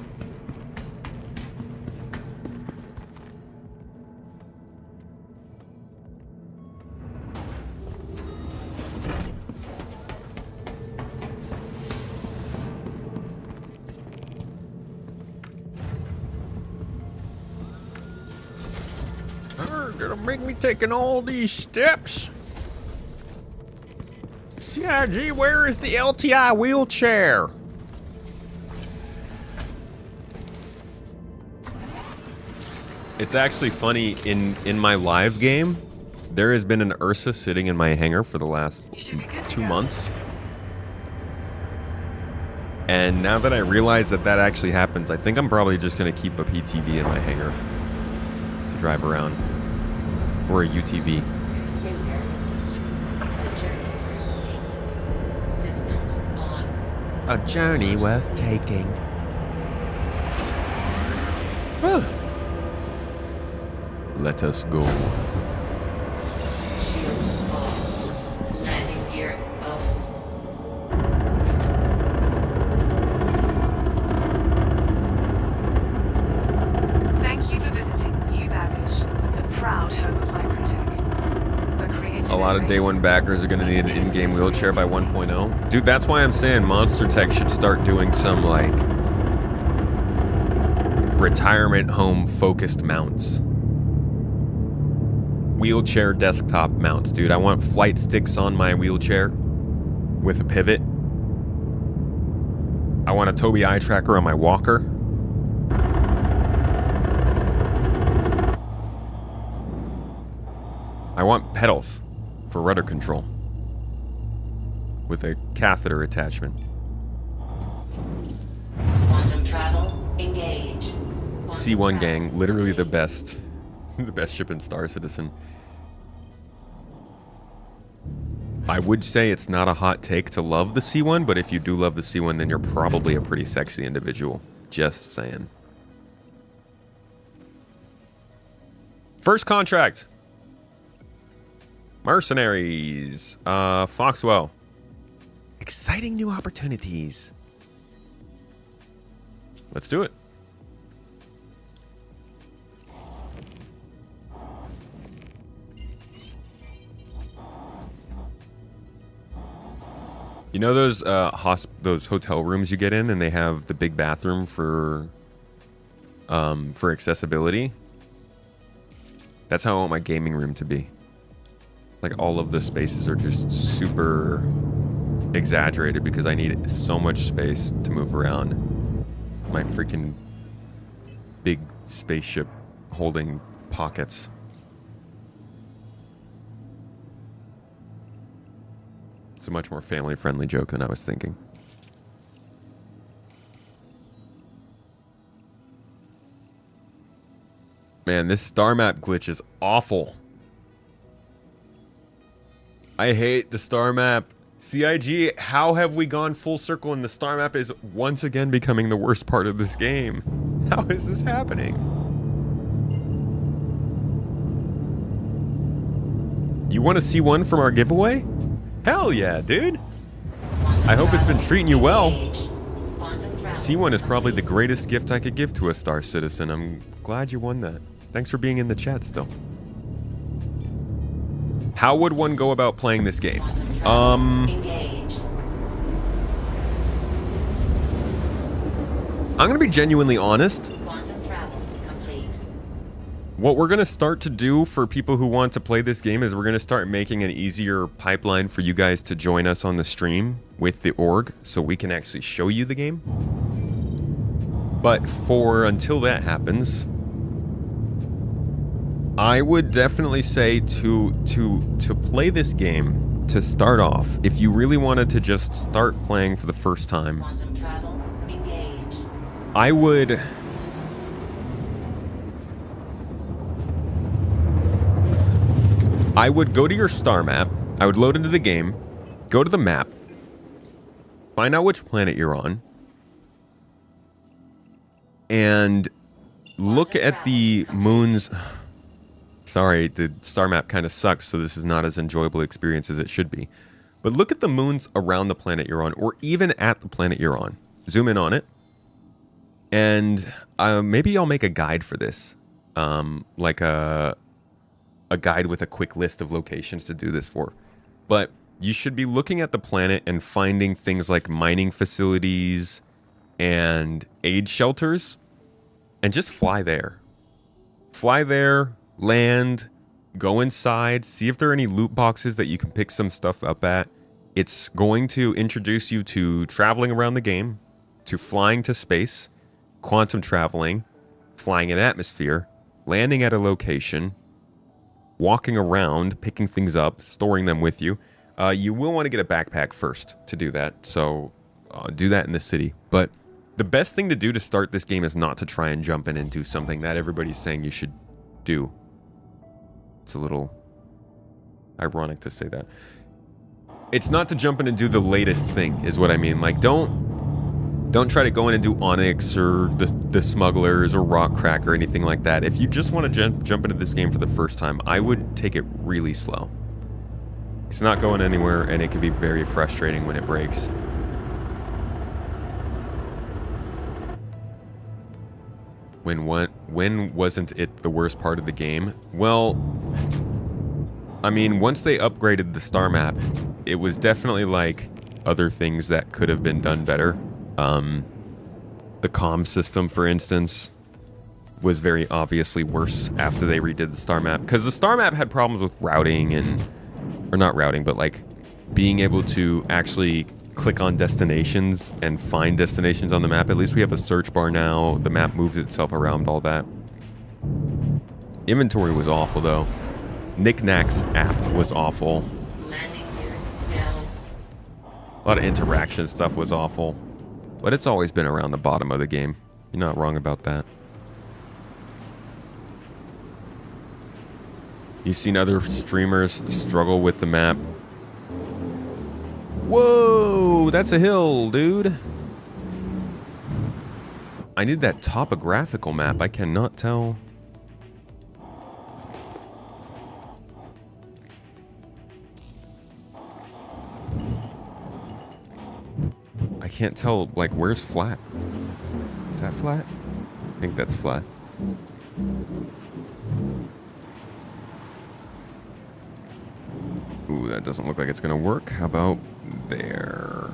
Gonna make me taking all these steps. CIG, where is the LTI wheelchair? It's actually funny, in my live game, there has been an Ursa sitting in my hangar for the last 2 months. And now that I realize that that actually happens, I think I'm probably just going to keep a PTV in my hangar to drive around. Or a UTV. A journey worth taking. Let us go. Shields off. Landing gear up. Thank you for visiting New Babbage, the proud home of Microtech. A lot of day one backers are going to need an in-game wheelchair by 1.0. Dude, that's why I'm saying Monster Tech should start doing some, like, retirement home focused mounts. Wheelchair desktop mounts, dude. I want flight sticks on my wheelchair with a pivot. I want a Tobii Eye Tracker on my walker. I want pedals for rudder control with a catheter attachment. Quantum travel, engage. C1 gang, literally the best ship in Star Citizen. I would say it's not a hot take to love the C1, but if you do love the C1, then you're probably a pretty sexy individual. Just saying. First contract. Mercenaries. Foxwell. Exciting new opportunities. Let's do it. You know those those hotel rooms you get in, and they have the big bathroom for accessibility? That's how I want my gaming room to be. Like, all of the spaces are just super exaggerated because I need so much space to move around my freaking big spaceship holding pockets. It's a much more family-friendly joke than I was thinking. Man, this star map glitch is awful. I hate the star map. CIG, how have we gone full circle and the star map is once again becoming the worst part of this game? How is this happening? You want to see one from our giveaway? Hell yeah, dude. I hope it's been treating you well. C1 is probably the greatest gift I could give to a Star Citizen. I'm glad you won that. Thanks for being in the chat still. How would one go about playing this game? I'm gonna be genuinely honest. What we're gonna start to do for people who want to play this game is we're gonna start making an easier pipeline for you guys to join us on the stream with the org, so we can actually show you the game. But until that happens, I would definitely say to play this game, to start off, if you really wanted to just start playing for the first time, I would go to your star map, I would load into the game, go to the map, find out which planet you're on, and look at the moon's... Sorry, the star map kind of sucks, so this is not as enjoyable experience as it should be. But look at the moons around the planet you're on, or even at the planet you're on. Zoom in on it. And maybe I'll make a guide for this. Like a guide with a quick list of locations to do this for. But you should be looking at the planet and finding things like mining facilities and aid shelters. And just fly there. Fly there. Land, go inside, see if there are any loot boxes that you can pick some stuff up at. It's going to introduce you to traveling around the game, to flying to space, quantum traveling, flying in atmosphere, landing at a location, walking around, picking things up, storing them with you. You will want to get a backpack first to do that, so do that in the city. But the best thing to do to start this game is not to try and jump in and do something that everybody's saying you should do. It's a little ironic to say that. It's not to jump in and do the latest thing, is what I mean. Like, don't Don't try to go in and do Onyx or the Smugglers or Rock Crack or anything like that. If you just want to jump into this game for the first time, I would take it really slow. It's not going anywhere, and it can be very frustrating when it breaks. When wasn't it the worst part of the game? Well, I mean, once they upgraded the star map, it was definitely like other things that could have been done better. The comm system, for instance, was very obviously worse after they redid the star map, because the star map had problems with routing or not routing, but like being able to actually click on destinations and find destinations on the map. At least we have a search bar now. The map moves itself around all that. Inventory was awful though. Knickknacks app was awful. Landing gear down. A lot of interaction stuff was awful. But it's always been around the bottom of the game. You're not wrong about that. You've seen other streamers struggle with the map. Whoa, that's a hill, dude. I need that topographical map. I cannot tell. I can't tell, like, where's flat? Is that flat? I think that's flat. Ooh, that doesn't look like it's gonna work. How about there?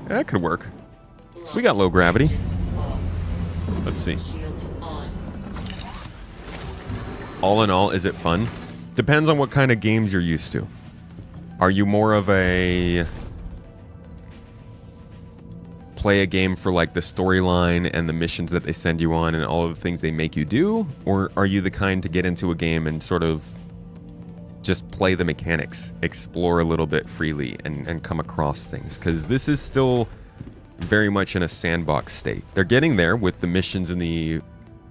Yeah, that could work. We got low gravity. Let's see. Shields on. All in all, is it fun? Depends on what kind of games you're used to. Are you more of a play a game for like the storyline and the missions that they send you on and all of the things they make you do? Or are you the kind to get into a game and sort of just play the mechanics, explore a little bit freely and come across things? Because this is still very much in a sandbox state. They're getting there with the missions and the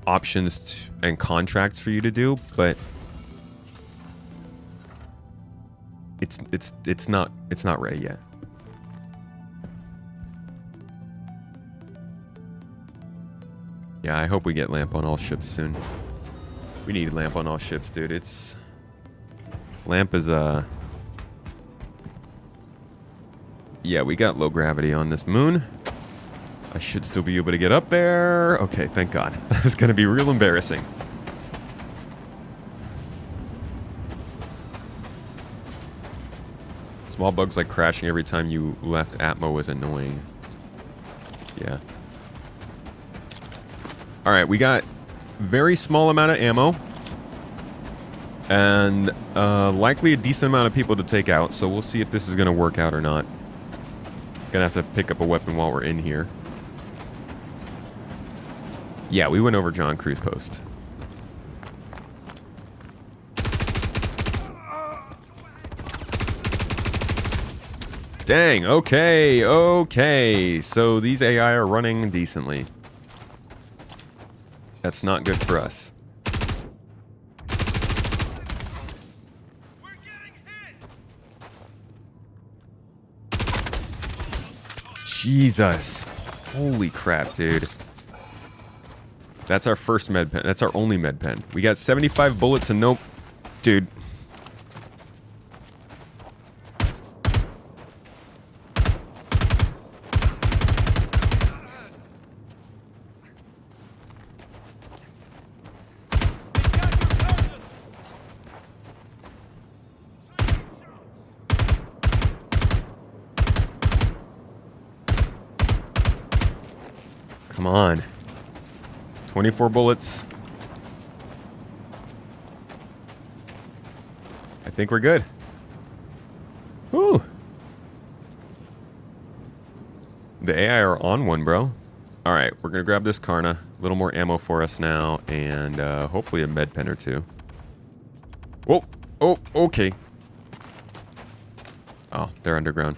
options and contracts for you to do, but it's not ready yet. Yeah, I hope we get lamp on all ships soon. We need lamp on all ships, dude. Lamp is yeah, we got low gravity on this moon. I should still be able to get up there. Okay, thank God. It's gonna be real embarrassing. Small bugs like crashing every time you left Atmo was annoying. Yeah. Alright, we got very small amount of ammo. And likely a decent amount of people to take out, so we'll see if this is going to work out or not. Gonna have to pick up a weapon while we're in here. Yeah, we went over John Cruz Post. Dang, okay. So these AI are running decently. That's not good for us. Jesus. Holy crap, dude. That's our first med pen. That's our only med pen. We got 75 bullets and nope. Dude. Come on. 24 bullets. I think we're good. Woo. The AI are on one, bro. Alright, we're gonna grab this Karna. A little more ammo for us now, and hopefully a med pen or two. Whoa. Oh, okay. Oh, they're underground.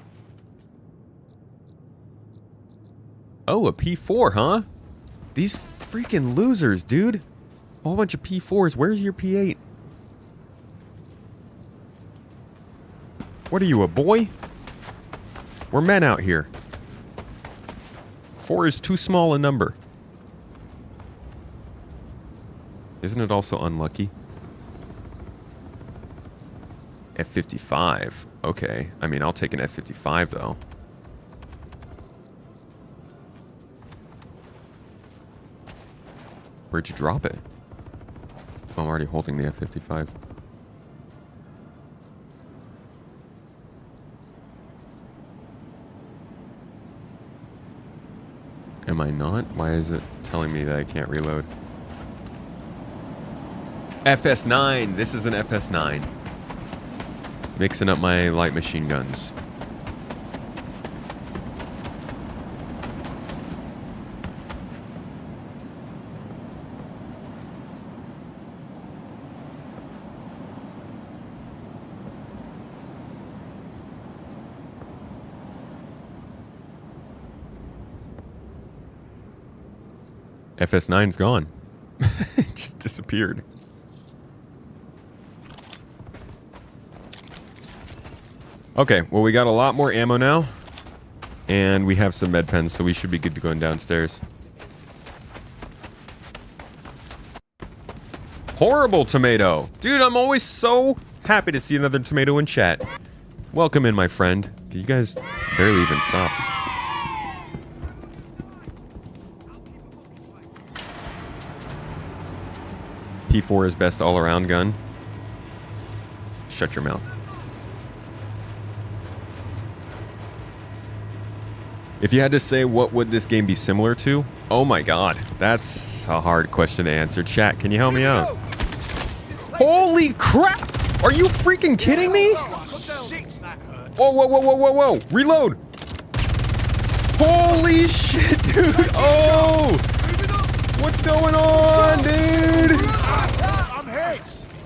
Oh, a P4, huh? These freaking losers, dude. A whole bunch of P4s. Where's your P8? What are you, a boy? We're men out here. 4 is too small a number. Isn't it also unlucky? F-55. Okay. I mean, I'll take an F-55, though. Where'd you drop it? Oh, I'm already holding the F-55. Am I not? Why is it telling me that I can't reload? FS9. This is an FS9. Mixing up my light machine guns. FS9's gone. It just disappeared. Okay, well, we got a lot more ammo now. And we have some med pens, so we should be good to going downstairs. Horrible tomato. Dude, I'm always so happy to see another tomato in chat. Welcome in, my friend. You guys barely even stopped. P4 is best all-around gun. Shut your mouth. If you had to say what would this game be similar to? Oh my god, that's a hard question to answer. Chat, can you help me out? Holy crap! Are you freaking kidding me? Whoa, whoa, whoa, whoa, whoa, whoa! Reload! Holy shit, dude! Oh! What's going on, dude?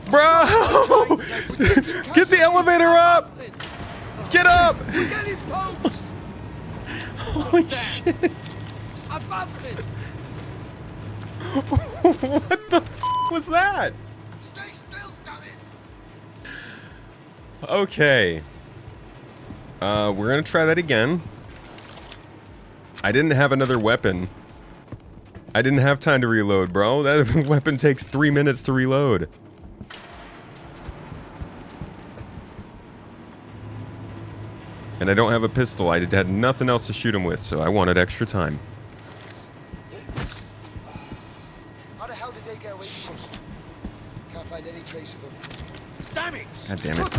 Bro! Get the elevator up! Get up! Holy shit! What the f was that? Stay still, damn it! Okay. We're gonna try that again. I didn't have another weapon. I didn't have time to reload, bro. That weapon takes 3 minutes to reload. And I don't have a pistol. I had nothing else to shoot him with, so I wanted extra time. How the hell did they get away from us? Can't find any trace of them. Damn it! God damn it.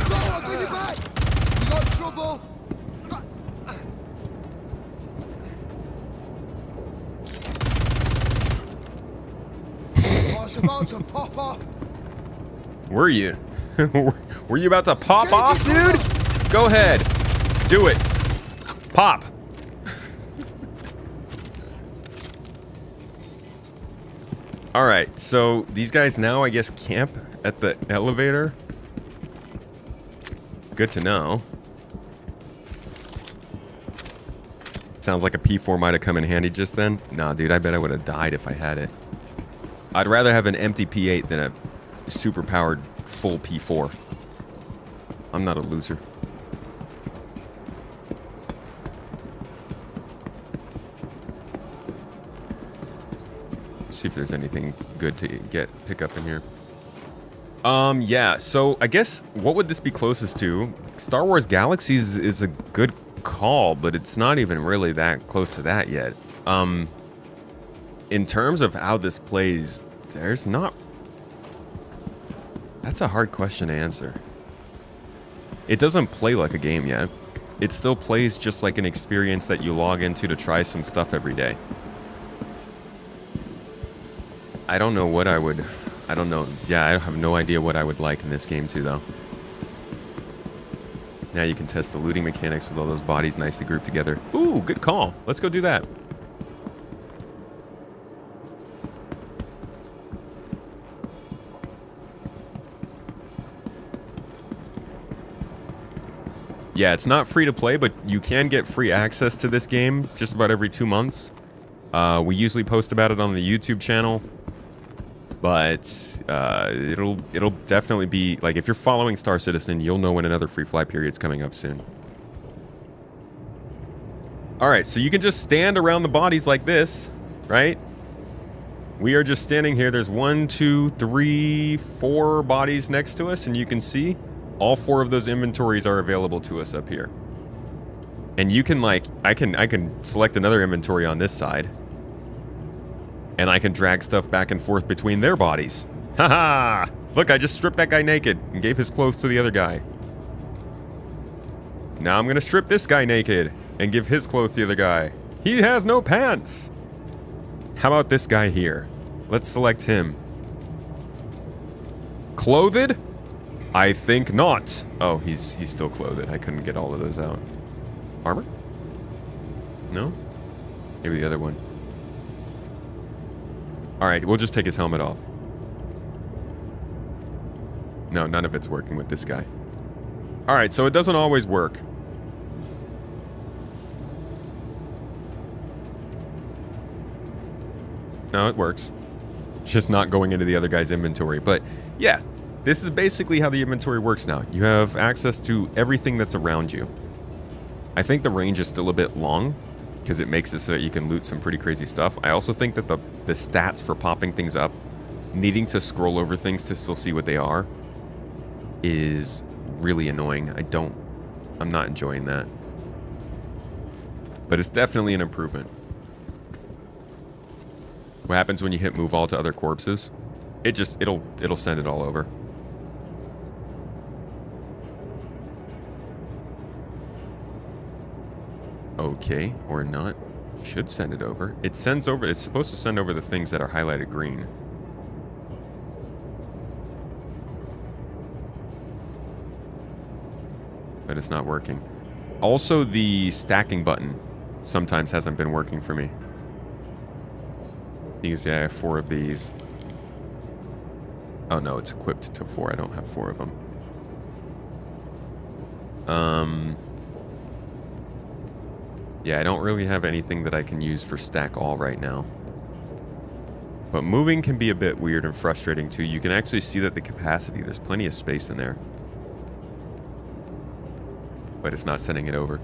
Go, I'll bring you back! You got trouble! Oh, it's about to pop off! Were you? Were you about to pop off, dude? Go ahead. Do it. Pop. Alright, so these guys now, I guess, camp at the elevator. Good to know. Sounds like a P4 might have come in handy just then. Nah, dude, I bet I would have died if I had it. I'd rather have an empty P8 than a super-powered full P4. I'm not a loser. Let's see if there's anything good to pick up in here. Yeah, so I guess what would this be closest to? Star Wars Galaxies is a good call, but it's not even really that close to that yet. In terms of how this plays, there's not... That's a hard question to answer. It doesn't play like a game yet. It still plays just like an experience that you log into to try some stuff every day. I don't know what I would... I don't know. Yeah, I have no idea what I would like in this game too, though. Now you can test the looting mechanics with all those bodies nicely grouped together. Ooh, good call. Let's go do that. Yeah, it's not free to play, but you can get free access to this game just about every 2 months. We usually post about it on the YouTube channel. But it'll definitely be, like, if you're following Star Citizen, you'll know when another free fly period's coming up soon. All right, so you can just stand around the bodies like this, right? We are just standing here. There's 1, 2, 3, 4 bodies next to us, and you can see all 4 of those inventories are available to us up here. And you can like, I can select another inventory on this side, and I can drag stuff back and forth between their bodies. Haha! Look, I just stripped that guy naked and gave his clothes to the other guy. Now I'm gonna strip this guy naked and give his clothes to the other guy. He has no pants! How about this guy here? Let's select him. Clothed? I think not. Oh, he's still clothed. I couldn't get all of those out. Armor? No? Maybe the other one. Alright, we'll just take his helmet off. No, none of it's working with this guy. Alright, so it doesn't always work. No, it works. Just not going into the other guy's inventory. But yeah, this is basically how the inventory works now. You have access to everything that's around you. I think the range is still a bit long because it makes it so that you can loot some pretty crazy stuff. I also think that the stats for popping things up, needing to scroll over things to still see what they are, is really annoying. I'm not enjoying that. But it's definitely an improvement. What happens when you hit move all to other corpses? It'll send it all over. Okay, or not. Should send it over. It's supposed to send over the things that are highlighted green. But it's not working. Also, the stacking button sometimes hasn't been working for me. You can see I have 4 of these. Oh no, it's equipped to 4. I don't have 4 of them. Yeah, I don't really have anything that I can use for stack all right now. But moving can be a bit weird and frustrating too. You can actually see that the capacity, there's plenty of space in there. But it's not sending it over.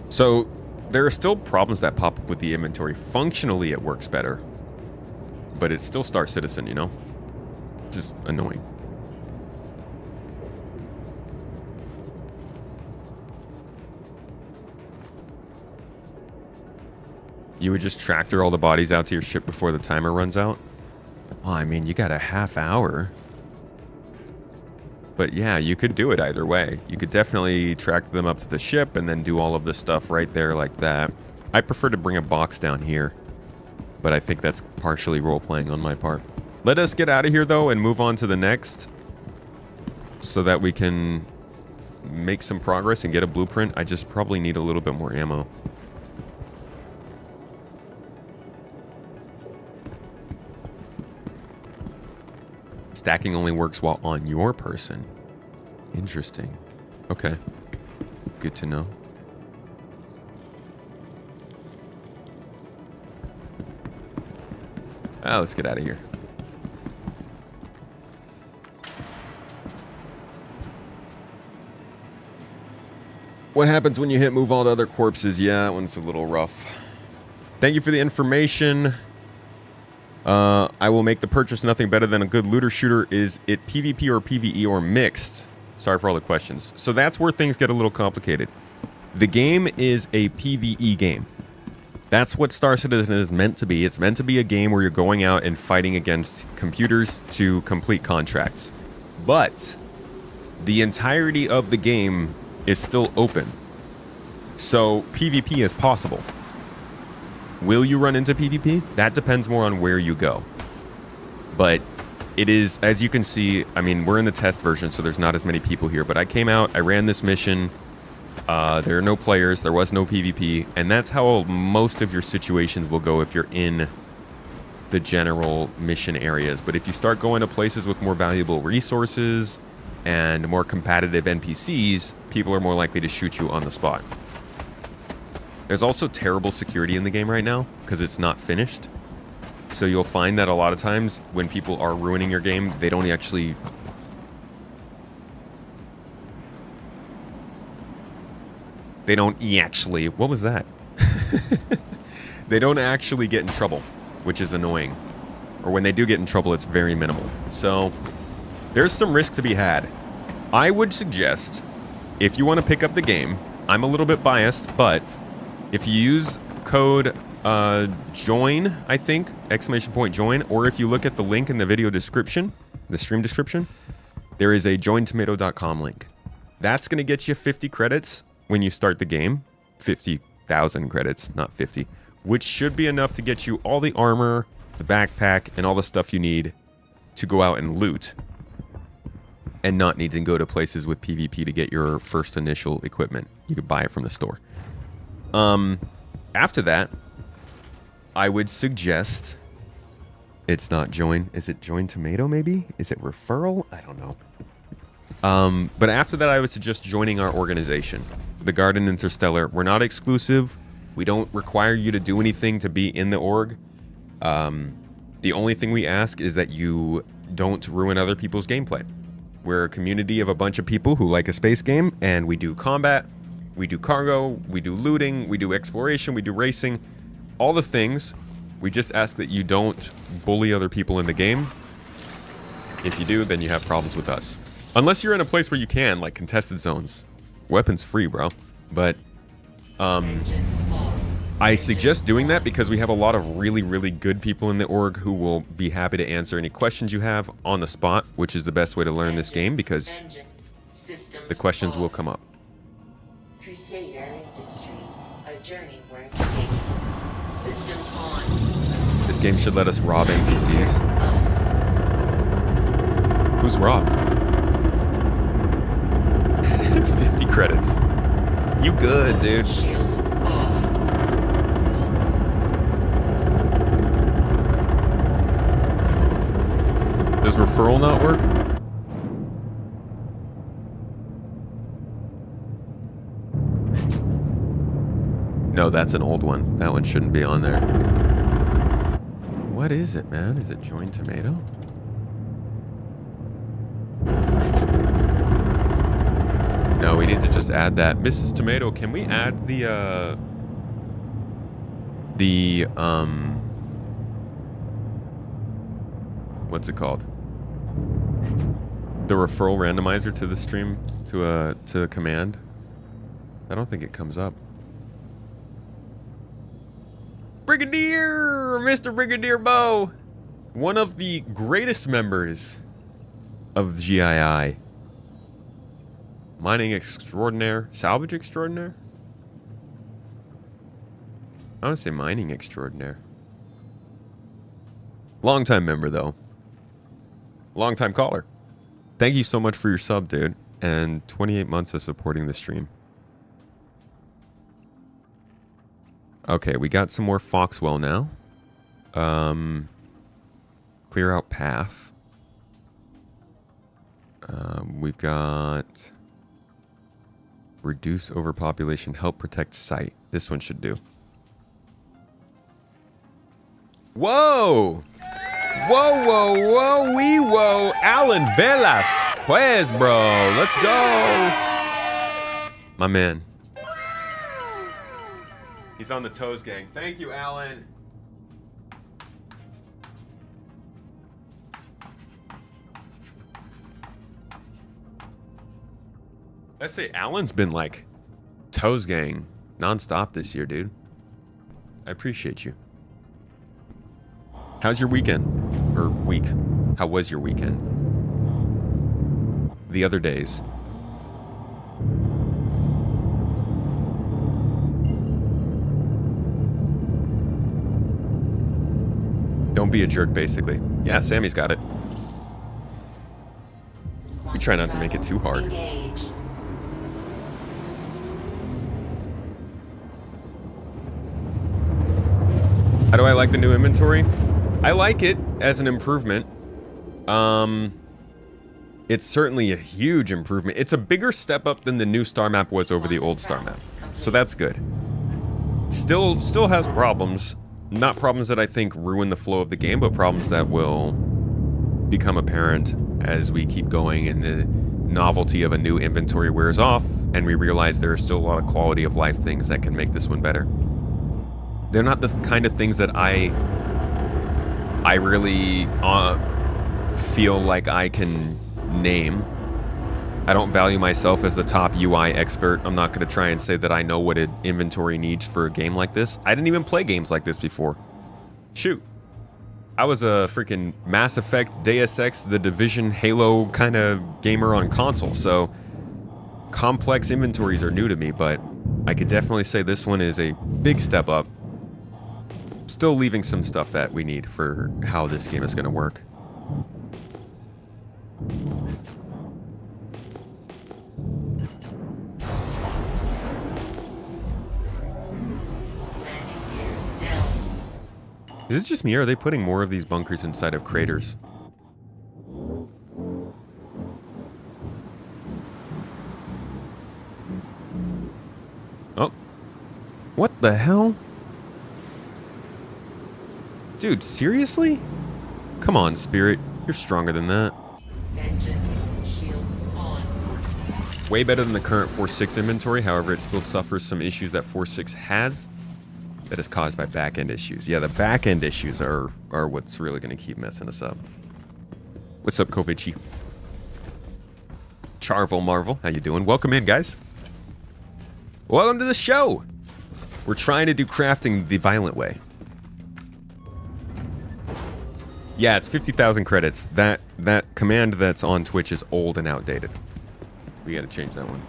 So there are still problems that pop up with the inventory. Functionally, it works better. But it's still Star Citizen, you know? Just annoying. You would just tractor all the bodies out to your ship before the timer runs out? Well, I mean, you got a half hour. But yeah, you could do it either way. You could definitely track them up to the ship and then do all of the stuff right there like that. I prefer to bring a box down here, but I think that's partially role-playing on my part. Let us get out of here, though, and move on to the next so that we can make some progress and get a blueprint. I just probably need a little bit more ammo. Stacking only works while on your person. Interesting. Okay. Good to know. Let's get out of here. What happens when you hit move all to other corpses? Yeah, that one's a little rough. Thank you for the information. I will make the purchase nothing better than a good looter shooter. Is it PvP or PvE or mixed? Sorry for all the questions. So that's where things get a little complicated. The game is a PvE game. That's what Star Citizen is meant to be. It's meant to be a game where you're going out and fighting against computers to complete contracts. But the entirety of the game is still open. So PvP is possible. Will you run into PvP? That depends more on where you go. But it is, as you can see, I mean, we're in the test version, so there's not as many people here. But I came out, I ran this mission. There are no players, there was no PvP. And that's how most of your situations will go if you're in the general mission areas. But if you start going to places with more valuable resources and more competitive NPCs, people are more likely to shoot you on the spot. There's also terrible security in the game right now because it's not finished. So you'll find that a lot of times when people are ruining your game, they don't actually... What was that? They don't actually get in trouble, which is annoying. Or when they do get in trouble, it's very minimal. So there's some risk to be had. I would suggest, if you want to pick up the game, I'm a little bit biased, but if you use code JOIN, I think, !join, or if you look at the link in the video description, the stream description, there is a jointomato.com link. That's going to get you 50 credits when you start the game. 50,000 credits, not 50, which should be enough to get you all the armor, the backpack, and all the stuff you need to go out and loot, and not need to go to places with PvP to get your first initial equipment. You could buy it from the store. After that, I would suggest, it's not join, is it join tomato maybe? Is it referral? I don't know. But after that, I would suggest joining our organization, the Garden Interstellar. We're not exclusive. We don't require you to do anything to be in the org. The only thing we ask is that you don't ruin other people's gameplay. We're a community of a bunch of people who like a space game, and we do combat, we do cargo, we do looting, we do exploration, we do racing, all the things. We just ask that you don't bully other people in the game. If you do, then you have problems with us. Unless you're in a place where you can, like contested zones. Weapons free, bro. But, I suggest doing that because we have a lot of really, really good people in the org who will be happy to answer any questions you have on the spot, which is the best way to learn this game because the questions will come up. Crusader Industries, a journey worth taking. Systems on. This game should let us rob NPCs. Who's Rob? 50 credits. You good, dude. Shields off. Does referral not work? No, that's an old one. That one shouldn't be on there. What is it, man? Is it join tomato? No, we need to just add that. Mrs. Tomato, can we add the what's it called? The referral randomizer to the stream, to a command? I don't think it comes up. Brigadier! Mr. Brigadier Bo! One of the greatest members of GII. Mining extraordinaire. Salvage extraordinaire? I want to say mining extraordinaire. Long-time member, though. Long-time caller. Thank you so much for your sub, dude. And 28 months of supporting the stream. Okay, we got some more Foxwell now. Clear out path. We've got reduce overpopulation, help protect site. This one should do. Whoa! Whoa, whoa, whoa, wee, whoa. Alan Velasquez, bro. Let's go. My man. He's on the Toes gang. Thank you, Alan. I say Alan's been like Toes gang nonstop this year, dude. I appreciate you. How's your weekend? Or week? How was your weekend? The other days. Don't be a jerk, basically. Yeah, Sammy's got it. We try not to make it too hard. Engage. How do I like the new inventory? I like it as an improvement. It's certainly a huge improvement. It's a bigger step up than the new star map was over the old star map. So that's good. Still has problems. Not problems that I think ruin the flow of the game, but problems that will become apparent as we keep going and the novelty of a new inventory wears off and we realize there are still a lot of quality of life things that can make this one better. They're not the kind of things that I really feel like I can name. I don't value myself as the top UI expert. I'm not going to try and say that I know what an inventory needs for a game like this. I didn't even play games like this before. Shoot. I was a freaking Mass Effect, Deus Ex, The Division, Halo kind of gamer on console, so complex inventories are new to me, but I could definitely say this one is a big step up. Still leaving some stuff that we need for how this game is going to work. Is it just me, or are they putting more of these bunkers inside of craters? Oh. What the hell? Dude, seriously? Come on, Spirit. You're stronger than that. Engine shields on. Way better than the current 4.6 inventory, however, it still suffers some issues that 4.6 has. That is caused by back-end issues. Yeah, the back-end issues are what's really going to keep messing us up. What's up, Kovici? Charvel Marvel, how you doing? Welcome in, guys. Welcome to the show. We're trying to do crafting the violent way. Yeah, it's 50,000 credits. That command that's on Twitch is old and outdated. We got to change that one.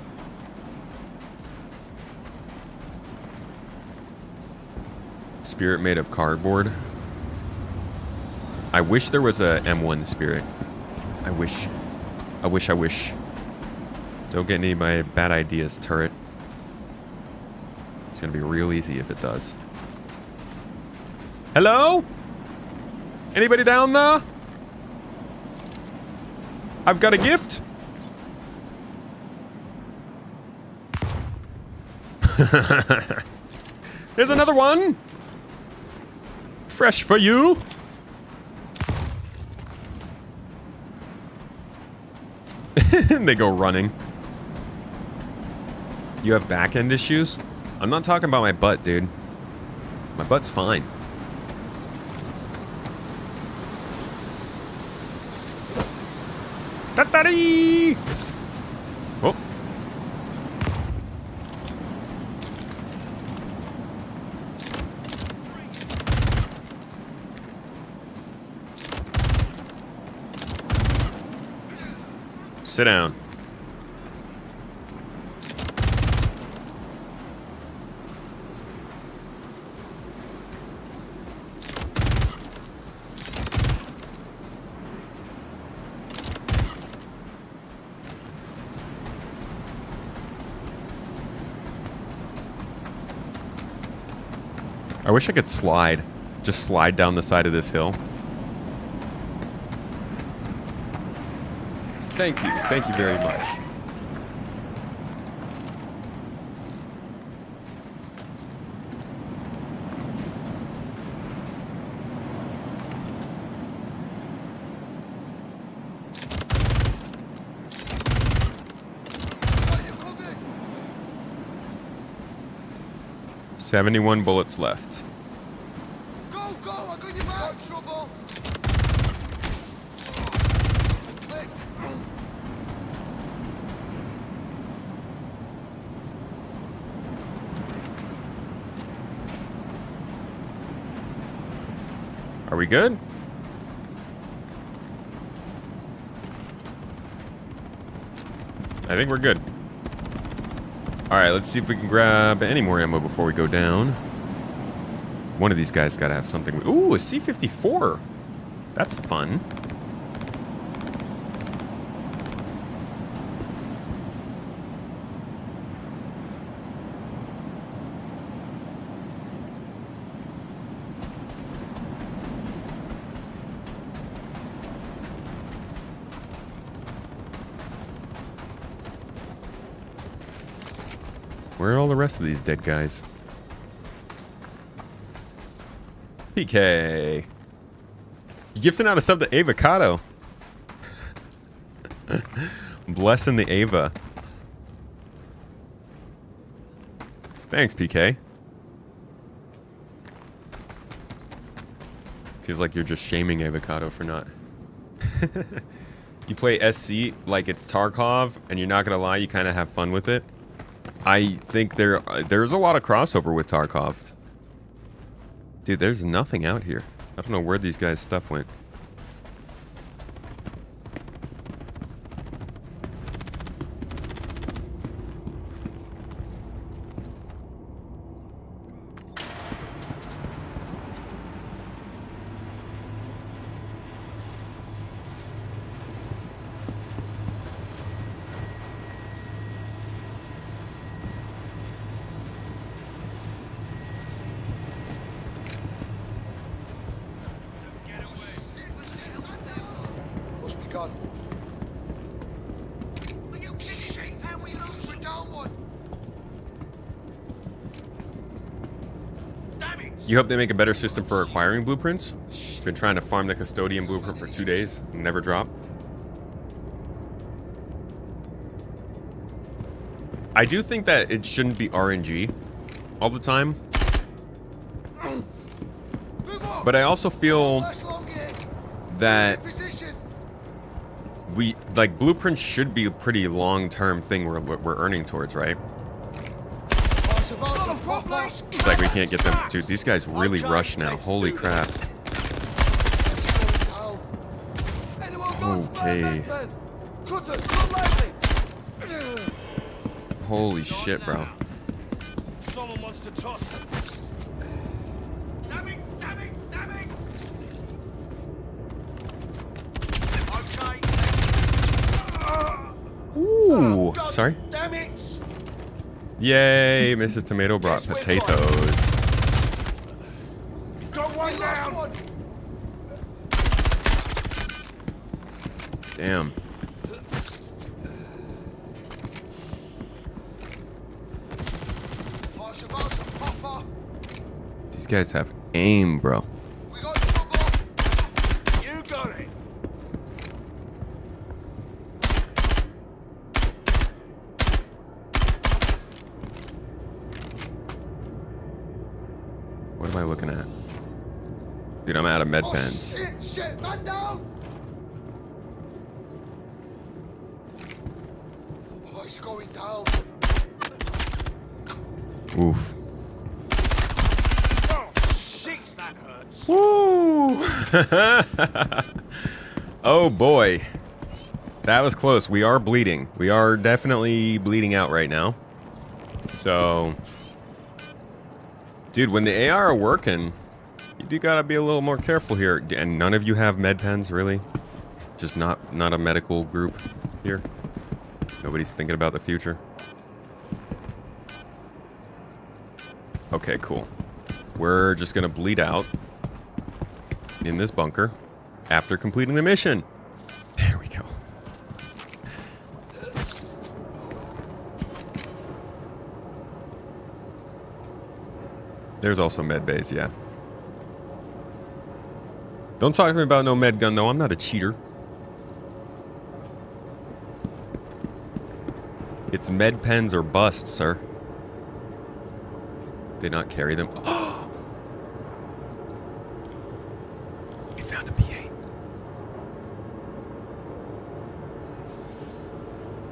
Spirit made of cardboard. I wish there was a M1 Spirit. I wish. Don't get any of my bad ideas, turret. It's gonna be real easy if it does. Hello? Anybody down there? I've got a gift. Here's another one. Fresh for you. They go running. You have back-end issues? I'm not talking about my butt, dude. My butt's fine. Ta-ta-dee! Oh. Sit down. I wish I could slide. Just slide down the side of this hill. Thank you. Thank you very much. $71 bullets left. Go, go! I got your back! Trouble! Click! Are we good? I think we're good. Alright, let's see if we can grab any more ammo before we go down. One of these guys gotta have something. Ooh, a C-54. That's fun. Where are all the rest of these dead guys? PK. You gifting out a sub to Avocado. Blessing the Ava. Thanks, PK. Feels like you're just shaming Avocado for not. You play SC like it's Tarkov, and you're not gonna lie, you kind of have fun with it. I think there's a lot of crossover with Tarkov. Dude, there's nothing out here. I don't know where these guys' stuff went. Must be gone. Are you kidding me? How we lose? We're down one. Damn it! You hope they make a better system for acquiring blueprints? Been trying to farm the custodian blueprint for 2 days, never drop. I do think that it shouldn't be RNG all the time. But I also feel that blueprints should be a pretty long-term thing we're earning towards, right? It's like we can't get them. Dude, these guys really rush now. Holy crap. Okay. Holy shit, bro. Someone wants to toss it. Damn it! Damn it! Damn it! Okay. Ooh, sorry. Damn it! Yay, Mrs. Tomato brought potatoes. Got one down. Damn. These guys have aim, bro. We got trouble. You got it. What am I looking at? Dude, I'm out of med pens. Shit, man down. Oh, it's going down. Oof. Oh, shit, that hurts. Woo! Oh boy. That was close. We are bleeding. We are definitely bleeding out right now. So, dude, when the AR are working, you do gotta be a little more careful here. And none of you have med pens, really? Just not a medical group here? Nobody's thinking about the future? Okay, cool. We're just gonna bleed out in this bunker after completing the mission. There we go. There's also med bays, yeah. Don't talk to me about no med gun, though. I'm not a cheater. It's med pens or bust, sir. Did not carry them. We found a P8.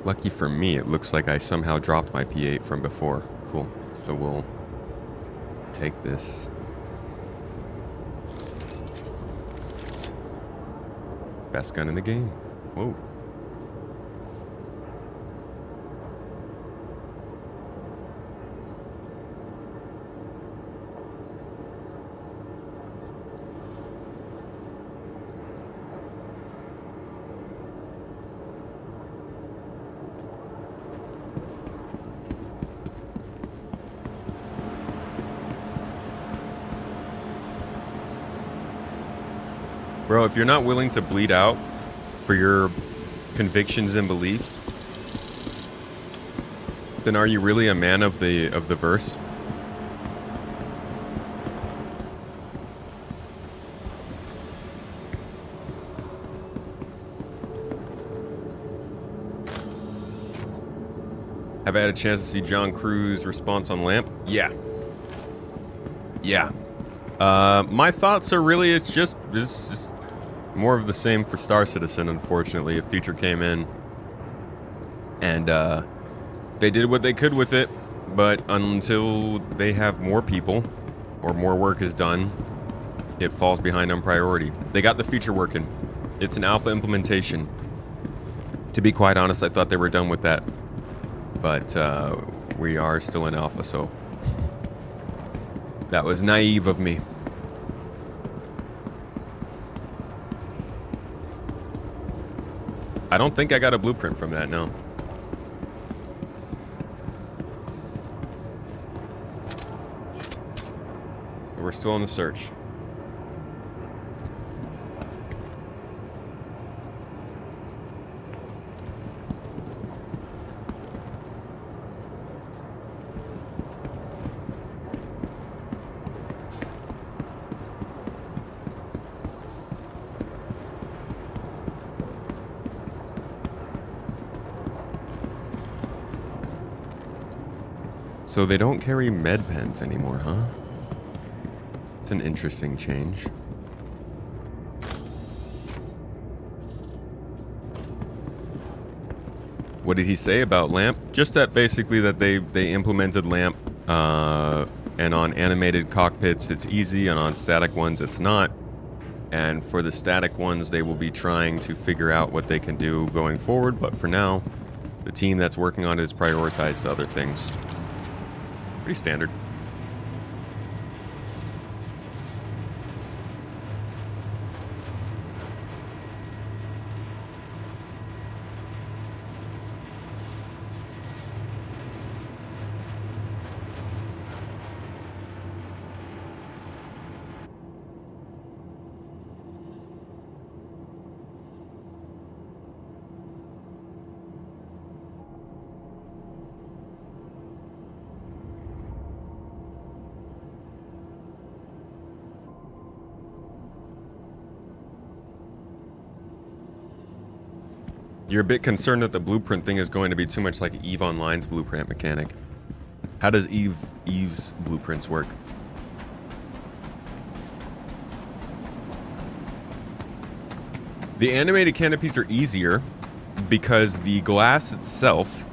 Lucky for me, it looks like I somehow dropped my P8 from before. Cool. So we'll take this. Best gun in the game. Whoa. Bro, if you're not willing to bleed out for your convictions and beliefs, then are you really a man of the verse? Have I had a chance to see John Cruz's response on Lamp? Yeah. Yeah. My thoughts are really it's just more of the same for Star Citizen. Unfortunately, a feature came in, and they did what they could with it. But until they have more people or more work is done, it falls behind on priority. They got the feature working. It's an alpha implementation. To be quite honest, I thought they were done with that. But we are still in alpha, so that was naive of me. I don't think I got a blueprint from that, no. We're still on the search. So they don't carry med pens anymore, huh? It's an interesting change. What did he say about LAMP? Just that basically that they implemented LAMP, and on animated cockpits it's easy, and on static ones it's not. And for the static ones, they will be trying to figure out what they can do going forward. But for now, the team that's working on it is prioritized to other things. Pretty standard. You're a bit concerned that the blueprint thing is going to be too much like EVE Online's blueprint mechanic. How does EVE's blueprints work? The animated canopies are easier because the glass itself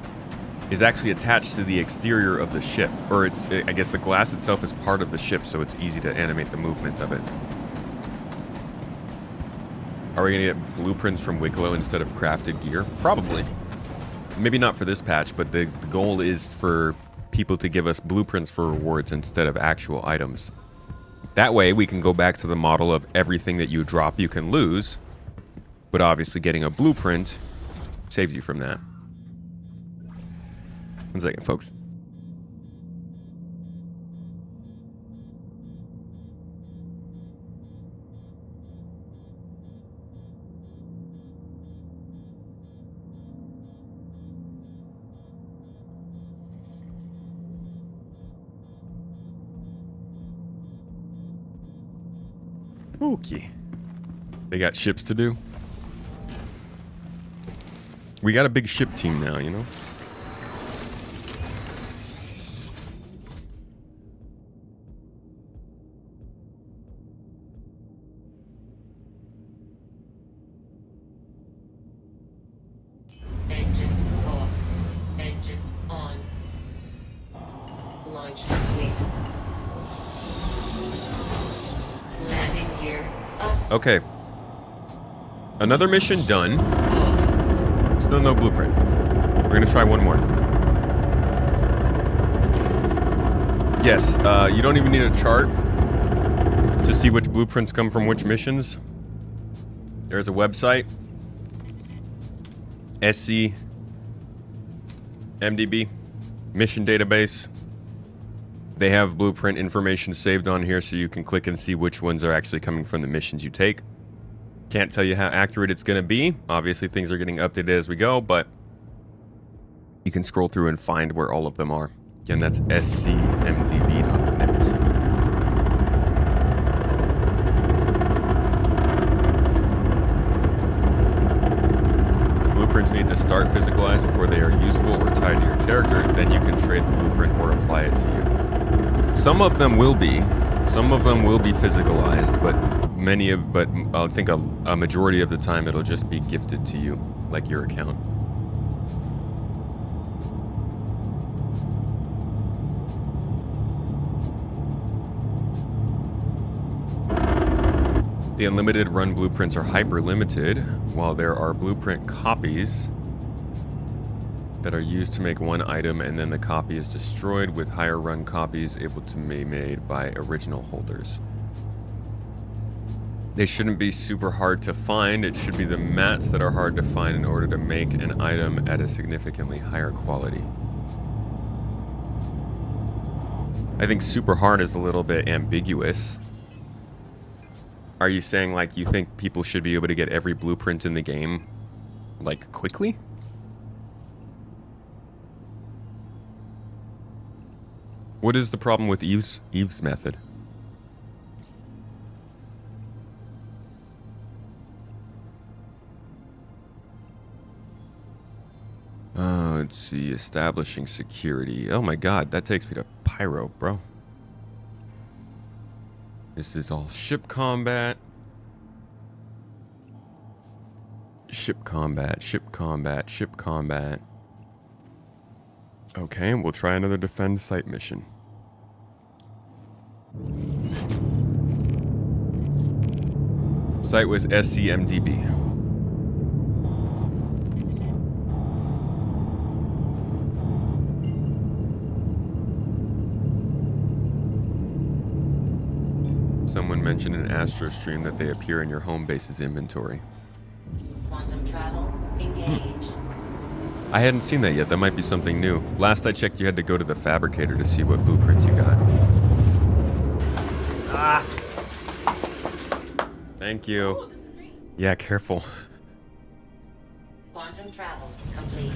is actually attached to the exterior of the ship. Or I guess the glass itself is part of the ship, so it's easy to animate the movement of it. Are we going to get blueprints from Wicklow instead of crafted gear? Probably. Maybe not for this patch, but the goal is for people to give us blueprints for rewards instead of actual items. That way, we can go back to the model of everything that you drop you can lose, but obviously getting a blueprint saves you from that. 1 second, folks. Okay. They got ships to do. We got a big ship team now, you know? Engines off. Engines on. Launch complete. Landing gear up. Okay. Another mission done. Still no blueprint. We're gonna try one more. Yes, you don't even need a chart to see which blueprints come from which missions. There's a website. SC MDB mission database. They have blueprint information saved on here so you can click and see which ones are actually coming from the missions you take. Can't tell you how accurate it's going to be. Obviously, things are getting updated as we go, but you can scroll through and find where all of them are. Again, that's scmdb.net. Blueprints need to start physicalized before they are usable or tied to your character. Then you can trade the blueprint or apply it to you. Some of them will be, Some of them will be physicalized, but I think a majority of the time it'll just be gifted to you, like your account. The unlimited run blueprints are hyper limited, while there are blueprint copies that are used to make one item and then the copy is destroyed, with higher run copies able to be made by original holders. They shouldn't be super hard to find. It should be the mats that are hard to find in order to make an item at a significantly higher quality. I think super hard is a little bit ambiguous. Are you saying, like, you think people should be able to get every blueprint in the game, like, quickly? What is the problem with Eve's method? Let's see. Establishing security. Oh my god, that takes me to Pyro, bro. This is all ship combat. Ship combat, ship combat, ship combat. Okay, we'll try another defend site mission. Site was SCMDB. Someone mentioned in Astro Stream that they appear in your home base's inventory. Quantum travel engaged. I hadn't seen that yet. That might be something new. Last I checked, you had to go to the fabricator to see what blueprints you got. Ah! Thank you. Oh, the screen. Yeah, careful. Quantum travel complete.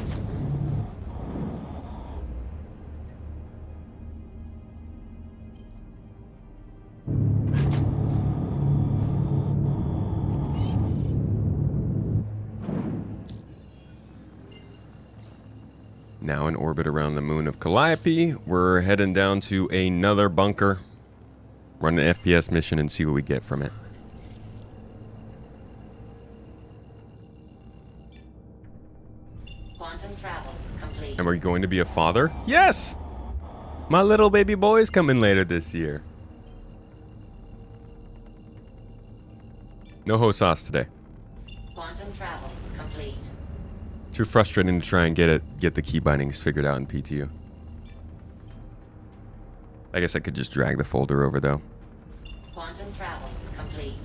Now in orbit around the moon of Calliope, we're heading down to another bunker. Run an FPS mission and see what we get from it. Quantum travel complete. And we're going to be a father? Yes! My little baby boy's coming later this year. No Hosas today. Quantum travel complete. Too frustrating to try and get the key bindings figured out in PTU. I guess I could just drag the folder over though. Quantum travel complete.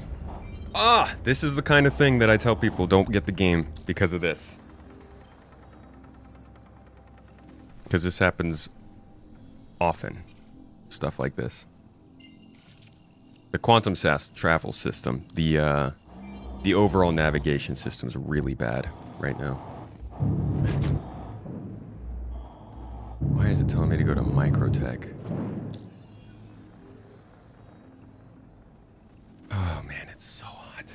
Ah! This is the kind of thing that I tell people don't get the game because of this. Because this happens often. Stuff like this. The Quantum SAS travel system, the overall navigation system is really bad right now. Why is it telling me to go to Microtech? Oh man, it's so hot.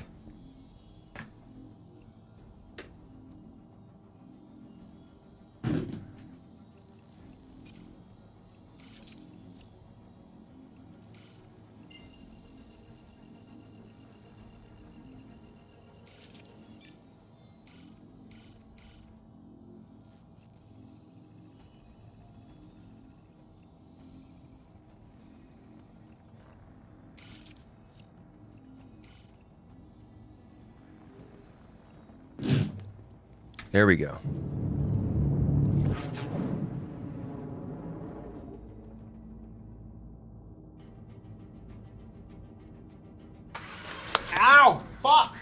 There we go. Ow! Fuck!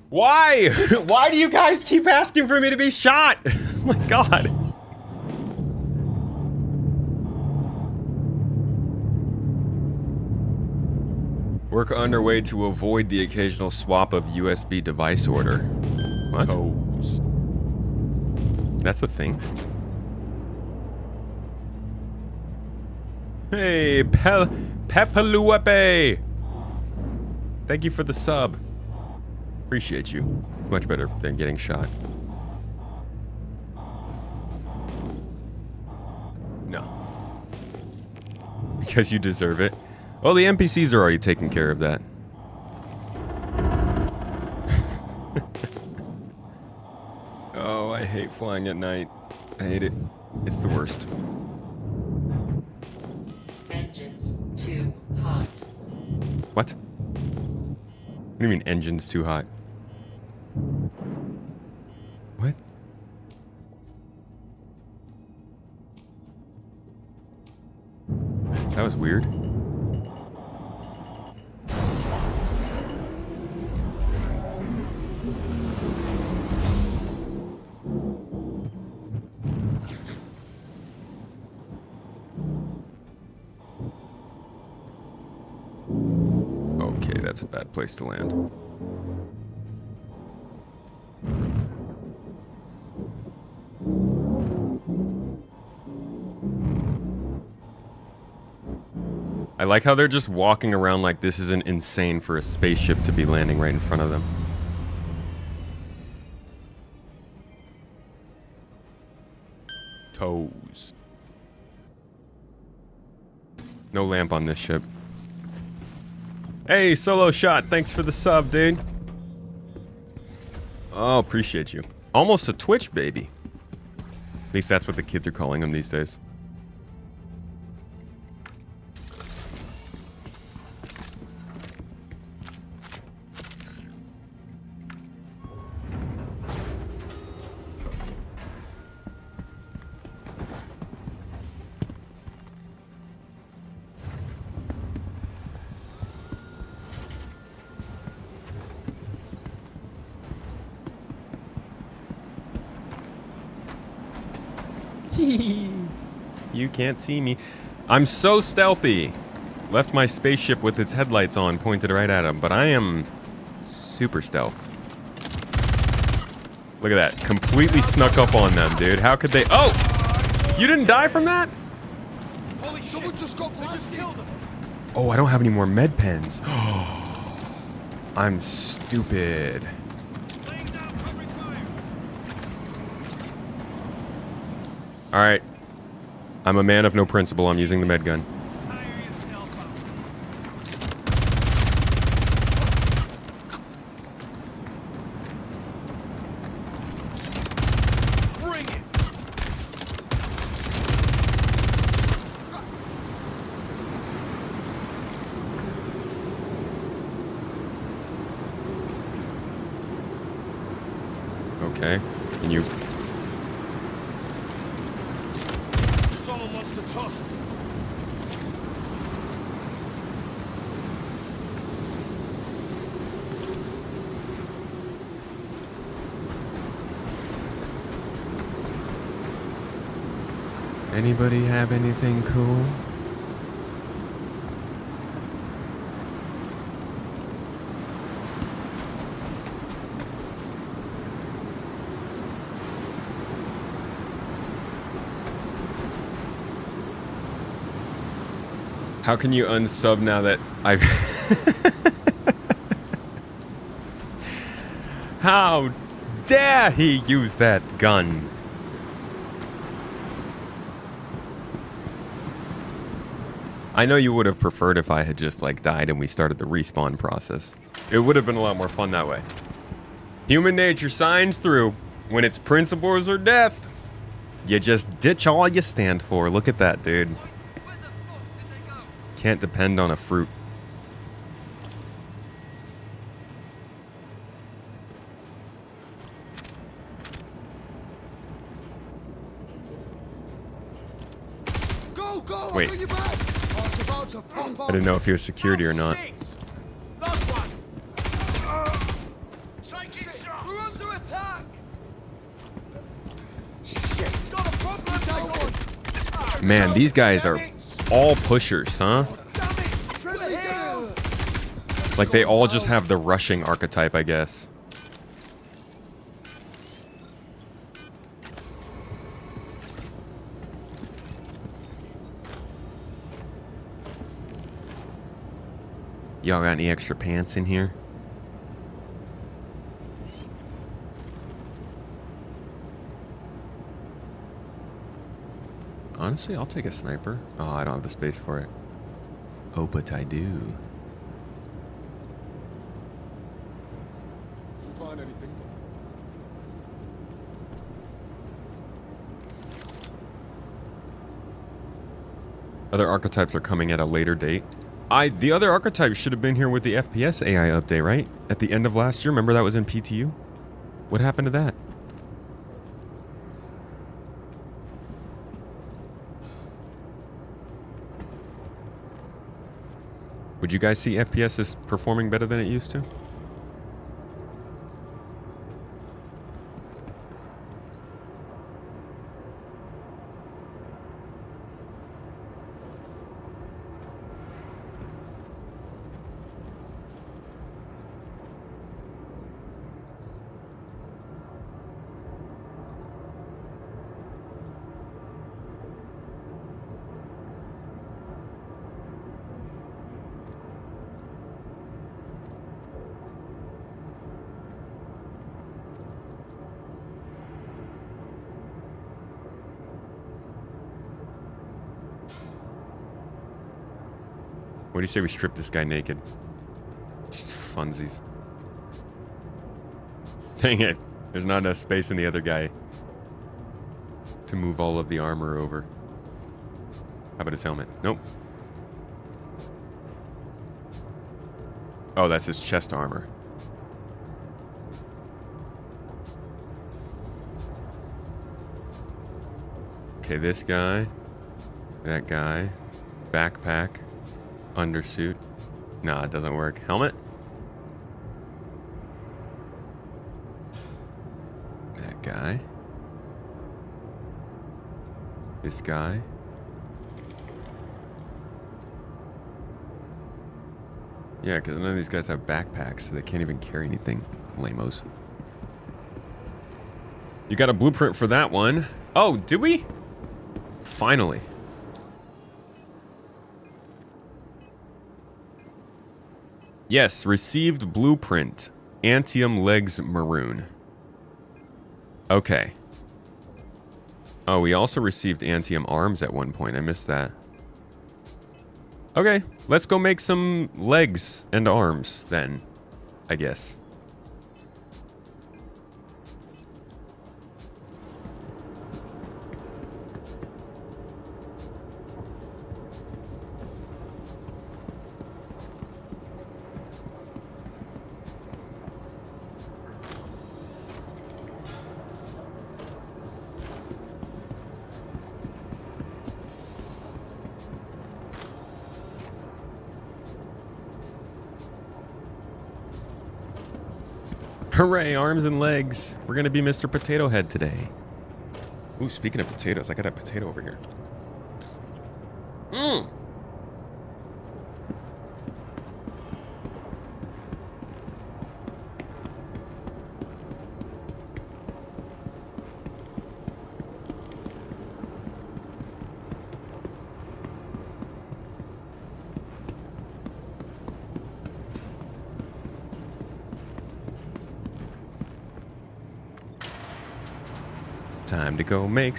Why? Why do you guys keep asking for me to be shot? Oh my god. Work underway to avoid the occasional swap of USB device order. What? Oh. That's the thing. Hey, Pepeluepe! Thank you for the sub. Appreciate you. It's much better than getting shot. No. Because you deserve it. Well, the NPCs are already taking care of that. Oh, I hate flying at night. I hate it. It's the worst. Engines too hot. What? What do you mean engine's too hot? What? That was weird. Okay, that's a bad place to land. I like how they're just walking around like this isn't insane for a spaceship to be landing right in front of them. Toes. No lamp on this ship. Hey, Solo Shot, thanks for the sub, dude. Oh, appreciate you. Almost a Twitch baby. At least that's what the kids are calling him these days. You can't see me. I'm so stealthy. Left my spaceship with its headlights on, pointed right at him, but I am super stealthed. Look at that. Completely snuck up on them, dude. How could they... Oh! You didn't die from that? Oh, I don't have any more med pens. I'm stupid. Alright. I'm a man of no principle. I'm using the med gun. Okay. Can you... Anybody have anything cool? How can you unsub now that I've... How dare he use that gun? I know you would have preferred if I had just, like, died and we started the respawn process. It would have been a lot more fun that way. Human nature shines through. When it's principles or death, you just ditch all you stand for. Look at that, dude. Can't depend on a fruit. Wait. I didn't know if he was security or not. Man, these guys are all pushers, huh? Like they all just have the rushing archetype, I guess. Y'all got any extra pants in here? Honestly, I'll take a sniper. Oh, I don't have the space for it. Oh, but I do. Find anything? Other archetypes are coming at a later date. The other archetype should have been here with the FPS AI update, right? At the end of last year. Remember that was in PTU? What happened to that? Would you guys see FPS as performing better than it used to? What do you say we strip this guy naked? Just funsies. Dang it. There's not enough space in the other guy to move all of the armor over. How about his helmet? Nope. Oh, that's his chest armor. Okay, this guy. That guy. Backpack. Undersuit. Nah, it doesn't work. Helmet? That guy. This guy. Yeah, because none of these guys have backpacks, so they can't even carry anything. Lamos. You got a blueprint for that one. Oh, did we? Finally. Yes, received blueprint. Antium legs maroon. Okay. Oh, we also received Antium arms at one point. I missed that. Okay, let's go make some legs and arms then, I guess. Hooray, arms and legs. We're gonna be Mr. Potato Head today. Ooh, speaking of potatoes, I got a potato over here. Mmm. Time to go make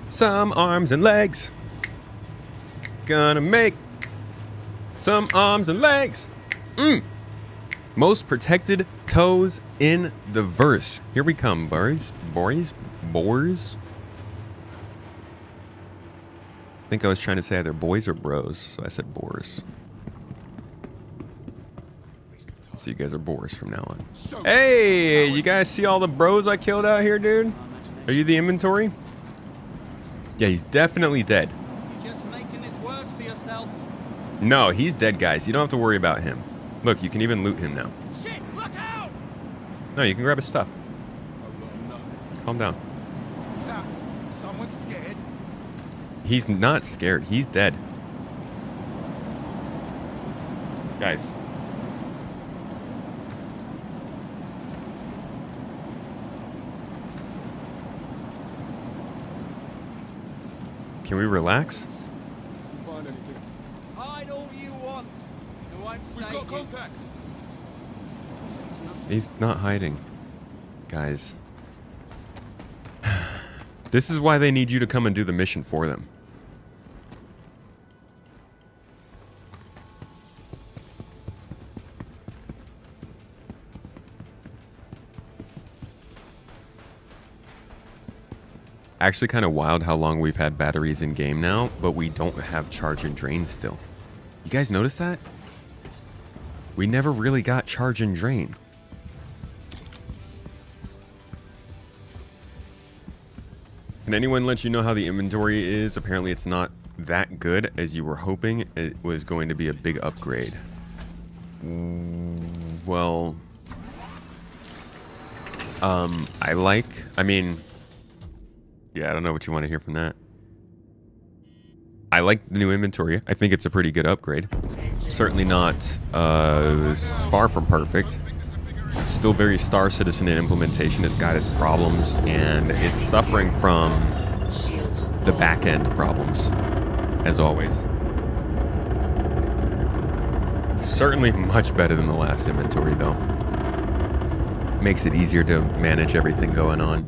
some arms and legs. Gonna make some arms and legs. Most protected toes in the verse. Here we come, boys. Boys? Boars? I think I was trying to say either boys or bros, so I said boars. So you guys are boars from now on. Hey, you guys see all the bros I killed out here, dude? Are you the inventory? Yeah, he's definitely dead. You're just making this worse for yourself. No, he's dead, guys. You don't have to worry about him. Look, you can even loot him now. Shit, look out! No, you can grab his stuff. Calm down. Someone's scared. He's not scared. He's dead. Guys. Can we relax? Find anything? Hide all you want. No one We've got contact. He's not hiding. Guys. This is why they need you to come and do the mission for them. Actually kind of wild how long we've had batteries in game now, but we don't have charge and drain still. You guys notice that? We never really got charge and drain. Can anyone let you know how the inventory is? Apparently it's not that good as you were hoping. It was going to be a big upgrade. Well, I mean, yeah, I don't know what you want to hear from that. I like the new inventory. I think it's a pretty good upgrade. Certainly not far from perfect. Still very Star Citizen in implementation. It's got its problems, and it's suffering from the back-end problems, as always. Certainly much better than the last inventory, though. Makes it easier to manage everything going on.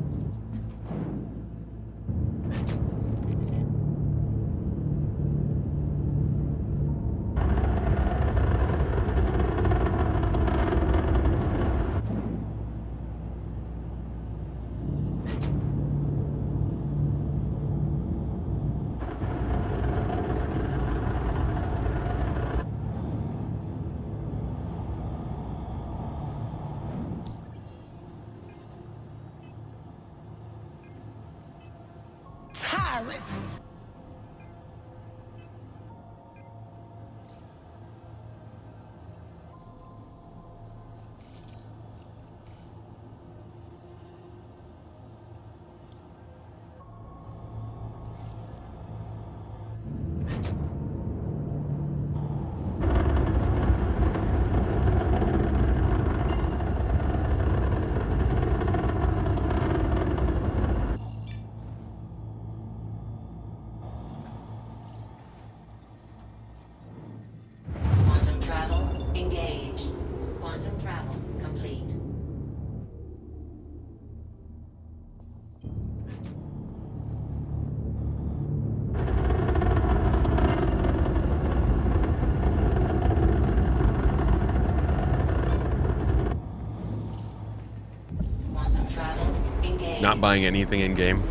Not buying anything in game,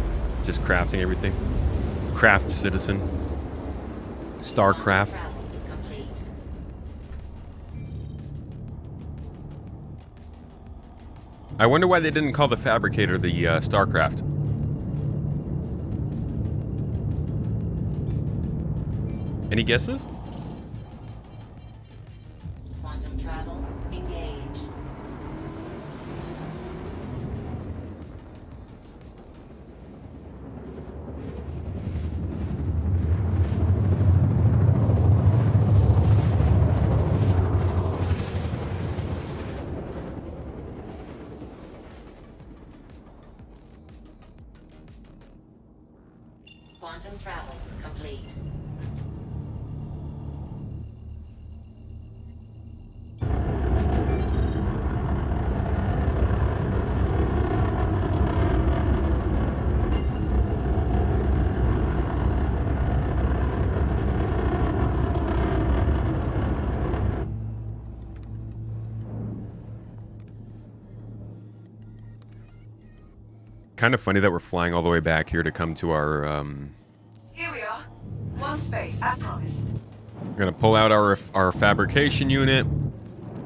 just crafting everything. Craft Citizen. Starcraft. I wonder why they didn't call the fabricator the Starcraft. Any guesses? Quantum travel engaged. Quantum travel complete. Kind of funny that we're flying all the way back here to come to our Here we are. One space, as promised. we're gonna pull out our fabrication unit.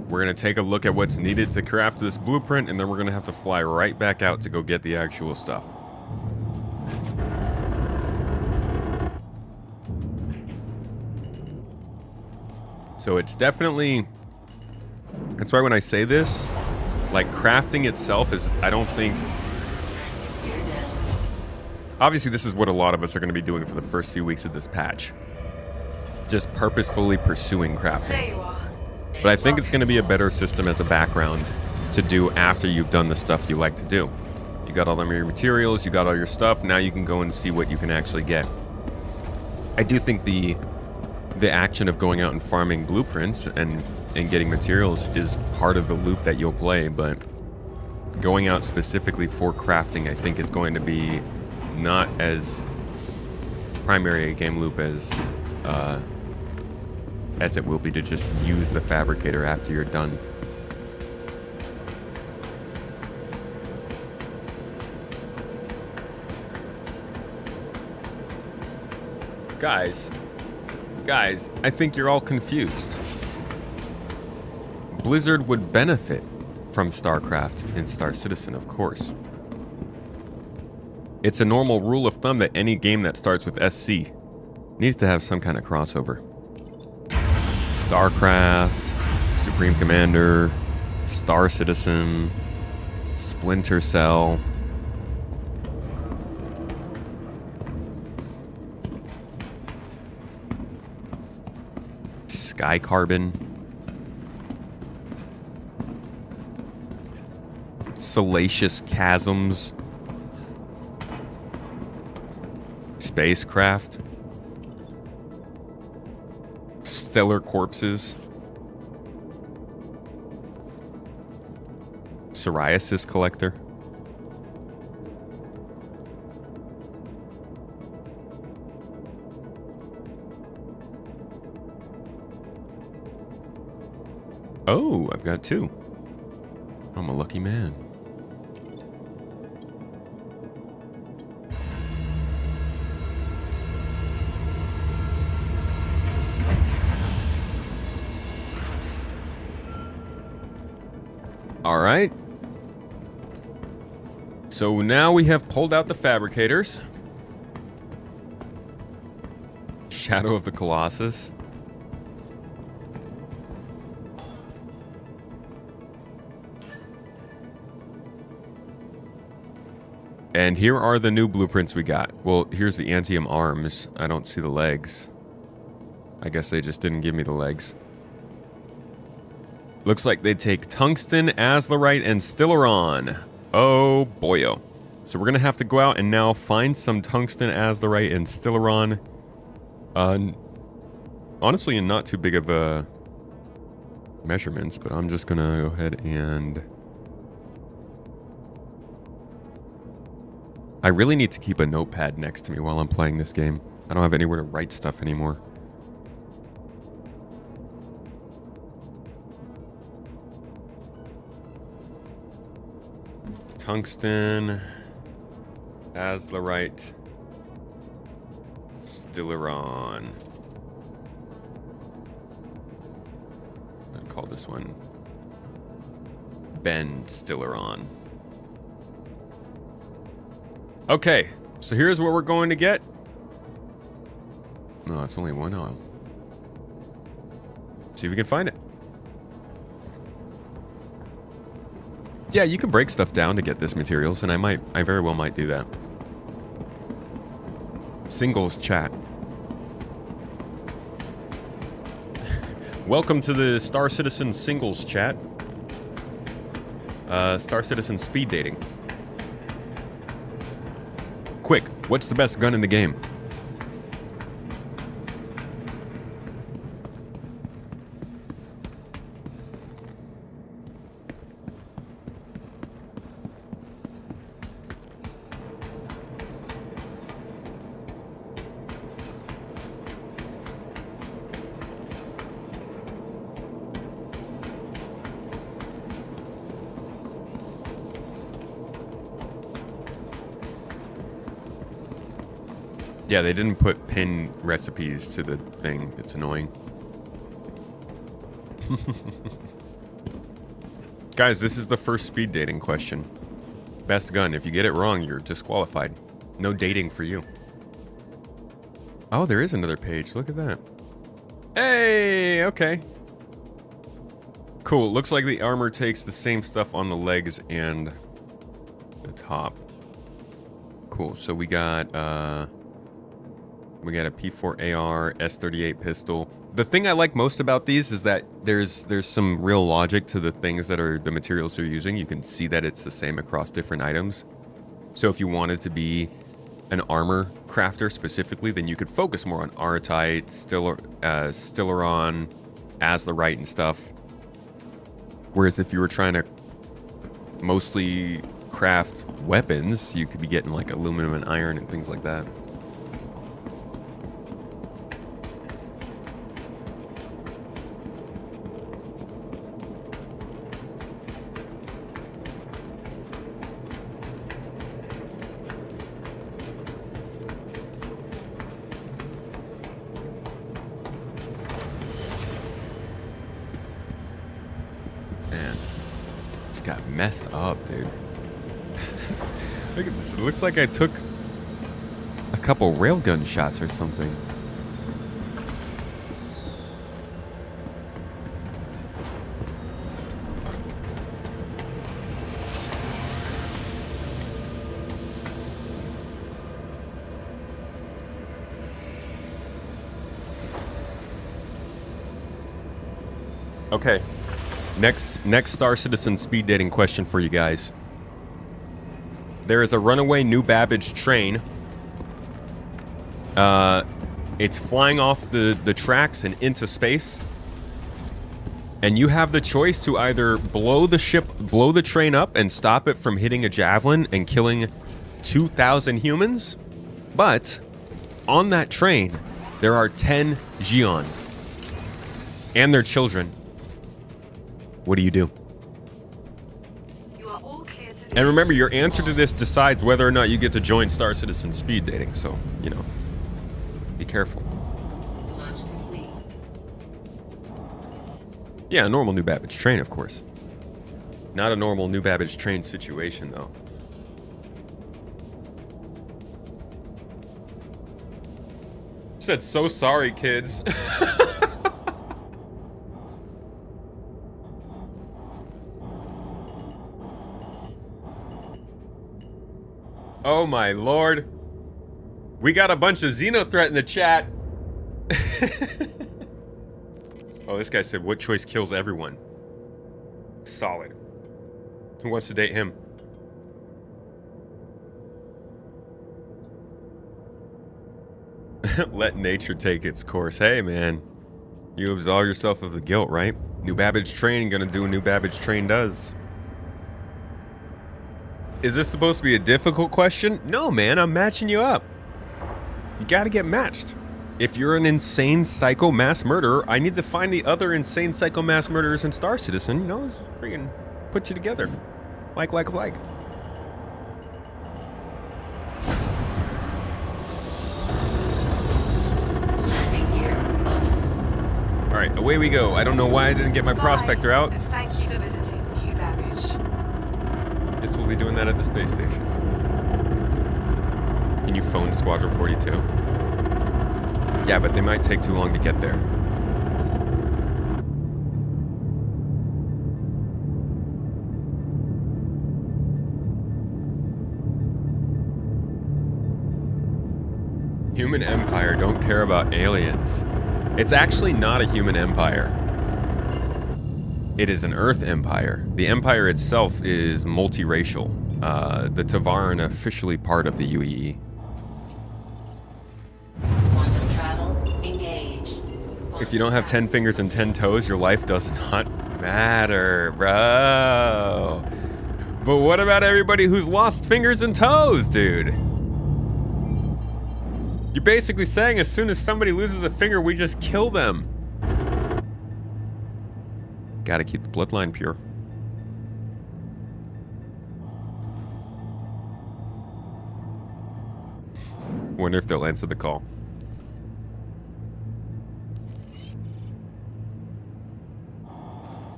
We're gonna take a look at what's needed to craft this blueprint, and then we're gonna have to fly right back out to go get the actual stuff. So it's definitely, that's why when I say this, like crafting itself is, I don't think, obviously this is what a lot of us are going to be doing for the first few weeks of this patch. Just purposefully pursuing There crafting. you are. But I think it's going to be a better system as a background to do after you've done the stuff you like to do. You got all of your materials, you got all your stuff, now you can go and see what you can actually get. I do think the action of going out and farming blueprints and getting materials is part of the loop that you'll play, but going out specifically for crafting I think is going to be not as primary a game loop as it will be to just use the fabricator after you're done. Guys, I think you're all confused. Blizzard would benefit from StarCraft and Star Citizen, of course. It's a normal rule of thumb that any game that starts with SC needs to have some kind of crossover. StarCraft, Supreme Commander, Star Citizen, Splinter Cell. Sky Carbon. Salacious Chasms. Spacecraft. Stellar Corpses. Psoriasis Collector. Oh, I've got 2. I'm a lucky man. All right. So now we have pulled out the fabricators. Shadow of the Colossus. And here are the new blueprints we got. Well, here's the Antium arms. I don't see the legs. I guess they just didn't give me the legs. Looks like they take tungsten, azlerite, and Stellaron. Oh, boyo. So we're going to have to go out and now find some tungsten, azlerite, and Stellaron. Honestly, in not too big of a measurements, but I'm just going to go ahead and... I really need to keep a notepad next to me while I'm playing this game. I don't have anywhere to write stuff anymore. Tungsten, azlerite, Stellaron. I'd call this one Ben Stellaron. Okay, so here's what we're going to get. No, it's only one oil. See if we can find it. Yeah, you can break stuff down to get this materials, and I very well might do that. Singles chat. Welcome to the Star Citizen singles chat. Star Citizen speed dating. Quick, what's the best gun in the game? Yeah, they didn't put pin recipes to the thing. It's annoying. Guys, this is the first speed dating question. Best gun. If you get it wrong, you're disqualified. No dating for you. Oh, there is another page. Look at that. Hey, okay. Cool. Looks like the armor takes the same stuff on the legs and the top. Cool. So we got a P4 AR, S38 pistol. The thing I like most about these is that there's some real logic to the things that are the materials they're using. You can see that it's the same across different items. So if you wanted to be an armor crafter specifically, then you could focus more on Aratite, Stellaron, Azlerite and stuff. Whereas if you were trying to mostly craft weapons, you could be getting like aluminum and iron and things like that. just got messed up, dude. Look at this. It looks like I took a couple railgun shots or something. Okay. Next Star Citizen speed dating question for you guys. There is a runaway New Babbage train. It's flying off the tracks and into space. And you have the choice to either blow the train up and stop it from hitting a javelin and killing 2,000 humans. But on that train, there are 10 Xion and their children. What do you do? You are all clear to And remember, your answer to this decides whether or not you get to join Star Citizen speed dating. So, you know, be careful. Launch complete. Yeah, a normal New Babbage train, of course. Not a normal New Babbage train situation, though. Said, so sorry, kids. Oh my lord. We got a bunch of Xenothreat in the chat. Oh, this guy said, what choice kills everyone? Solid. Who wants to date him? Let nature take its course. Hey, man. You absolve yourself of the guilt, right? New Babbage train gonna do what New Babbage train does. Is this supposed to be a difficult question? No, man, I'm matching you up. You gotta get matched. If you're an insane psycho mass murderer, I need to find the other insane psycho mass murderers in Star Citizen. You know, just freaking put you together. Like. Landing gear off. All right, away we go. I don't know why I didn't get my prospector out. And thank you for visiting New Babbage. Guess we'll be doing that at the space station. Can you phone Squadron 42? Yeah, but they might take too long to get there. Human Empire don't care about aliens. It's actually not a human empire. It is an Earth empire. The empire itself is multiracial. The Tavaran officially part of the UEE. Quantum travel engaged. If you don't have 10 fingers and 10 toes, your life does not matter, bro. But what about everybody who's lost fingers and toes, dude? You're basically saying as soon as somebody loses a finger, we just kill them. Gotta keep the bloodline pure. Wonder if they'll answer the call.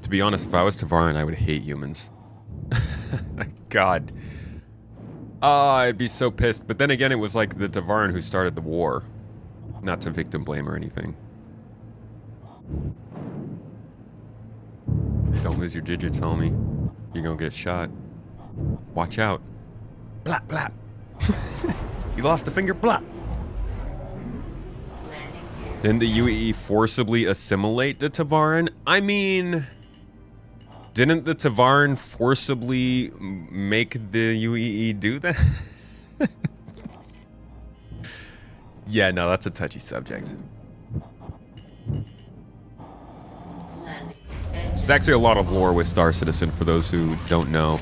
To be honest, if I was Tavaran, I would hate humans. God. Oh, I'd be so pissed. But then again, it was like the Tavaran who started the war. Not to victim blame or anything. Don't lose your digits, homie. You're gonna get shot. Watch out. Blap, blap. You lost a finger, blap. Didn't the UEE forcibly assimilate the Tavaran? I mean, didn't the Tavaran forcibly make the UEE do that? Yeah, no, that's a touchy subject. There's actually a lot of lore with Star Citizen for those who don't know.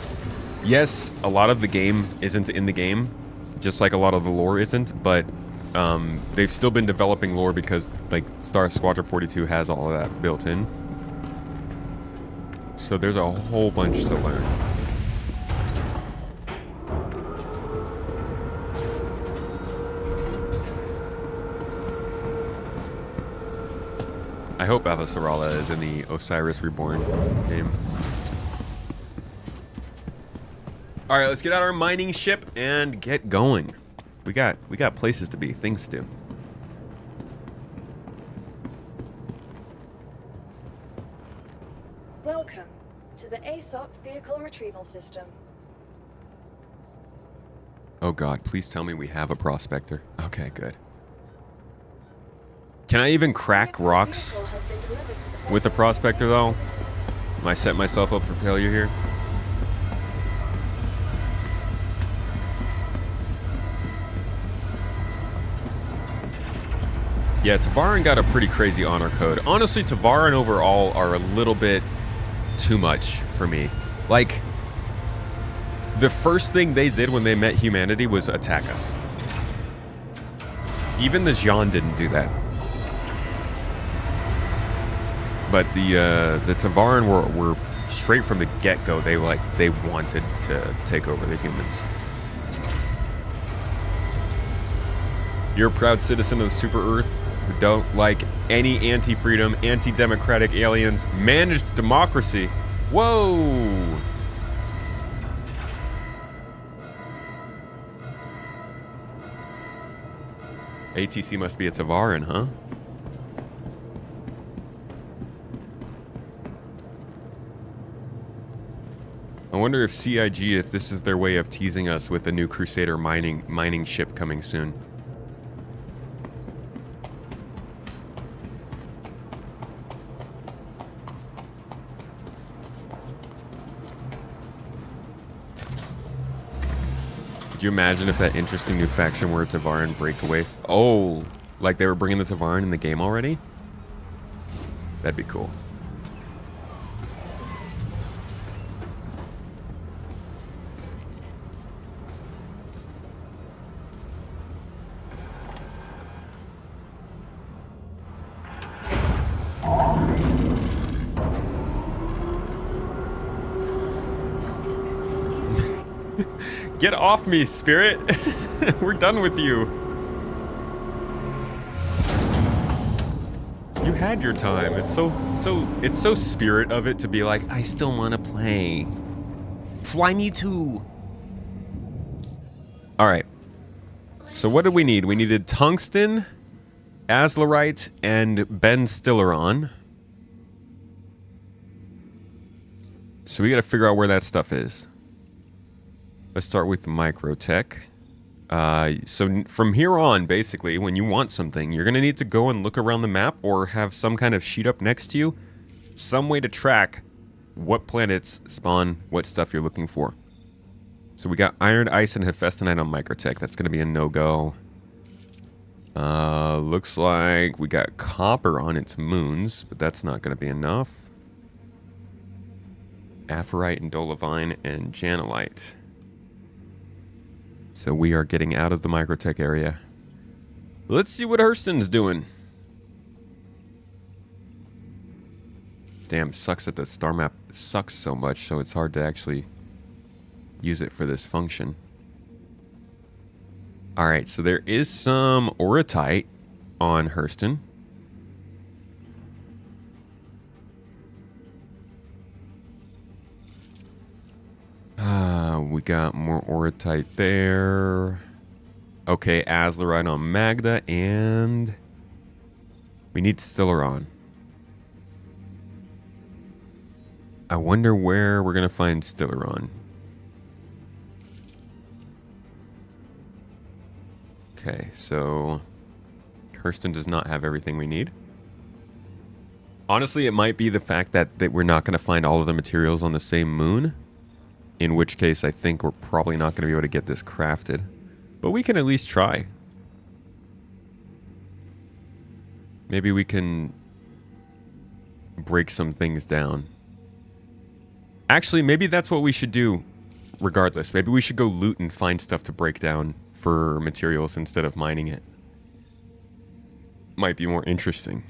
Yes, a lot of the game isn't in the game, just like a lot of the lore isn't, but they've still been developing lore because like Star Squadron 42 has all of that built in. So there's a whole bunch to learn. I hope Avasarala is in the Osiris Reborn game. All right, let's get out our mining ship and get going. We got places to be, things to do. Welcome to the ASOP Vehicle Retrieval System. Oh God, please tell me we have a prospector. Okay, good. Can I even crack rocks with a prospector though? Am I setting myself up for failure here? Yeah, Tavaran got a pretty crazy honor code. Honestly, Tavaran overall are a little bit too much for me. Like, the first thing they did when they met humanity was attack us. Even the Jean didn't do that. But the Tavaran were straight from the get-go. They wanted to take over the humans. You're a proud citizen of the Super Earth who don't like any anti-freedom, anti-democratic aliens, managed democracy. Whoa! ATC must be a Tavaran, huh? I wonder if CIG, if this is their way of teasing us with a new Crusader mining ship coming soon. Could you imagine if that interesting new faction were a Tavaran breakaway? Oh, like they were bringing the Tavaran in the game already? That'd be cool. Get off me, Spirit! We're done with you. You had your time. It's so Spirit of it to be like, I still want to play. Fly me too. All right. So what did we need? We needed tungsten, azlerite, and benstilleron. So we got to figure out where that stuff is. Let's start with the microtech. So from here on, basically, when you want something, you're going to need to go and look around the map or have some kind of sheet up next to you. Some way to track what planets spawn what stuff you're looking for. So we got iron, ice, and hephaestonite on microtech. That's going to be a no-go. Looks like we got copper on its moons, but that's not going to be enough. Aphorite and dolomite and janelite. So we are getting out of the microtech area. Let's see what Hurston's doing. Damn, sucks that the star map sucks so much, so it's hard to actually use it for this function. Alright, so there is some orotite on Hurston. We got more orotite there. Okay, azlerite on Magda, and we need Stilleron. I wonder where we're gonna find Stilleron. Okay, so Hurston does not have everything we need. Honestly, it might be the fact that we're not gonna find all of the materials on the same moon. In which case, I think we're probably not going to be able to get this crafted. But we can at least try. Maybe we can break some things down. Actually, maybe that's what we should do regardless. Maybe we should go loot and find stuff to break down for materials instead of mining it. Might be more interesting.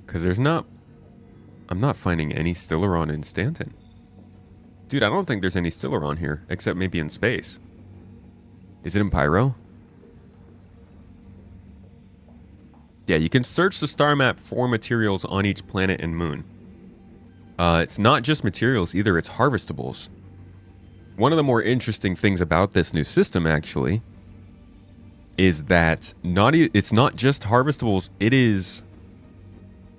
Because there's not... I'm not finding any Stilleron in Stanton. Dude, I don't think there's any Stilleron here, except maybe in space. Is it in Pyro? Yeah, you can search the star map for materials on each planet and moon. It's not just materials either, it's harvestables. One of the more interesting things about this new system, actually, is that it's not just harvestables, it is...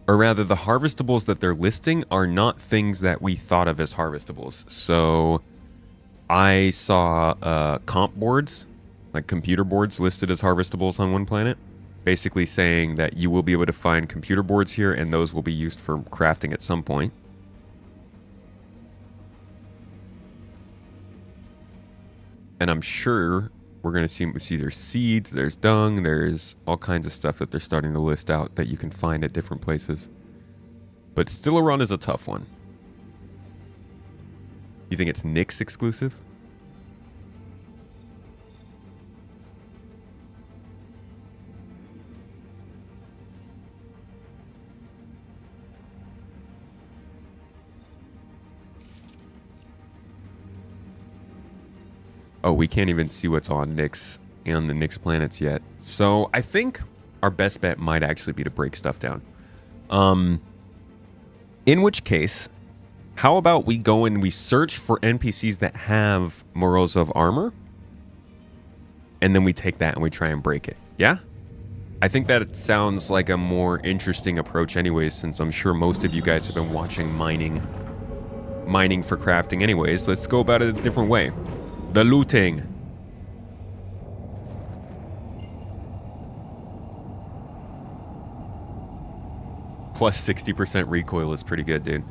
Or rather, the harvestables that they're listing are not things that we thought of as harvestables. So, I saw comp boards, like computer boards listed as harvestables on one planet. Basically saying that you will be able to find computer boards here, and those will be used for crafting at some point. And I'm sure we're going to see there's seeds, there's dung, there's all kinds of stuff that they're starting to list out that you can find at different places. But still a run is a tough one. You think it's Nyx exclusive? Oh, we can't even see what's on Nyx and the Nyx planets yet. So I think our best bet might actually be to break stuff down. In which case, how about we go and we search for NPCs that have Morozov armor? And then we take that and we try and break it. Yeah? I think that it sounds like a more interesting approach anyways, since I'm sure most of you guys have been watching mining for crafting anyways. Let's go about it a different way. The looting. Plus 60% recoil is pretty good, dude.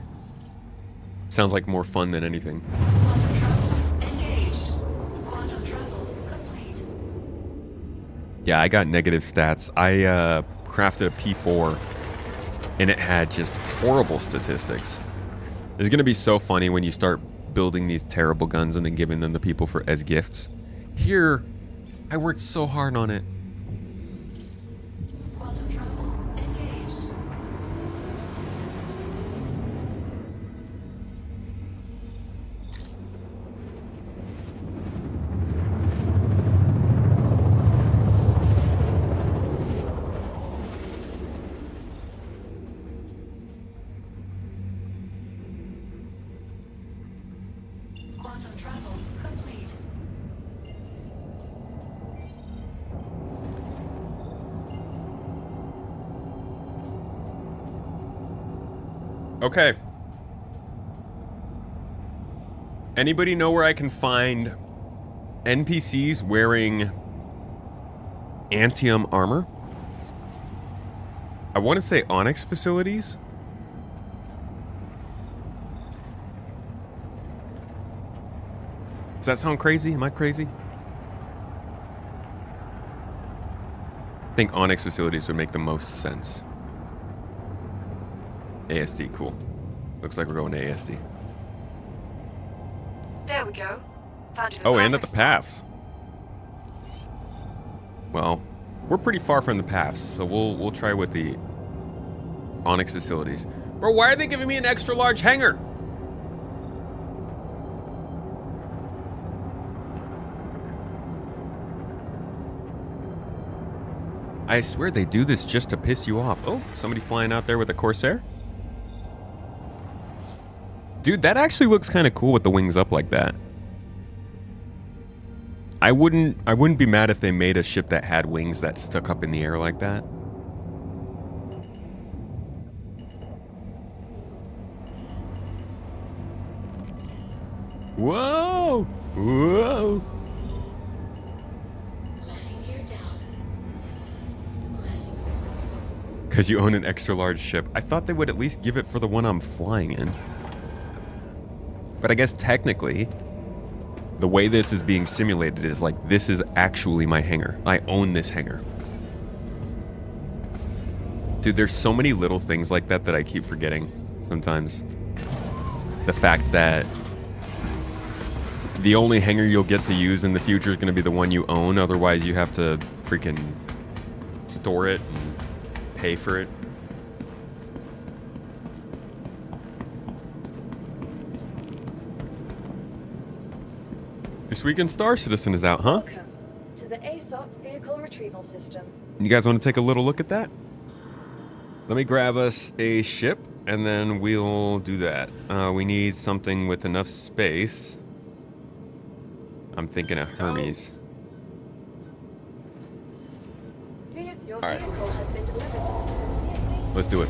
Sounds like more fun than anything. Quantum travel engaged. Quantum travel complete. Yeah, I got negative stats. I crafted a P4 and it had just horrible statistics. It's gonna be so funny when you start building these terrible guns and then giving them to people as gifts. Here, I worked so hard on it. Quantum travel engaged. Quantum travel complete. Okay. Anybody know where I can find NPCs wearing Antium armor? I want to say Onyx facilities. Does that sound crazy? Am I crazy? I think Onyx facilities would make the most sense. ASD, cool. Looks like we're going to ASD. There we go. Found you the Oh, and at the perfect paths. Well, we're pretty far from the paths, so we'll try with the Onyx facilities. Bro, why are they giving me an extra large hangar? I swear they do this just to piss you off. Oh, somebody flying out there with a Corsair? Dude, that actually looks kind of cool with the wings up like that. I wouldn't be mad if they made a ship that had wings that stuck up in the air like that. Whoa! Whoa! Landing gear down. Landing successful. Because you own an extra large ship. I thought they would at least give it for the one I'm flying in. But I guess technically, the way this is being simulated is like, this is actually my hangar. I own this hangar. Dude, there's so many little things like that that I keep forgetting sometimes. The fact that the only hangar you'll get to use in the future is going to be the one you own. Otherwise, you have to freaking store it and pay for it. This weekend Star Citizen is out, huh? Welcome to the ASOP Vehicle Retrieval System. You guys want to take a little look at that? Let me grab us a ship, and then we'll do that. We need something with enough space. I'm thinking of Hermes. Your All right. vehicle has been delivered. Let's do it.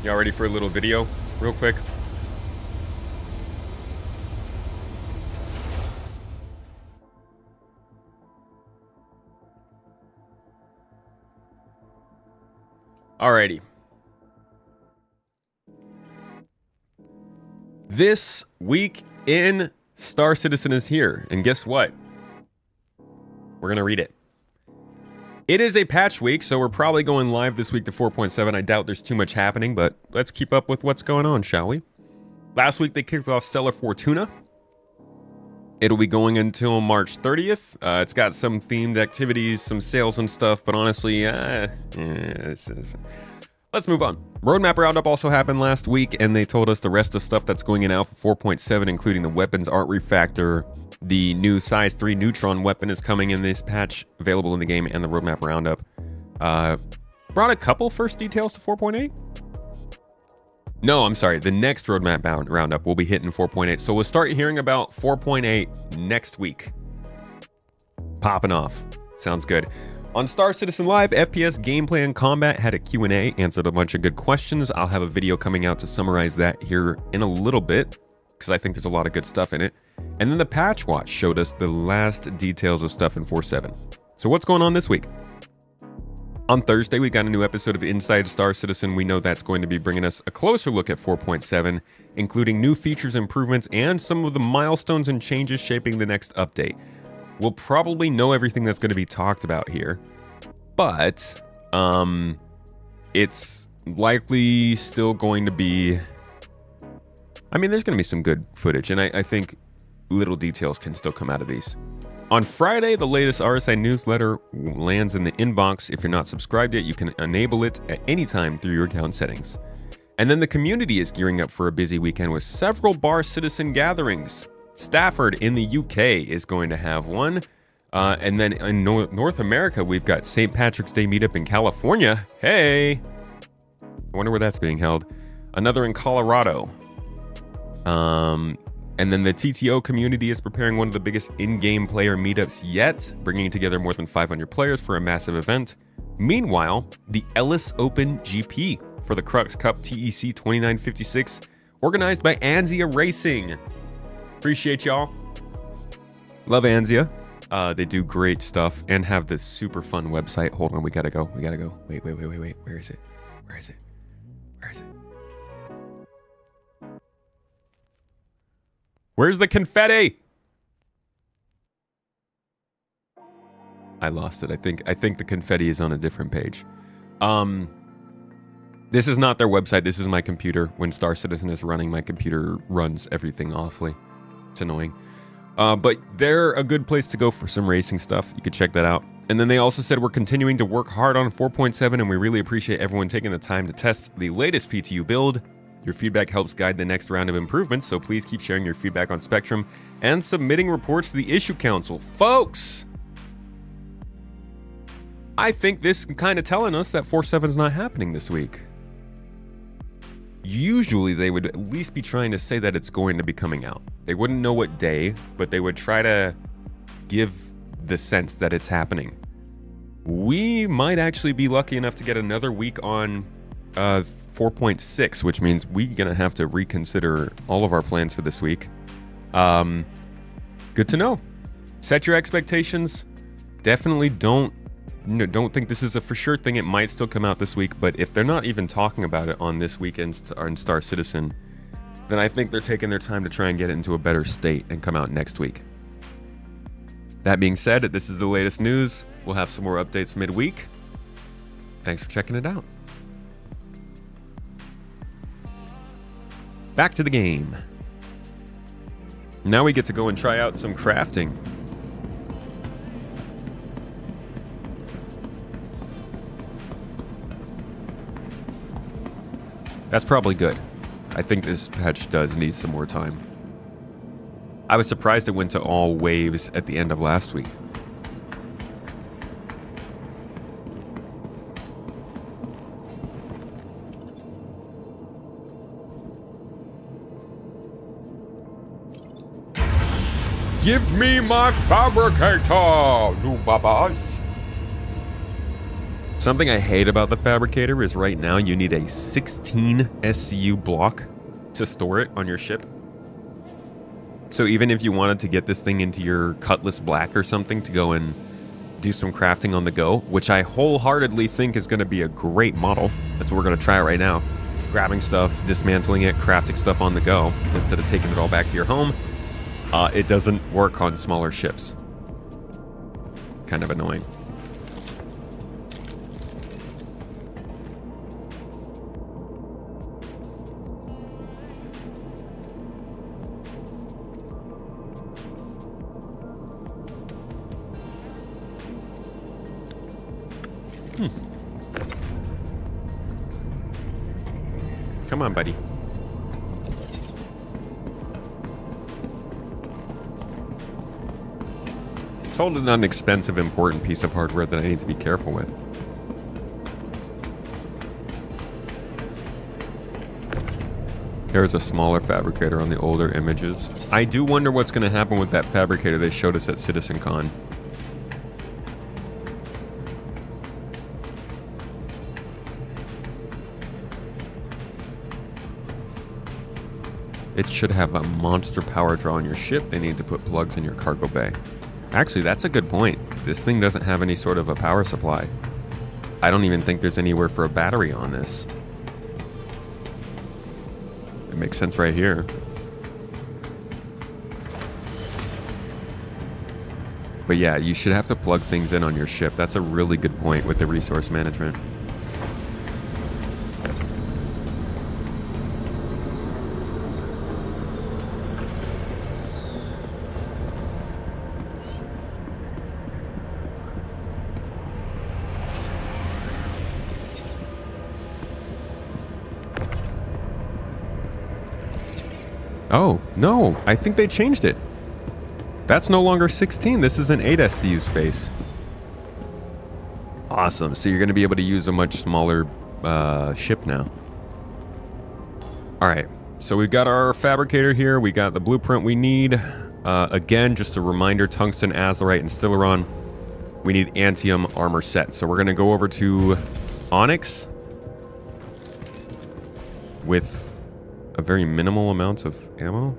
Y'all ready for a little video real quick? Alrighty. This week in Star Citizen is here, and guess what? We're gonna read it. It is a patch week, so we're probably going live this week to 4.7. I doubt there's too much happening, but let's keep up with what's going on, shall we? Last week they kicked off Stellar Fortuna. It'll be going until March 30th. It's got some themed activities, some sales and stuff, but honestly, let's move on. Roadmap Roundup also happened last week, and they told us the rest of stuff that's going in Alpha 4.7, including the weapons art refactor. The new Size 3 Neutron weapon is coming in this patch, available in the game, and the Roadmap Roundup. Brought a couple first details to 4.8? No, I'm sorry. The next Roadmap Roundup will be hitting 4.8. So we'll start hearing about 4.8 next week. Popping off. Sounds good. On Star Citizen Live, FPS gameplay and combat had a Q&A, answered a bunch of good questions. I'll have a video coming out to summarize that here in a little bit, because I think there's a lot of good stuff in it. And then the Patch Watch showed us the last details of stuff in 4.7. So what's going on this week? On Thursday, we got a new episode of Inside Star Citizen. We know that's going to be bringing us a closer look at 4.7, including new features, improvements, and some of the milestones and changes shaping the next update. We'll probably know everything that's going to be talked about here, but it's likely still going to be... I mean, there's going to be some good footage, and I think little details can still come out of these. On Friday, the latest RSI newsletter lands in the inbox. If you're not subscribed yet, you can enable it at any time through your account settings. And then the community is gearing up for a busy weekend with several bar citizen gatherings. Stafford in the UK is going to have one. And then in North America, we've got St. Patrick's Day meetup in California. Hey! I wonder where that's being held. Another in Colorado. And then the TTO community is preparing one of the biggest in-game player meetups yet, bringing together more than 500 players for a massive event. Meanwhile, the Ellis Open GP for the Crux Cup TEC 2956, organized by Anzia Racing. Appreciate y'all. Love Anzia. They do great stuff and have this super fun website. Hold on, we gotta go. Wait. Where is it? Where's the confetti? I lost it. I think the confetti is on a different page. This is not their website. This is my computer. When Star Citizen is running, my computer runs everything awfully. It's annoying. But they're a good place to go for some racing stuff. You could check that out. And then they also said we're continuing to work hard on 4.7, and we really appreciate everyone taking the time to test the latest PTU build. Your feedback helps guide the next round of improvements, so please keep sharing your feedback on Spectrum and submitting reports to the Issue Council. Folks! I think this is kind of telling us that 4.7 is not happening this week. Usually they would at least be trying to say that it's going to be coming out. They wouldn't know what day, but they would try to give the sense that it's happening. We might actually be lucky enough to get another week on 4.6, which means we're gonna have to reconsider all of our plans for this week. Good to know. Set your expectations. Definitely don't think this is a for sure thing. It might still come out this week, but if they're not even talking about it on this weekend on Star Citizen, then I think they're taking their time to try and get it into a better state and come out next week. That being said, this is the latest news. We'll have some more updates midweek. Thanks for checking it out. Back to the game. Now we get to go and try out some crafting. That's probably good. I think this patch does need some more time. I was surprised it went to all waves at the end of last week. Give me my fabricator, new babas. Something I hate about the fabricator is right now you need a 16 SCU block to store it on your ship. So even if you wanted to get this thing into your Cutlass Black or something to go and do some crafting on the go, which I wholeheartedly think is going to be a great model. That's what we're going to try right now. Grabbing stuff, dismantling it, crafting stuff on the go instead of taking it all back to your home. It doesn't work on smaller ships. Kind of annoying. Come on, buddy. Totally not an expensive, important piece of hardware that I need to be careful with. There's a smaller fabricator on the older images. I do wonder what's going to happen with that fabricator they showed us at CitizenCon. It should have a monster power draw on your ship. They need to put plugs in your cargo bay. Actually, that's a good point. This thing doesn't have any sort of a power supply. I don't even think there's anywhere for a battery on this. It makes sense right here. But yeah, you should have to plug things in on your ship. That's a really good point with the resource management. Oh, no, I think they changed it. That's no longer 16. This is an 8 SCU space. Awesome. So you're going to be able to use a much smaller ship now. All right. So we've got our fabricator here. We got the blueprint we need. Again, just a reminder, tungsten, azurite, and Stellaron. We need antium armor set. So we're going to go over to Onyx with a very minimal amount of ammo.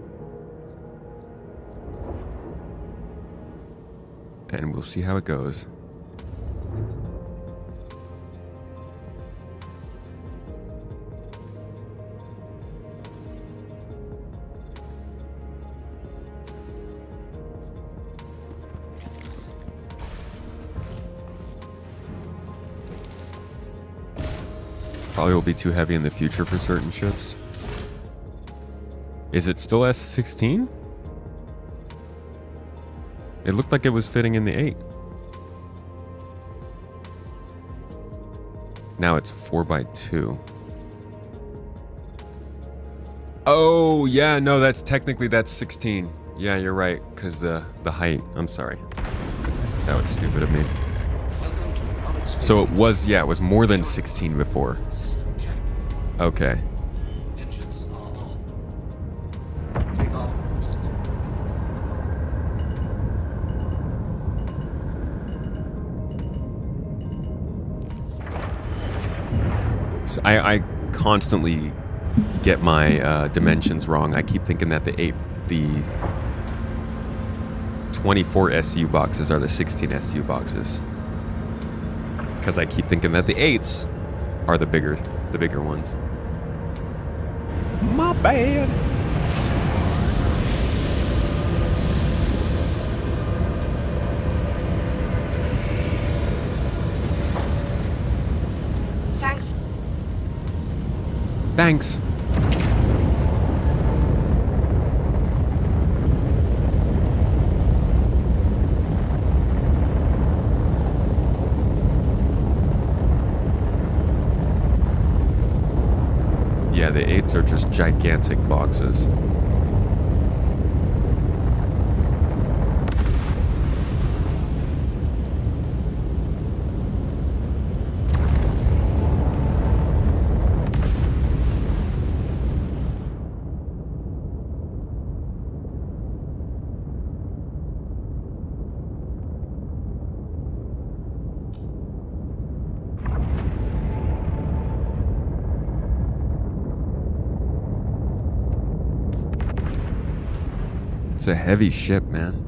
And we'll see how it goes. Probably will be too heavy in the future for certain ships. Is it still S16? It looked like it was fitting in the 8. Now it's 4x2. Oh, yeah, no, that's 16. Yeah, you're right, because the height. I'm sorry. That was stupid of me. So it was, yeah, it was more than 16 before. Okay. So I constantly get my dimensions wrong. I keep thinking that the 24 SCU boxes are the 16 SCU boxes. Because I keep thinking that the 8s are the bigger ones. My bad. Thanks. Yeah, the 8s are just gigantic boxes. It's a heavy ship, man.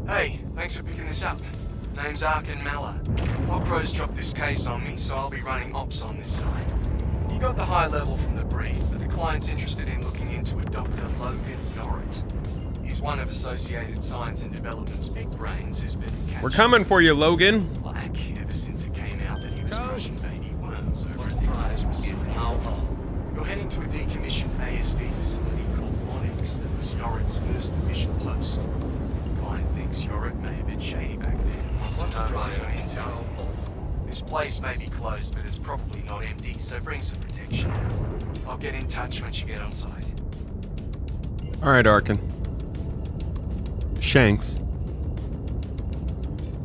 Hey, thanks for picking this up. Name's Arkin Malla. Ocro's dropped this case on me, so I'll be running ops on this side. You got the high level from the brief, but the client's interested in looking into a Dr. Logan Norrit. He's one of Associated Science and Development's big brains who's been We're coming for you, Logan. black ever since it came out that he was crushing baby worms over at the Eyes facility. You're heading to a decommissioned ASD facility called Onyx that was Norrit's first official post. Client thinks Norrit may have been shady back then. This place may be closed, but it's probably not empty, so bring some protection. I'll get in touch once you get on site. All right, Arkin. Shanks.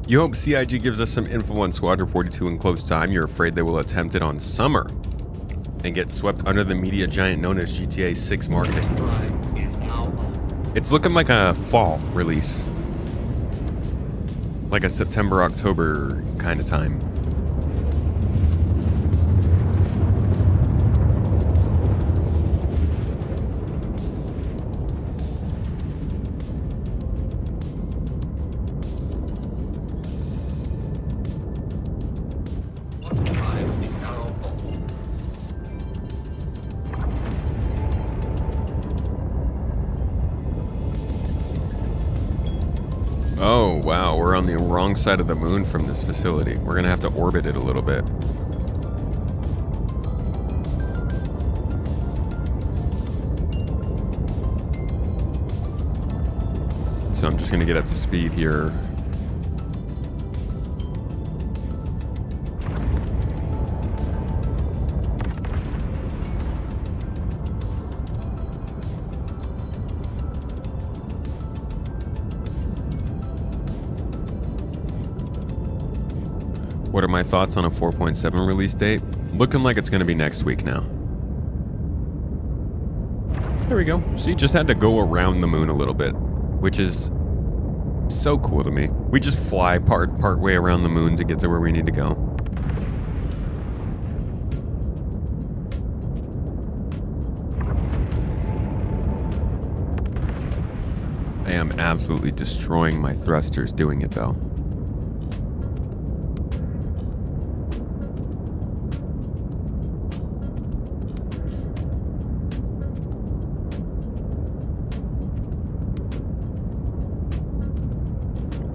You hope CIG gives us some info on Squadron 42 in close time. You're afraid they will attempt it on Summer and get swept under the media giant known as GTA 6 marketing. It's looking like a fall release. Like a September, October kind of time. Oh, wow, we're on the wrong side of the moon from this facility. We're gonna have to orbit it a little bit. So I'm just gonna get up to speed here. What are my thoughts on a 4.7 release date? Looking like it's going to be next week now. There we go. So you just had to go around the moon a little bit, which is so cool to me. We just fly part way around the moon to get to where we need to go. I am absolutely destroying my thrusters doing it though.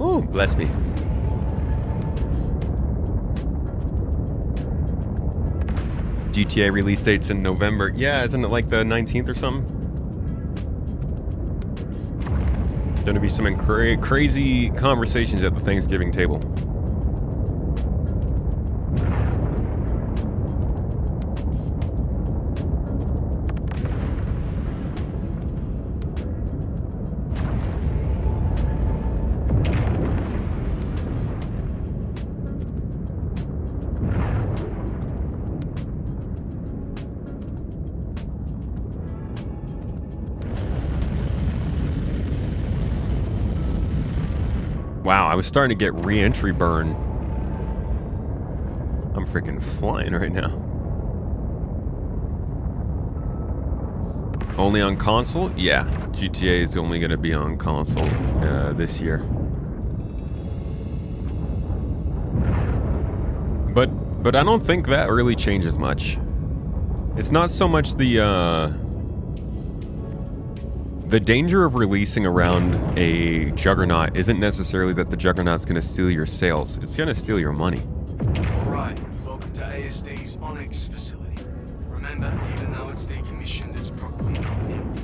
Ooh, bless me. GTA release dates in November. Yeah, isn't it like the 19th or something? Gonna be some crazy conversations at the Thanksgiving table. Wow, I was starting to get re-entry burn. I'm freaking flying right now. Only on console? Yeah, GTA is only going to be on console this year. But I don't think that really changes much. It's not so much the danger of releasing around a Juggernaut isn't necessarily that the Juggernaut's going to steal your sales. It's going to steal your money. Alright, welcome to ASD's Onyx facility. Remember, even though it's decommissioned, it's probably not empty.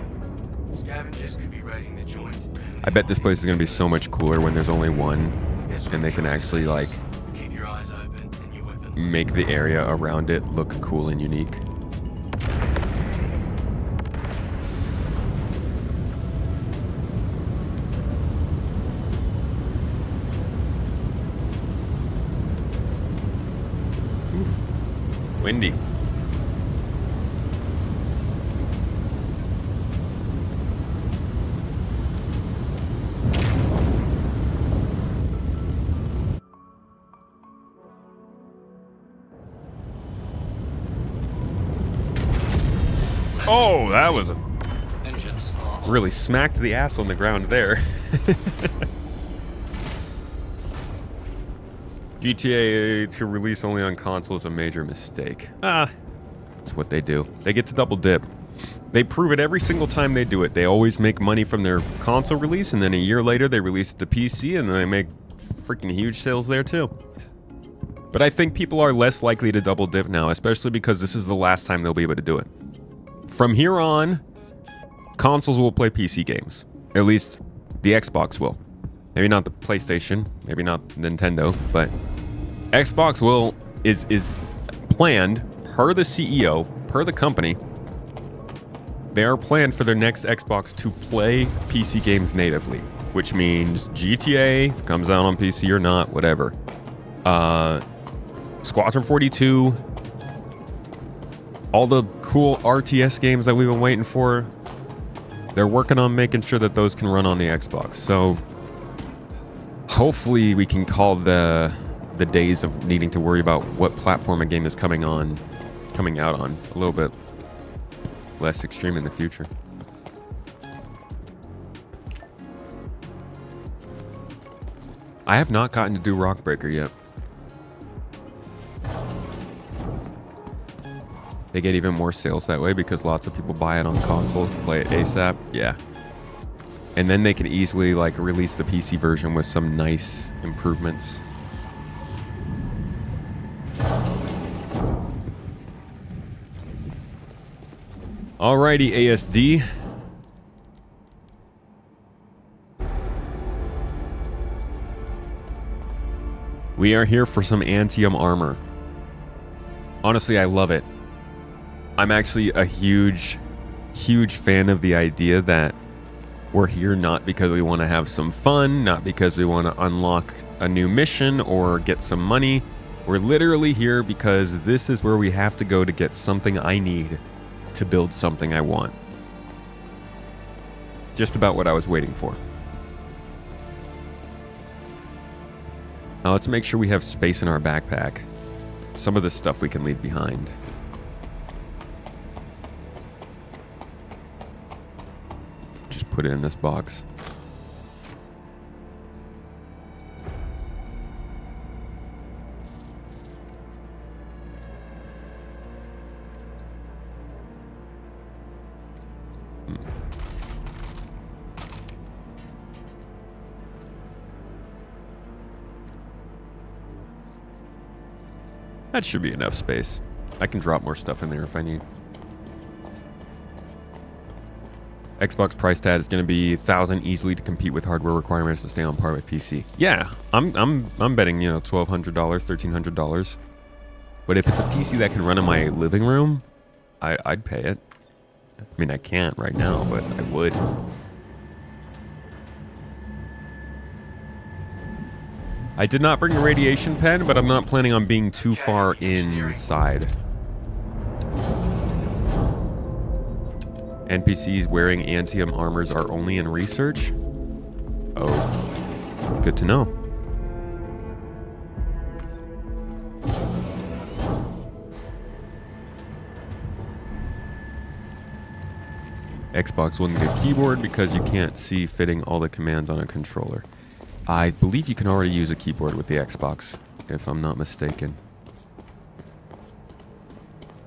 Scavengers could be raiding the joint. I bet this place is going to be so much cooler when there's only one, and they can actually, like, Keep your eyes open and your weapon. make the area around it look cool and unique. Windy. Oh, that was a really smacked the ass on the ground there. GTA to release only on console is a major mistake. That's what they do. They get to double dip. They prove it every single time they do it. They always make money from their console release, and then a year later they release it to PC, and then they make freaking huge sales there too. But I think people are less likely to double dip now, especially because this is the last time they'll be able to do it. From here on, consoles will play PC games. At least the Xbox will. Maybe not the PlayStation, maybe not Nintendo, but Xbox is planned per the CEO, per the company. They are planned for their next Xbox to play PC games natively, which means GTA comes out on PC or not, whatever. Squadron 42, all the cool RTS games that we've been waiting for, they're working on making sure that those can run on the Xbox. So hopefully we can call the days of needing to worry about what platform a game is coming out on a little bit less extreme in the future. I have not gotten to do Rockbreaker yet. They get even more sales that way because lots of people buy it on console to play it ASAP. Yeah. And then they can easily like release the PC version with some nice improvements. Alrighty, ASD. We are here for some Antium armor. Honestly, I love it. I'm actually a huge fan of the idea that we're here not because we want to have some fun, not because we want to unlock a new mission or get some money. We're literally here because this is where we have to go to get something I need to build something I want. Just about what I was waiting for. Now let's make sure we have space in our backpack. Some of this stuff we can leave behind. Just put it in this box. That should be enough space. I can drop more stuff in there if I need. Xbox price tag is going to be $1,000 easily to compete with hardware requirements to stay on par with PC. Yeah, I'm betting, you know, $1,200, $1,300. But if it's a PC that can run in my living room, I'd pay it. I mean, I can't right now, but I would. I did not bring a radiation pen, but I'm not planning on being too far inside. NPCs wearing Antium armors are only in research? Oh, good to know. Xbox wouldn't get keyboard because you can't see fitting all the commands on a controller. I believe you can already use a keyboard with the Xbox, if I'm not mistaken.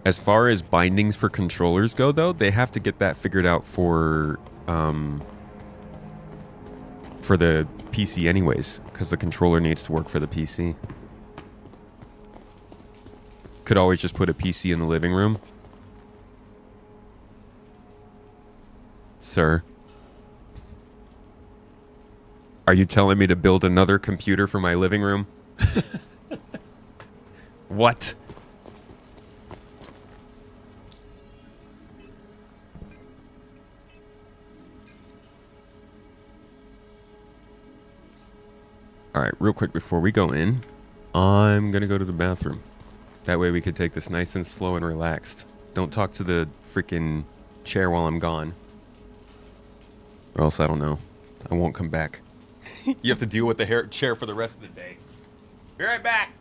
As far as bindings for controllers go, though, they have to get that figured out for the PC anyways, because the controller needs to work for the PC. Could always just put a PC in the living room. Sir. Are you telling me to build another computer for my living room? What? Alright, real quick before we go in, I'm gonna go to the bathroom. That way we could take this nice and slow and relaxed. Don't talk to the freaking chair while I'm gone. Or else I don't know. I won't come back. You have to deal with the chair for the rest of the day. Be right back.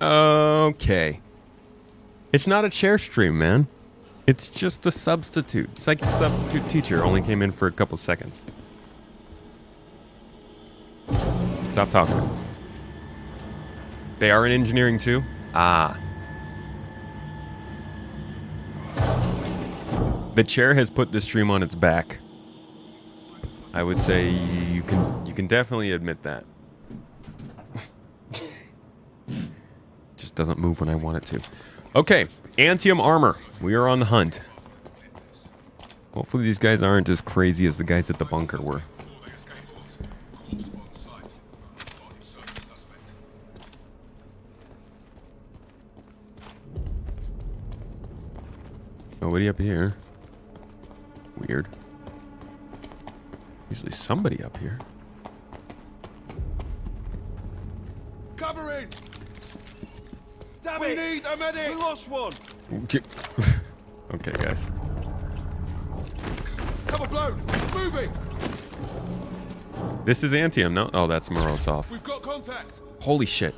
Okay. It's not a chair stream, man. It's just a substitute. It's like a substitute teacher only came in for a couple seconds. Stop talking. They are in engineering too? Ah. The chair has put the stream on its back. I would say you can definitely admit that. Just doesn't move when I want it to. Okay, Antium armor. We are on the hunt. Hopefully these guys aren't as crazy as the guys at the bunker were. Nobody up here. Weird. Usually somebody up here. Covering! Damn we need a medic! We lost one! Okay, guys. Cover blown! Moving! This is Antium, no? Oh, that's Morozov. We've got contact! Holy shit.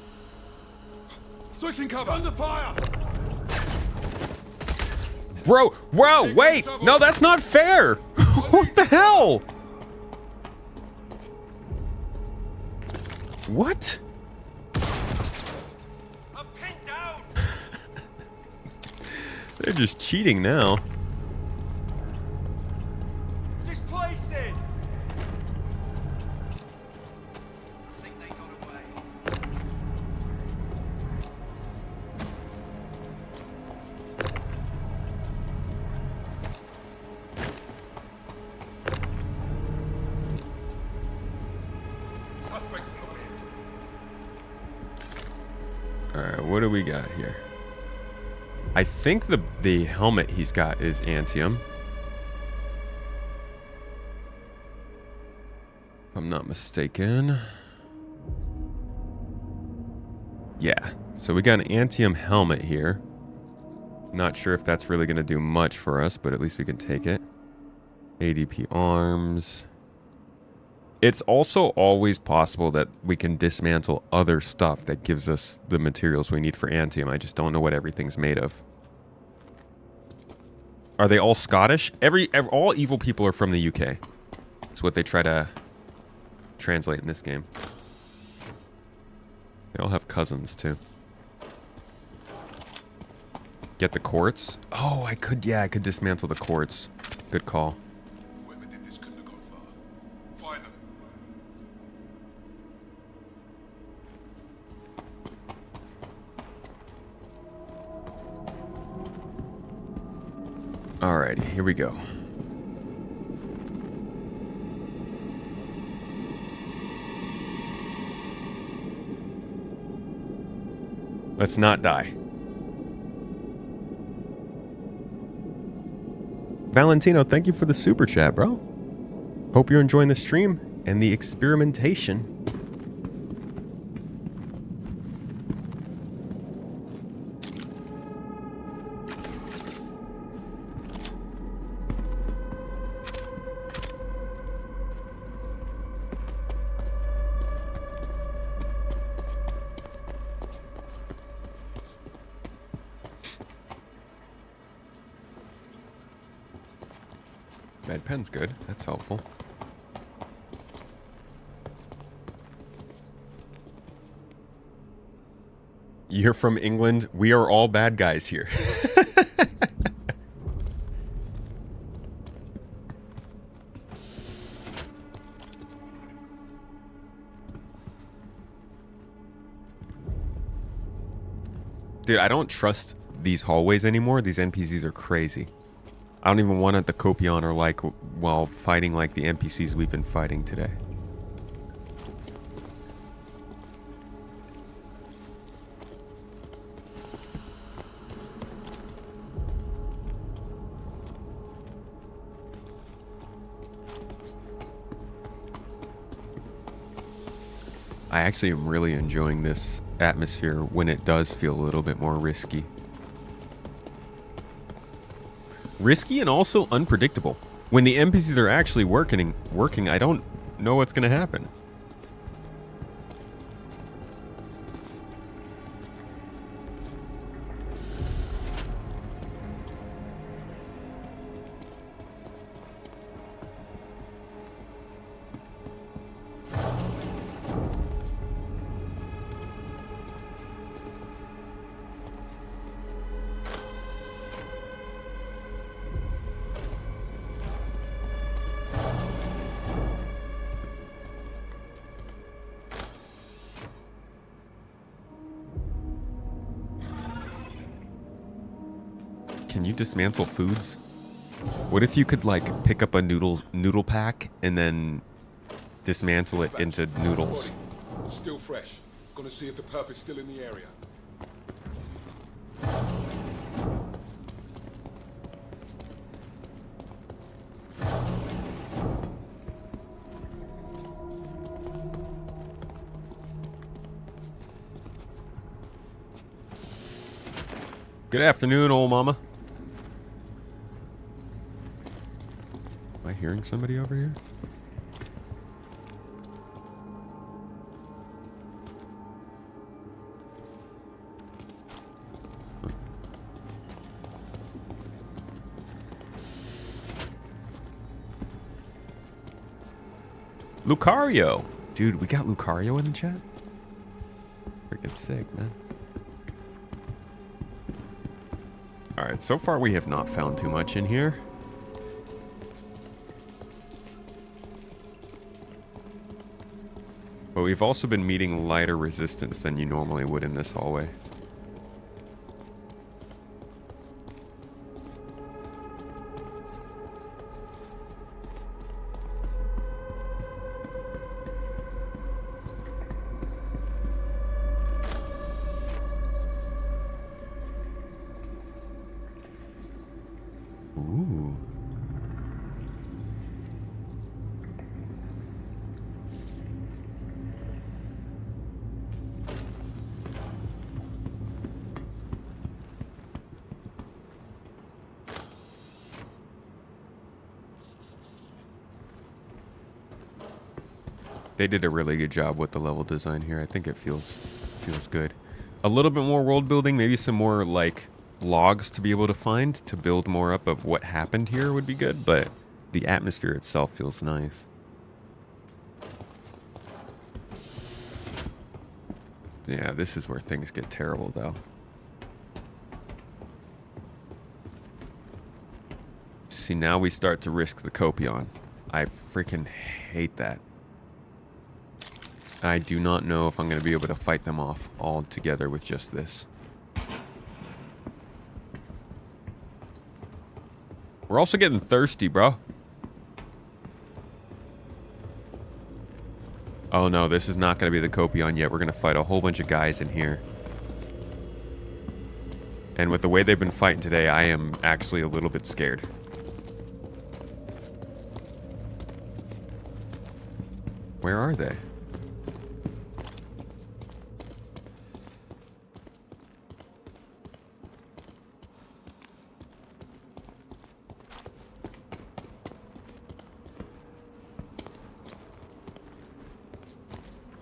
Switching cover! Under fire! Bro, wait! No, that's not fair! What the hell? What? I'm pinned down! They're just cheating now. Displacing! I think they got away. what do we got here? I think the helmet he's got is Antium. If I'm not mistaken. Yeah, so we got an Antium helmet here. Not sure if that's really going to do much for us, but at least we can take it. ADP arms. It's also always possible that we can dismantle other stuff that gives us the materials we need for Antium. I just don't know what everything's made of. Are they all Scottish? All evil people are from the UK. That's what they try to translate in this game. They all have cousins too. Get the quartz. Oh, I could dismantle the quartz. Good call. Whoever did this couldn't have gone far. Find them. Alrighty, here we go. Let's not die. Valentino, thank you for the super chat, bro. Hope you're enjoying the stream and the experimentation. Med pen's good. That's helpful. You're from England. We are all bad guys here. Dude, I don't trust these hallways anymore. These NPCs are crazy. I don't even want it the Copion or like while fighting like the NPCs we've been fighting today. I actually am really enjoying this atmosphere when it does feel a little bit more risky. Risky and also unpredictable. When the NPCs are actually working, I don't know what's going to happen. Can you dismantle foods? What if you could like pick up a noodle pack and then dismantle it into noodles? Still fresh. Gonna see if the perp is still in the area. Good afternoon, old mama. Am I hearing somebody over here? Lucario! Dude, we got Lucario in the chat? Freaking sick, man. Alright, so far we have not found too much in here. But we've also been meeting lighter resistance than you normally would in this hallway. Ooh. They did a really good job with the level design here. I think it feels good. A little bit more world building, maybe some more like logs to be able to find to build more up of what happened here would be good, but the atmosphere itself feels nice. Yeah, this is where things get terrible though. See, now we start to risk the Copion. I freaking hate that. I do not know if I'm going to be able to fight them off all together with just this. We're also getting thirsty, bro. Oh no, this is not going to be the Copion yet. We're going to fight a whole bunch of guys in here. And with the way they've been fighting today, I am actually a little bit scared. Where are they?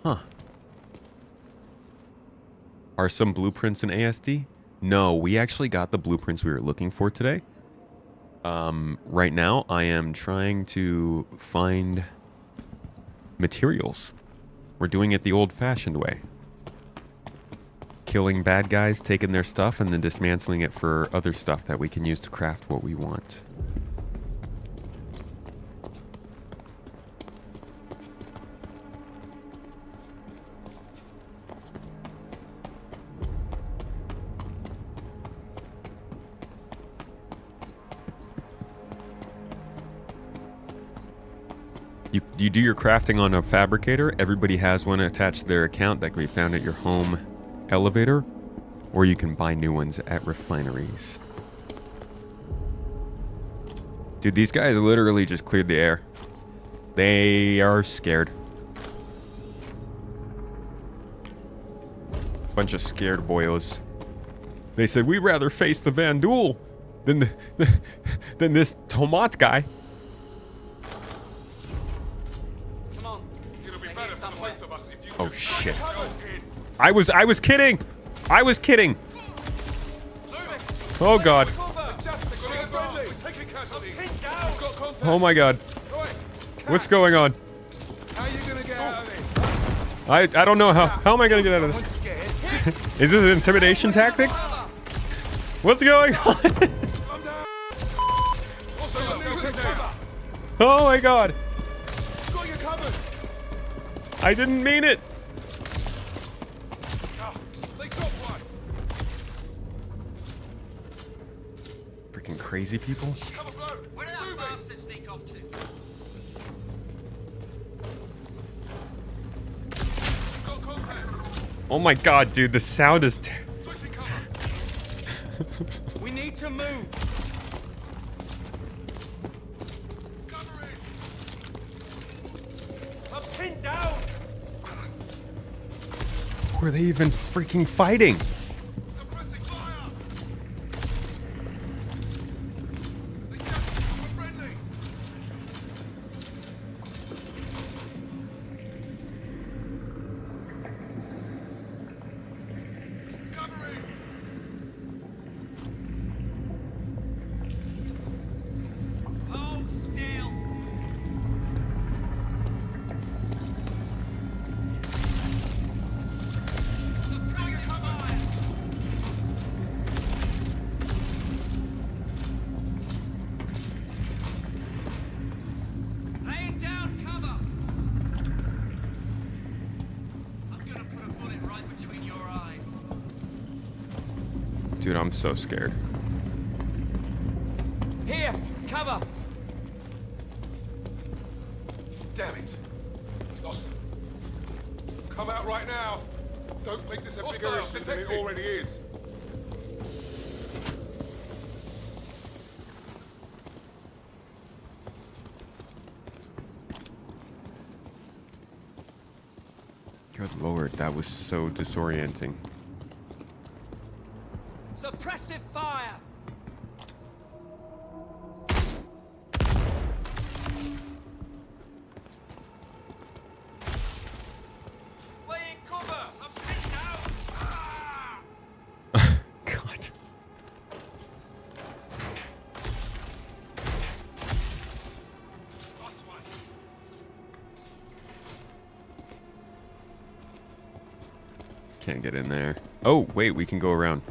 Huh. Are some blueprints in ASD? No, we actually got the blueprints we were looking for today. Right now, I am trying to find materials. We're doing it the old-fashioned way. Killing bad guys, taking their stuff, and then dismantling it for other stuff that we can use to craft what we want. You do your crafting on a fabricator. Everybody has one attached to their account that can be found at your home elevator, or you can buy new ones at refineries. Dude, these guys literally just cleared the air. They are scared. Bunch of scared boyos. They said, we'd rather face the Vandul than this Tomat guy. Oh shit. I was kidding. I was kidding. Oh god. Oh my god. What's going on? I don't know how am I gonna get out of this? Is this intimidation tactics? What's going on? Oh my god. I didn't mean it. Freaking crazy people. Where did that bastard sneak off to? Oh my god, dude, the sound is We need to move. I'm pinned down. Who are they even freaking fighting? Dude, I'm so scared. Here, cover. Damn it. Lost them. Come out right now. Don't make this a bigger issue than it already is. Good lord, that was so disorienting. Suppressive fire! Lay in cover! I'm pinned out! Ah! God. Lost one. Can't get in there. Oh, wait, we can go around.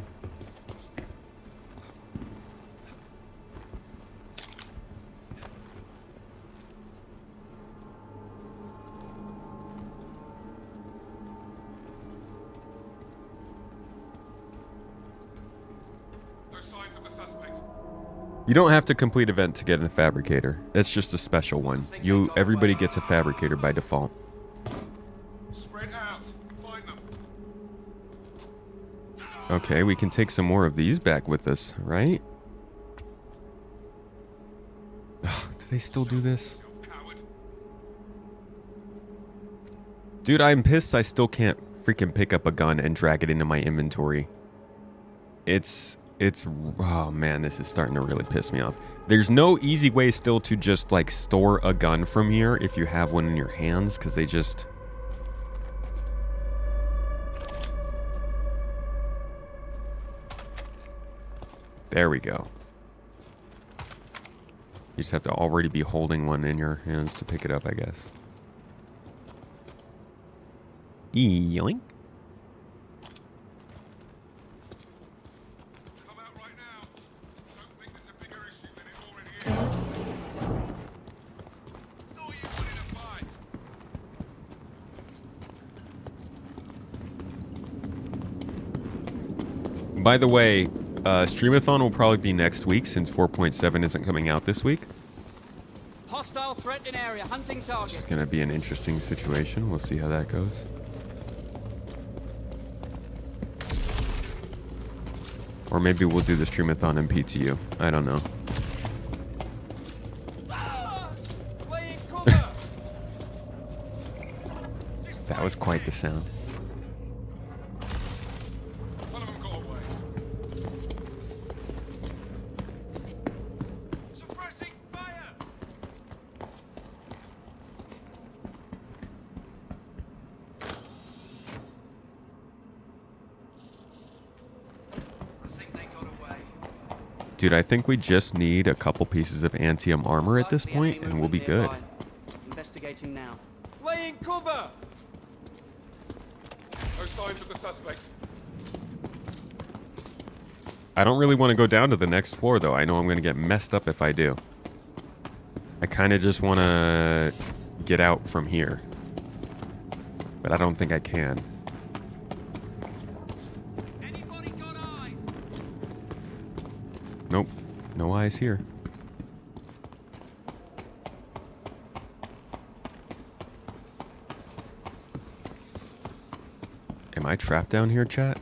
No signs of the suspect. You don't have to complete event to get a fabricator. It's just a special one. Everybody gets a fabricator by default. Spread out. Find them. Okay, we can take some more of these back with us, right? Ugh, do they still do this? You coward. Dude, I'm pissed I still can't freaking pick up a gun and drag it into my inventory. Oh man, this is starting to really piss me off. There's no easy way still to just like store a gun from here if you have one in your hands, because they just... There we go. You just have to already be holding one in your hands to pick it up, I guess. Yoink. Come out right now. Don't make this a bigger issue than it already is. No, you wanted to fight. By the way, Streamathon will probably be next week since 4.7 isn't coming out this week. Hostile threat in area, hunting target. It's gonna be an interesting situation. We'll see how that goes. Or maybe we'll do the Streamathon in PTU. I don't know. Lay in cover! That was quite the sound. One of them got away. Suppressing fire. I think they got away. Dude, I think we just need a couple pieces of antium armor at this point, and we'll be good. Investigating now. Lay in cover! No signs of the suspect. I don't really want to go down to the next floor, though. I know I'm going to get messed up if I do. I kind of just want to get out from here. But I don't think I can. Anybody got eyes? Nope. No eyes here. Am I trapped down here, chat?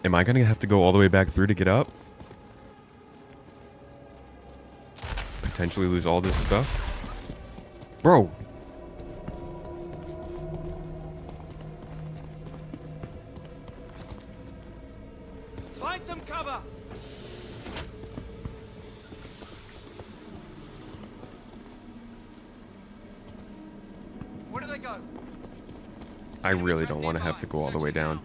Am I gonna have to go all the way back through to get up? Potentially lose all this stuff? Bro! Find some cover! Where do they go? I really don't want to have to go all the way down.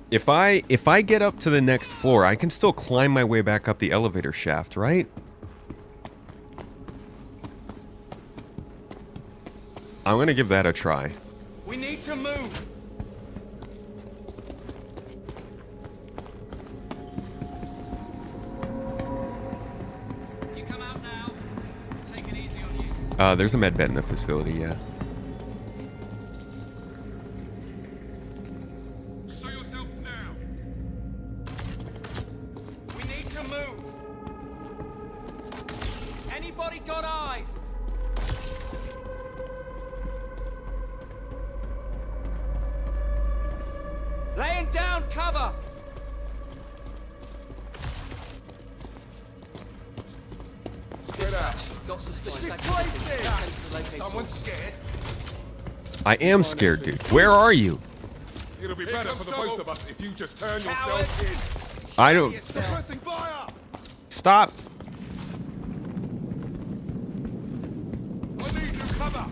If I get up to the next floor, I can still climb my way back up the elevator shaft, right? I'm gonna give that a try. We need to move! You come out now. Take it easy on you. There's a med bed in the facility, yeah. Show yourself now. We need to move! Anybody got eyes? Laying down cover! Someone's scared. I am scared, dude. Where are you? It'll be better for the both of us if you just turn yourself in. I don't... Pressing fire! Stop. I need you cover.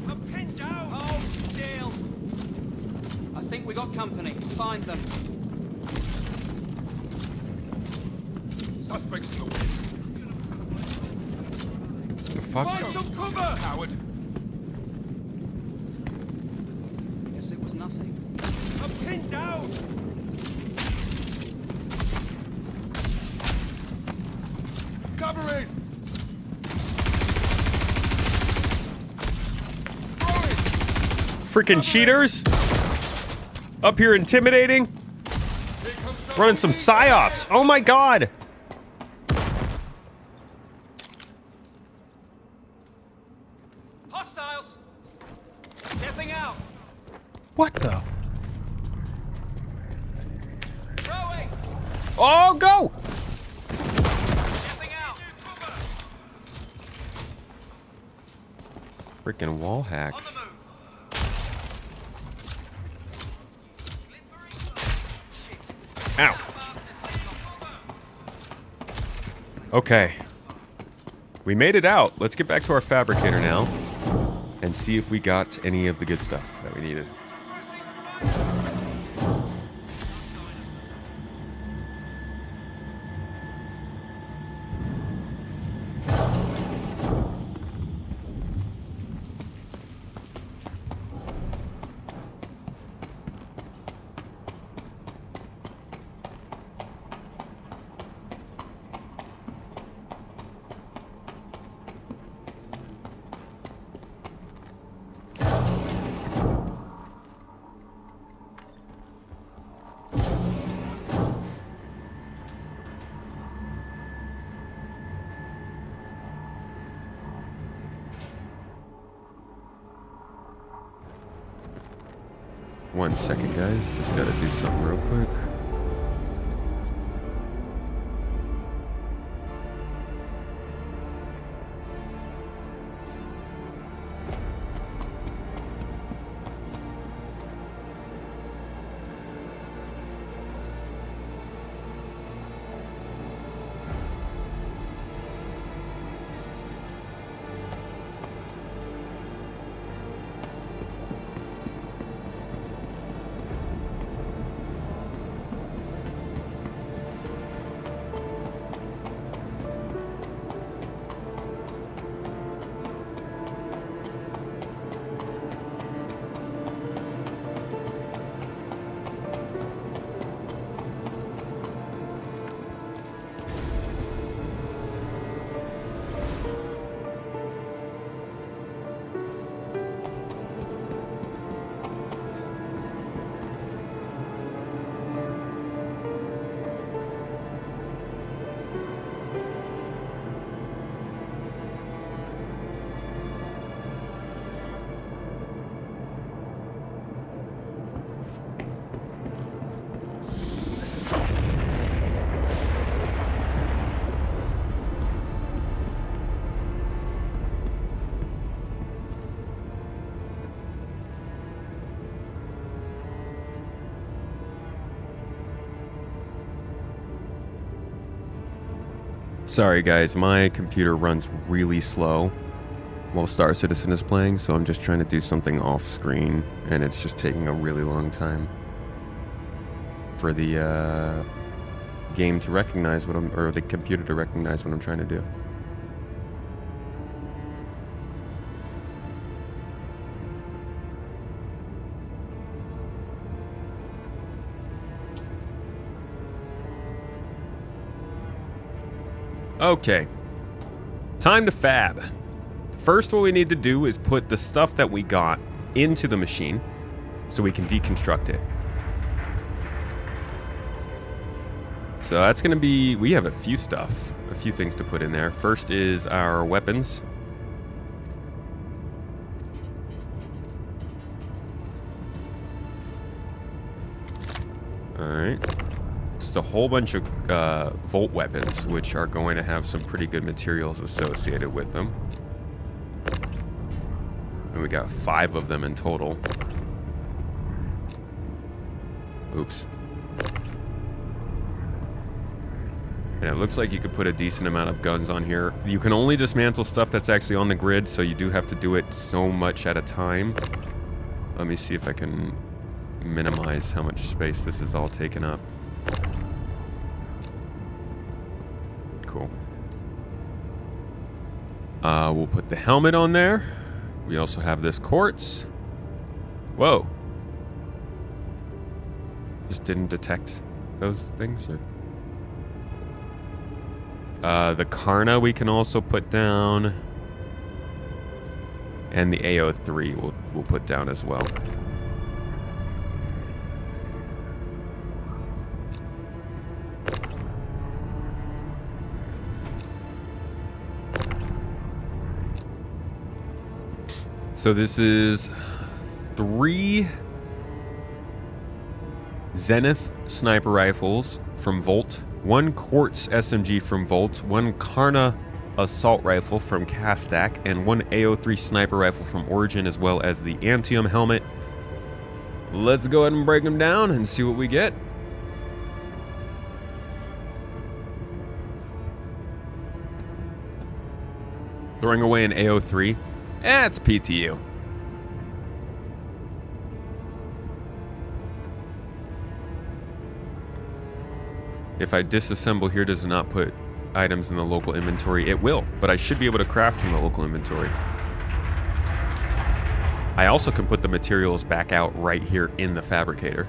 I'm pinned down. Hold still. I think we got company. Find them. Suspects in the wind. The fuck? Find some cover, Howard. Guess it was nothing. I'm pinned down. Covering. Freaking cheaters. Up here intimidating. Running some psyops. Oh my god. Hostiles. Stepping out. What the? Throwing. Oh, go! Stepping out. Freaking wall hacks. Ow. Okay. We made it out. Let's get back to our fabricator now and see if we got any of the good stuff that we needed. One second, guys. Just gotta do something real quick. Sorry guys, my computer runs really slow while Star Citizen is playing, so I'm just trying to do something off screen, and it's just taking a really long time for the game to recognize what I'm, or the computer to recognize what I'm trying to do. Okay, time to fab. First, what we need to do is put the stuff that we got into the machine so we can deconstruct it. So that's gonna be, we have a few things to put in there. First is our weapons. All right, This is a whole bunch of Volt weapons, which are going to have some pretty good materials associated with them. And we got 5 of them in total. Oops. And it looks like you could put a decent amount of guns on here. You can only dismantle stuff that's actually on the grid, so you do have to do it so much at a time. Let me see if I can minimize how much space this is all taken up. Cool. We'll put the helmet on there. We also have this quartz. Whoa. Just didn't detect those things. The Karna we can also put down. And the AO3 we'll put down as well. So this is 3 Zenith sniper rifles from Volt, 1 Quartz SMG from Volt, 1 Karna assault rifle from Castak, and 1 AO3 sniper rifle from Origin, as well as the Antium helmet. Let's go ahead and break them down and see what we get. Throwing away an AO3. It's PTU. If I disassemble here, does it not put items in the local inventory? It will, but I should be able to craft from the local inventory. I also can put the materials back out right here in the fabricator.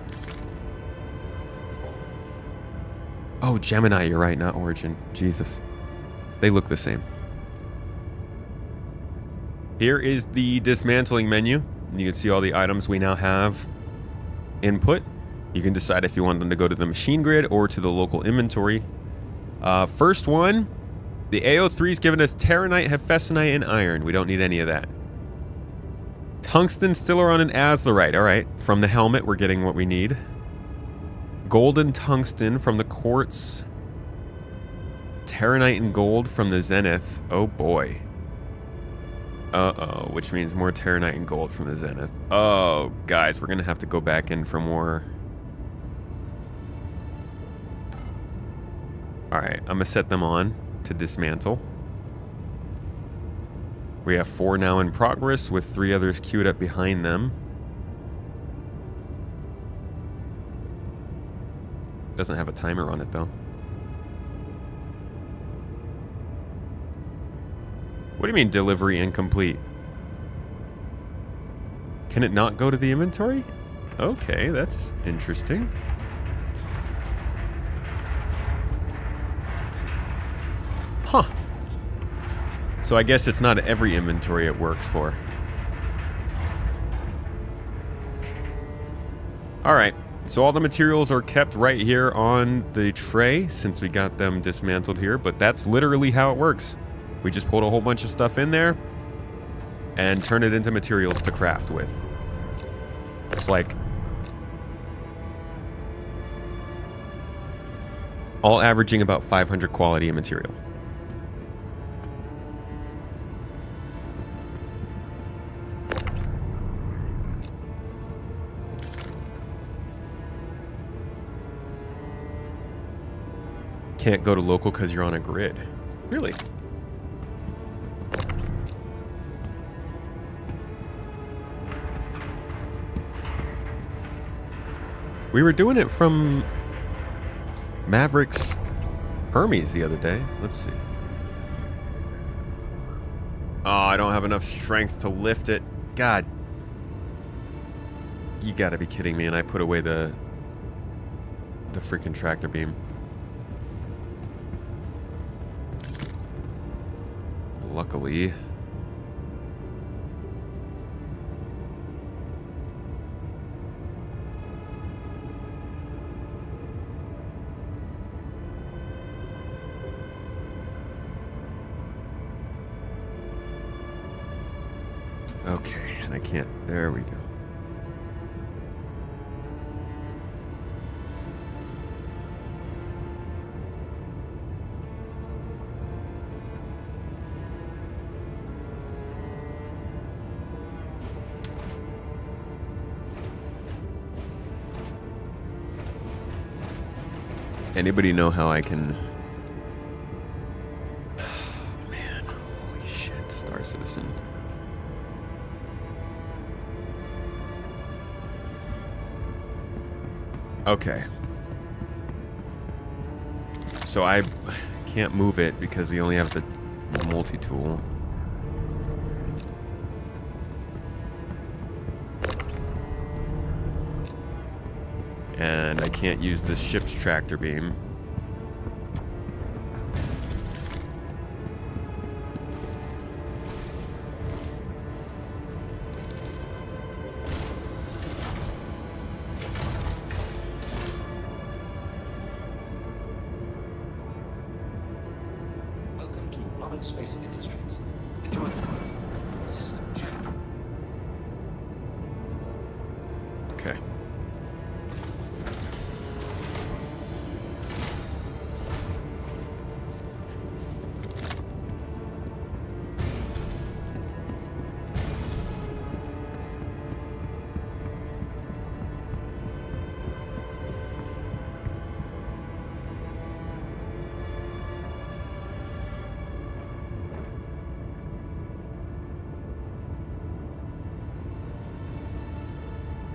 Oh, Gemini, you're right, not Origin. Jesus. They look the same. Here is the dismantling menu. You can see all the items we now have input. You can decide if you want them to go to the machine grid or to the local inventory. First one, the AO3 is giving us Terranite, Hephaestionite, and Iron. We don't need any of that. Tungsten, Stellaron, and Azlerite. All right, from the helmet, we're getting what we need. Golden Tungsten from the Quartz. Terranite and Gold from the Zenith. Oh boy. Uh-oh, which means more Terranite and Gold from the Zenith. Oh, guys, we're gonna have to go back in for more. Alright, I'm gonna set them on to dismantle. We have 4 now in progress with 3 others queued up behind them. Doesn't have a timer on it though. What do you mean delivery incomplete? Can it not go to the inventory? Okay, that's interesting. Huh. So I guess it's not every inventory it works for. Alright, so all the materials are kept right here on the tray since we got them dismantled here, but that's literally how it works. We just put a whole bunch of stuff in there and turn it into materials to craft with. It's like all averaging about 500 quality of material. Can't go to local because you're on a grid. Really? We were doing it from Maverick's Hermes the other day. Let's see. Oh, I don't have enough strength to lift it. God. You gotta be kidding me. And I put away the freaking tractor beam. Luckily. Okay, and I can't. There we go. Anybody know how I can... Man, holy shit, Star Citizen. Okay. So I can't move it because we only have the multi-tool. And I can't use the ship's tractor beam. Welcome to Robert Space Industries. Rejoining. System check. Okay.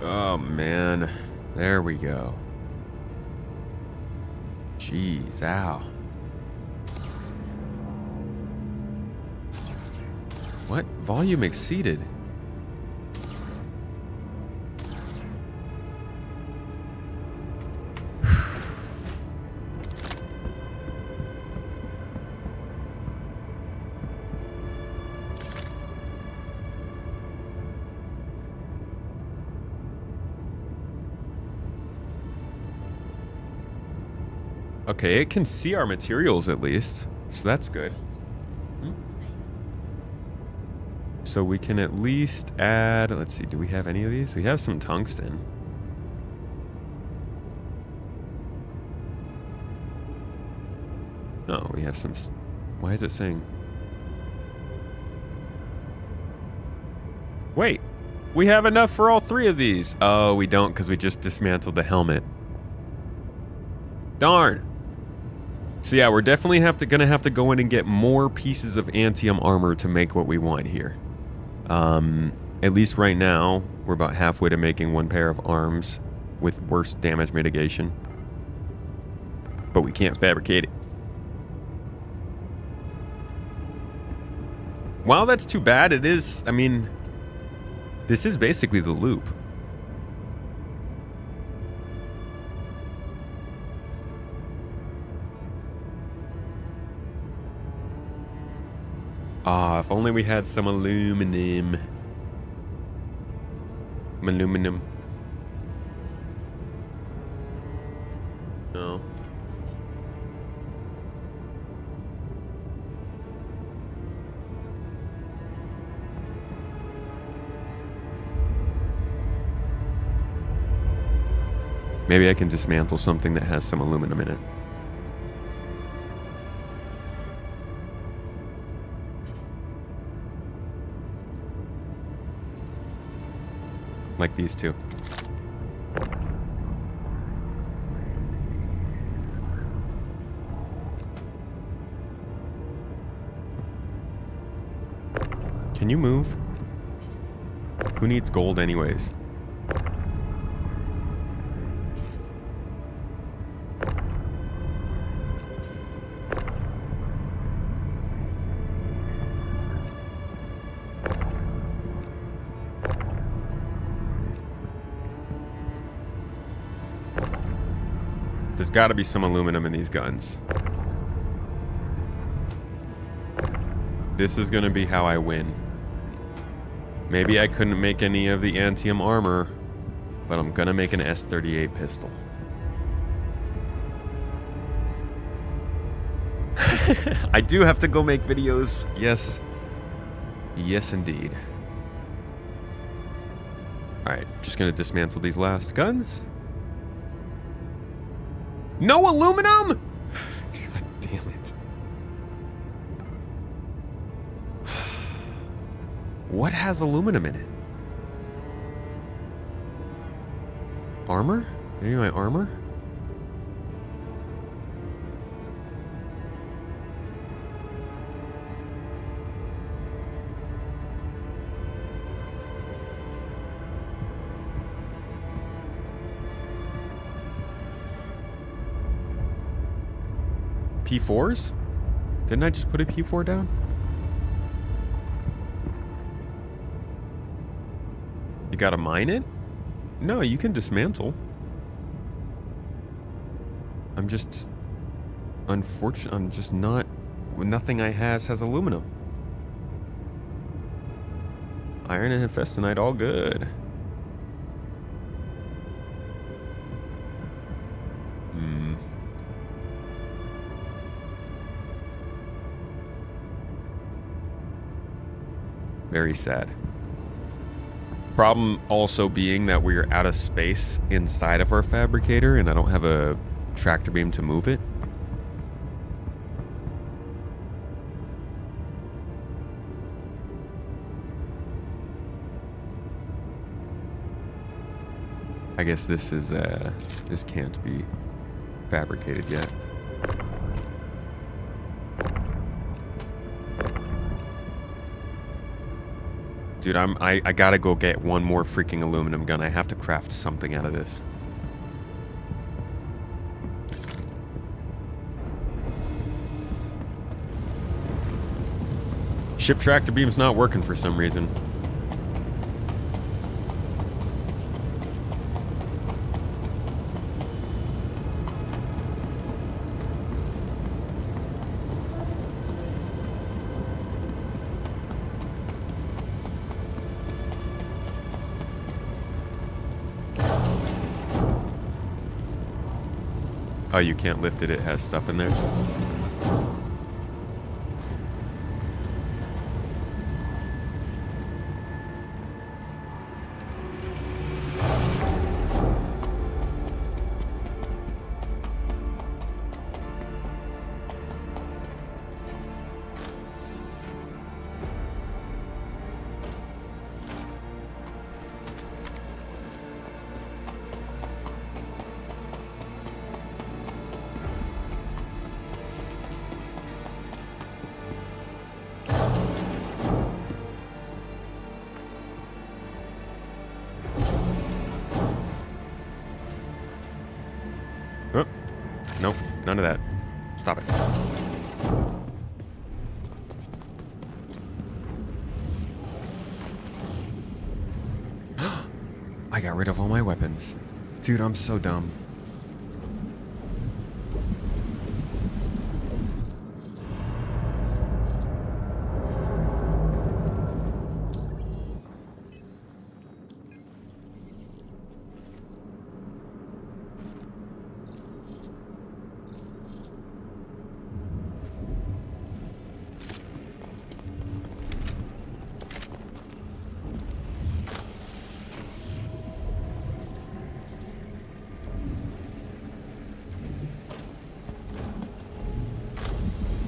Oh man, there we go. Jeez, ow. What? Volume exceeded. Okay, it can see our materials at least, so that's good. So we can at least add, let's see, do we have any of these? We have some tungsten. No, we have some, why is it saying? Wait, we have enough for all three of these. Oh, we don't because we just dismantled the helmet. Darn. So yeah, we're definitely gonna have to go in and get more pieces of Antium armor to make what we want here. At least right now, we're about halfway to making one pair of arms with worse damage mitigation. But we can't fabricate it. While that's too bad, it is, I mean, this is basically the loop. Ah, if only we had some aluminum. Aluminum. No. Maybe I can dismantle something that has some aluminum in it. Like these two. Can you move? Who needs gold anyways? There's got to be some aluminum in these guns. This is going to be how I win. Maybe I couldn't make any of the Antium armor, but I'm going to make an S38 pistol. I do have to go make videos. Yes. Yes, indeed. Alright, just going to dismantle these last guns. No aluminum? God damn it. What has aluminum in it? Armor? Maybe my armor? P4s? Didn't I just put a P4 down? You gotta mine it? No, you can dismantle. I'm just... unfortunate. I'm just not... nothing I has aluminum. Iron and hephaestonite, all good. Very sad. Problem also being that we're out of space inside of our fabricator and I don't have a tractor beam to move it. I guess this is this can't be fabricated yet. Dude, I gotta go get one more freaking aluminum gun. I have to craft something out of this. Ship tractor beam's not working for some reason. Oh, you can't lift it, it has stuff in there. Oh, nope, none of that. Stop it. I got rid of all my weapons. Dude, I'm so dumb.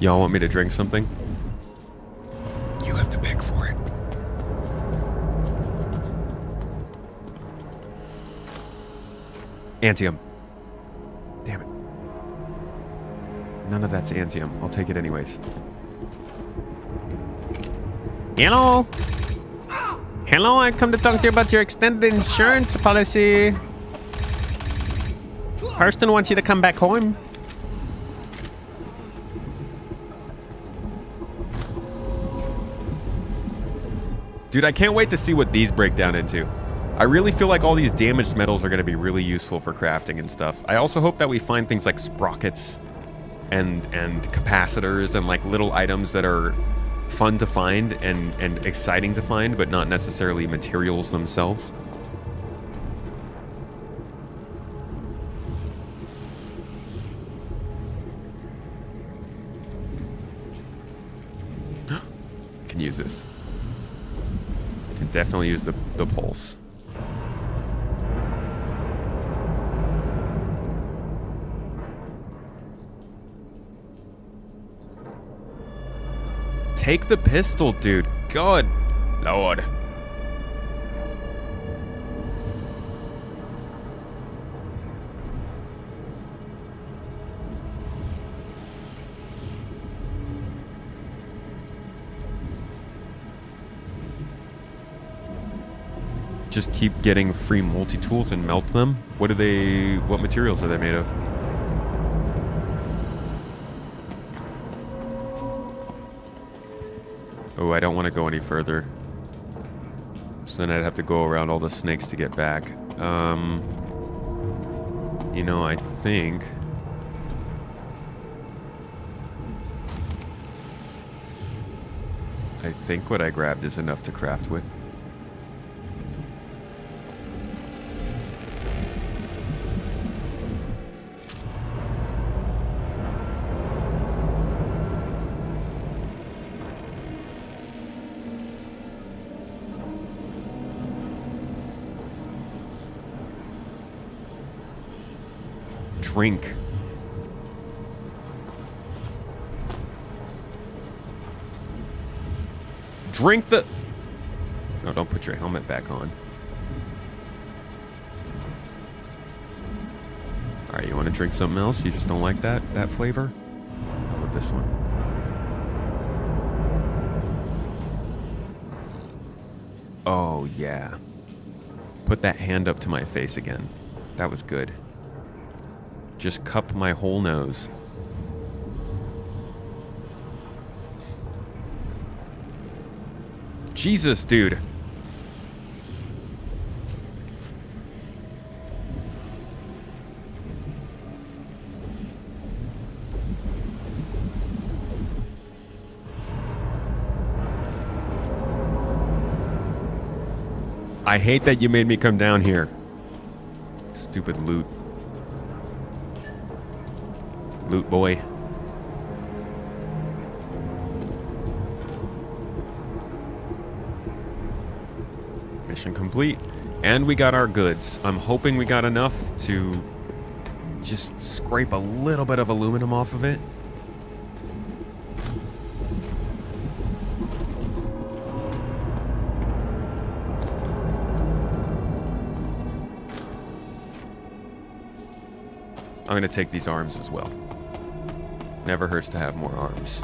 Y'all want me to drink something? You have to beg for it. Antium. Damn it. None of that's antium. I'll take it anyways. Hello? Hello, I come to talk to you about your extended insurance policy. Hurston wants you to come back home. Dude, I can't wait to see what these break down into. I really feel like all these damaged metals are going to be really useful for crafting and stuff. I also hope that we find things like sprockets and capacitors and like little items that are fun to find and exciting to find, but not necessarily materials themselves. Can use this. Can definitely use the pulse. Take the pistol, dude. God Lord. Just keep getting free multi-tools and melt them? What materials are they made of? Oh, I don't want to go any further. So then I'd have to go around all the snakes to get back. You know, I think... what I grabbed is enough to craft with. Drink. Drink the... No, don't put your helmet back on. Alright, you want to drink something else? You just don't like that flavor? How about this one? Oh, yeah. Put that hand up to my face again. That was good. Just cup my whole nose. Jesus, dude. I hate that you made me come down here. Stupid loot. Loot boy. Mission complete. And we got our goods. I'm hoping we got enough to just scrape a little bit of aluminum off of it. I'm gonna take these arms as well. Never hurts to have more arms.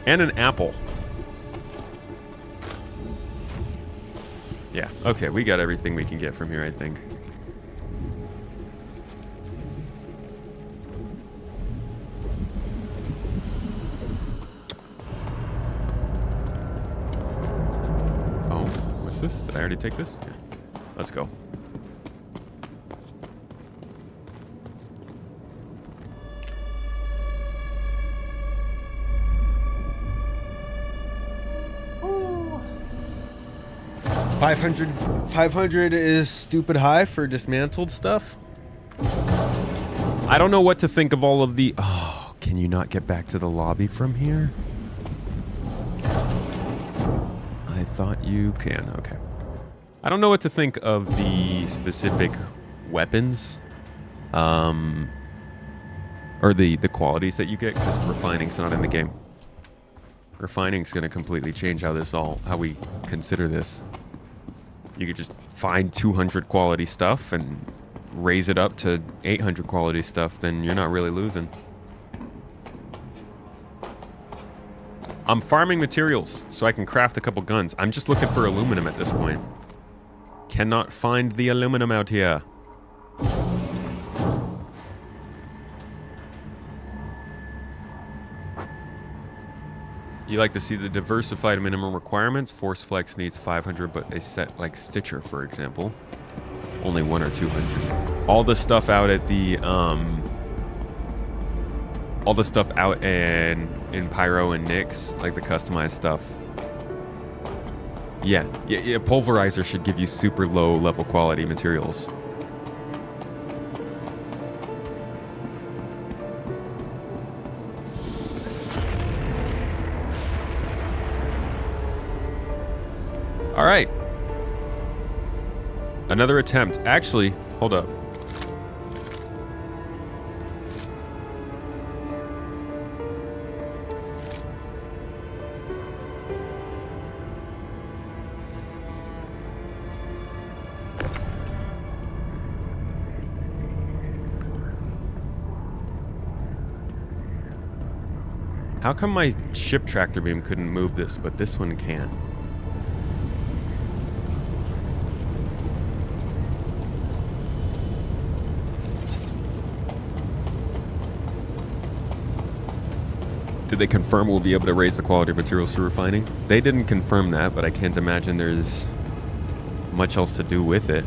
And an apple. Yeah, okay, we got everything we can get from here, I think. Oh, what's this? Did I already take this? Yeah. Let's go. Ooh. 500 is stupid high for dismantled stuff. I don't know what to think of all of the... Oh, can you not get back to the lobby from here? I thought you can. Okay. I don't know what to think of the specific weapons, or the qualities that you get, because refining's not in the game. Refining's going to completely change how we consider this. You could just find 200 quality stuff and raise it up to 800 quality stuff, then you're not really losing. I'm farming materials so I can craft a couple guns. I'm just looking for aluminum at this point. Cannot find the aluminum out here. You like to see the diversified minimum requirements? Force Flex needs 500, but a set like Stitcher, for example, only 100 or 200. All the stuff out at the all the stuff out in Pyro and Nyx, like the customized stuff. Yeah, Pulverizer should give you super low level quality materials. All right. Another attempt. Actually, hold up. How come my ship tractor beam couldn't move this, but this one can? Did they confirm we'll be able to raise the quality of materials through refining? They didn't confirm that, but I can't imagine there's much else to do with it.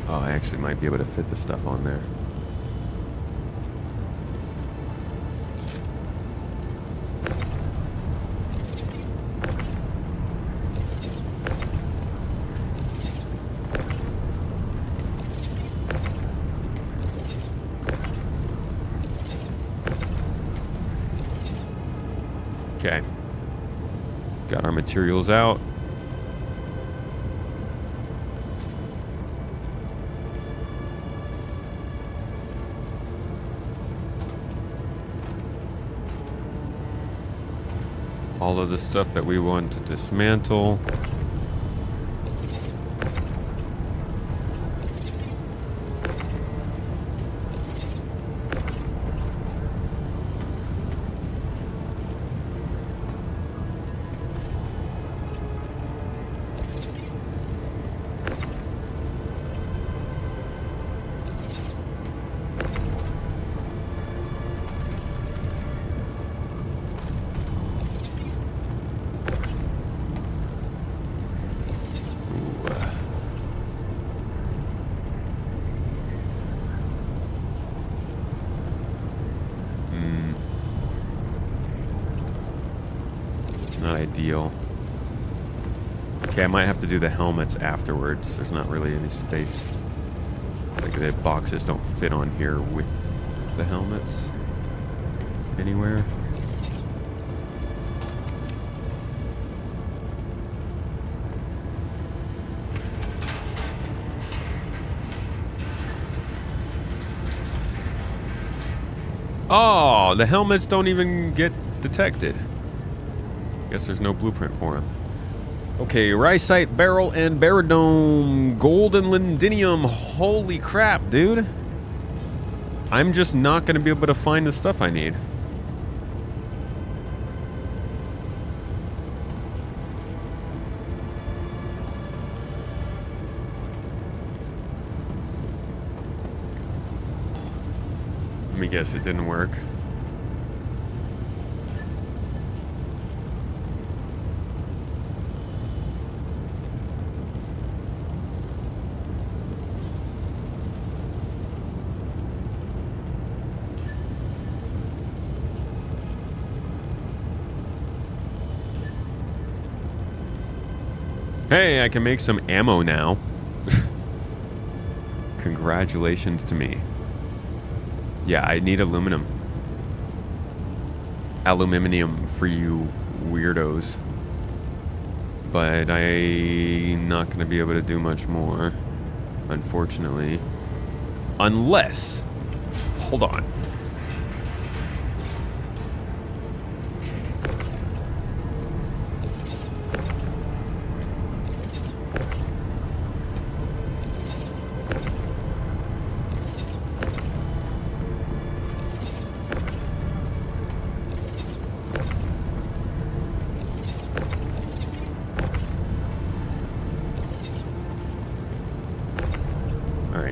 Oh, I actually might be able to fit the stuff on there. Okay. Got our materials out. All of the stuff that we want to dismantle. Not ideal. Okay, I might have to do the helmets afterwards. There's not really any space. Like the boxes don't fit on here with the helmets anywhere. Oh, the helmets don't even get detected. Guess there's no blueprint for them. Okay, ricite, barrel, and baridome, gold and lindinium. Holy crap, dude. I'm just not gonna be able to find the stuff I need. Let me guess, it didn't work. Hey, I can make some ammo now. Congratulations to me. Yeah, I need aluminum. Aluminium for you weirdos. But I'm not going to be able to do much more, unfortunately. Unless... Hold on.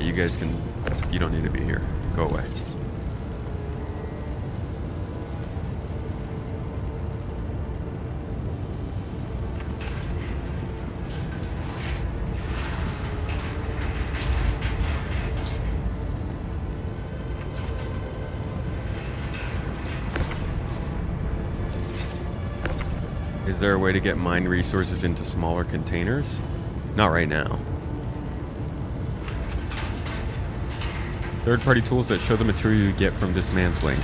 You guys can... You don't need to be here. Go away. Is there a way to get mine resources into smaller containers? Not right now. Third-party tools that show the material you get from dismantling.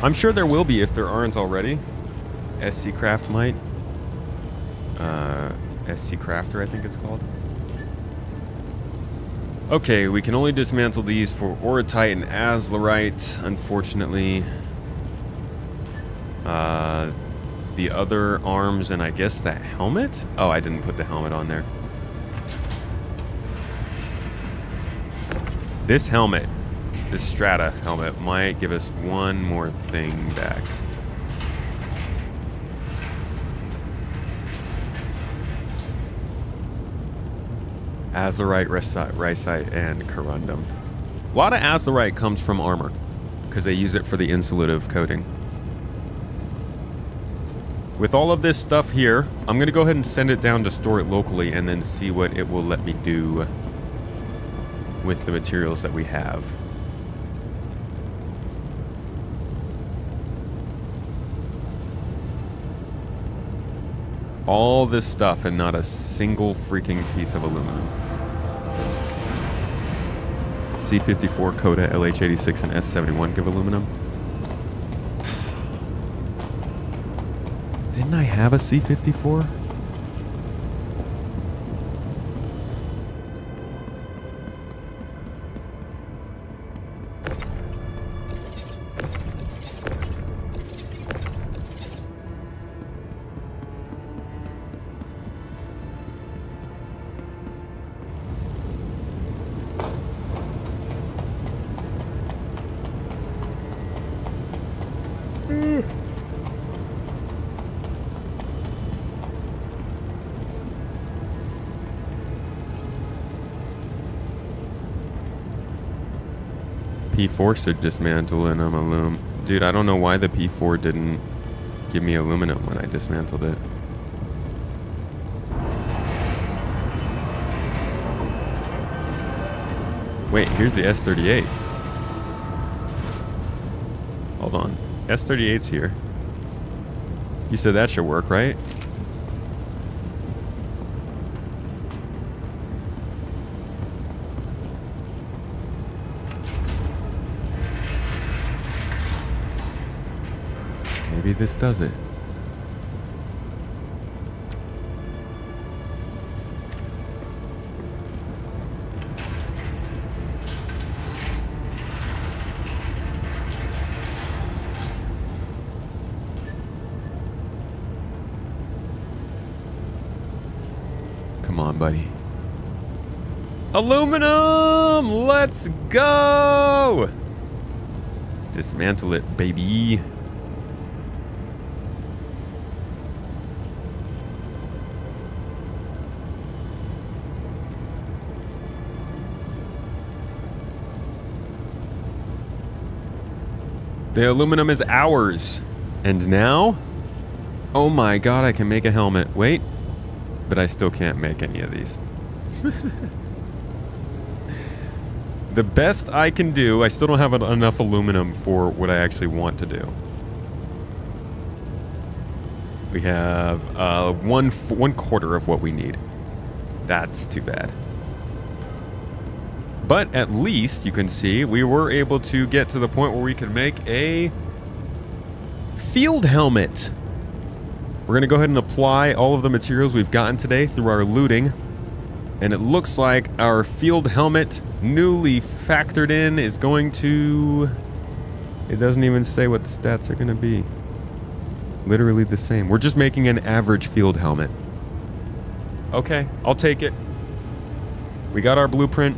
I'm sure there will be if there aren't already. SC Craft might. SC Crafter, I think it's called. Okay, we can only dismantle these for orotite and azlerite, unfortunately. The other arms and I guess that helmet? Oh, I didn't put the helmet on there. This helmet, this Strata helmet, might give us one more thing back. Azurite, Rysite, and Corundum. A lot of Azurite comes from armor, because they use it for the insulative coating. With all of this stuff here, I'm going to go ahead and send it down to store it locally and then see what it will let me do with the materials that we have. All this stuff and not a single freaking piece of aluminum. C54, Coda, LH86, and S71 give aluminum. Didn't I have a C54? P4 should dismantle and I'm aluminum. Dude, I don't know why the P4 didn't give me aluminum when I dismantled it. Wait, here's the S38. Hold on. S38's here. You said that should work, right? Maybe this does it. Come on, buddy. Aluminum! Let's go! Dismantle it, baby. The aluminum is ours. And now? Oh my god, I can make a helmet. Wait. But I still can't make any of these. The best I can do, I still don't have enough aluminum for what I actually want to do. We have one quarter of what we need. That's too bad. But at least you can see we were able to get to the point where we can make a field helmet. We're going to go ahead and apply all of the materials we've gotten today through our looting. And it looks like our field helmet, newly factored in, is going to... It doesn't even say what the stats are going to be. Literally the same. We're just making an average field helmet. Okay, I'll take it. We got our blueprint.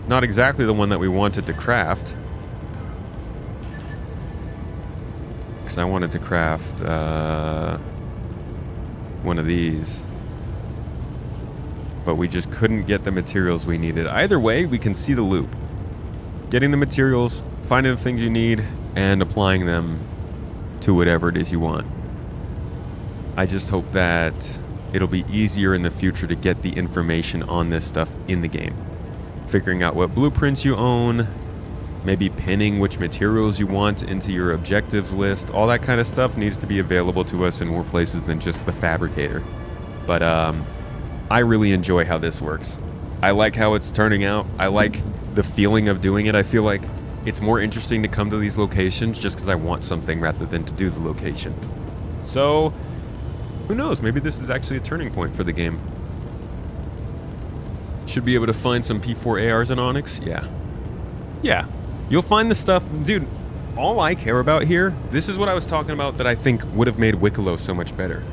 Not exactly the one that we wanted to craft. Because I wanted to craft one of these. But we just couldn't get the materials we needed. Either way, we can see the loop. Getting the materials, finding the things you need, and applying them to whatever it is you want. I just hope that it'll be easier in the future to get the information on this stuff in the game. Figuring out what blueprints you own, maybe pinning which materials you want into your objectives list, all that kind of stuff needs to be available to us in more places than just the fabricator. But I really enjoy how this works. I like how it's turning out. I like the feeling of doing it. I feel like it's more interesting to come to these locations just because I want something rather than to do the location. So, who knows? Maybe this is actually a turning point for the game. Should be able to find some P4 ARs and Onyx? Yeah. Yeah. You'll find the stuff... Dude, all I care about here, this is what I was talking about that I think would have made Wicklow so much better,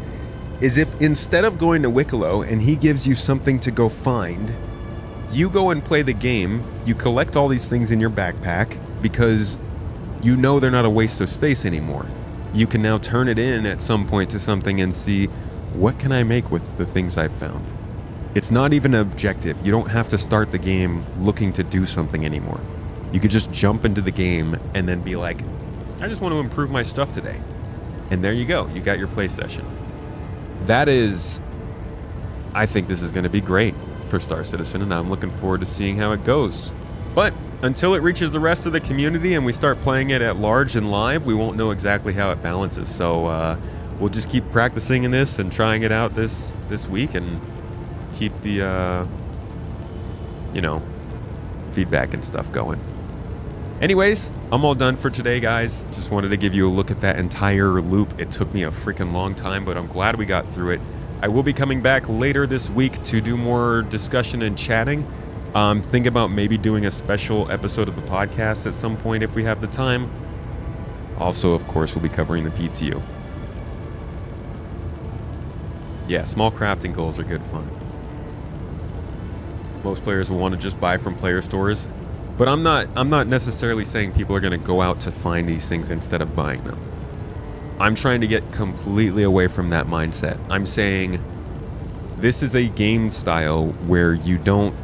is if instead of going to Wicklow and he gives you something to go find, you go and play the game, you collect all these things in your backpack because you know they're not a waste of space anymore. You can now turn it in at some point to something and see, what can I make with the things I've found? It's not even an objective. You don't have to start the game looking to do something anymore. You could just jump into the game and then be like, I just want to improve my stuff today. And there you go. You got your play session. That is, I think this is going to be great for Star Citizen, and I'm looking forward to seeing how it goes. But until it reaches the rest of the community and we start playing it at large and live, we won't know exactly how it balances. So we'll just keep practicing in this and trying it out this week and keep the, feedback and stuff going. Anyways, I'm all done for today, guys. Just wanted to give you a look at that entire loop. It took me a freaking long time, but I'm glad we got through it. I will be coming back later this week to do more discussion and chatting. Think about maybe doing a special episode of the podcast at some point if we have the time. Also, of course, we'll be covering the PTU. Yeah, small crafting goals are good fun. Most players will want to just buy from player stores, but I'm not necessarily saying people are going to go out to find these things instead of buying them. I'm trying to get completely away from that mindset. I'm saying this is a game style where you don't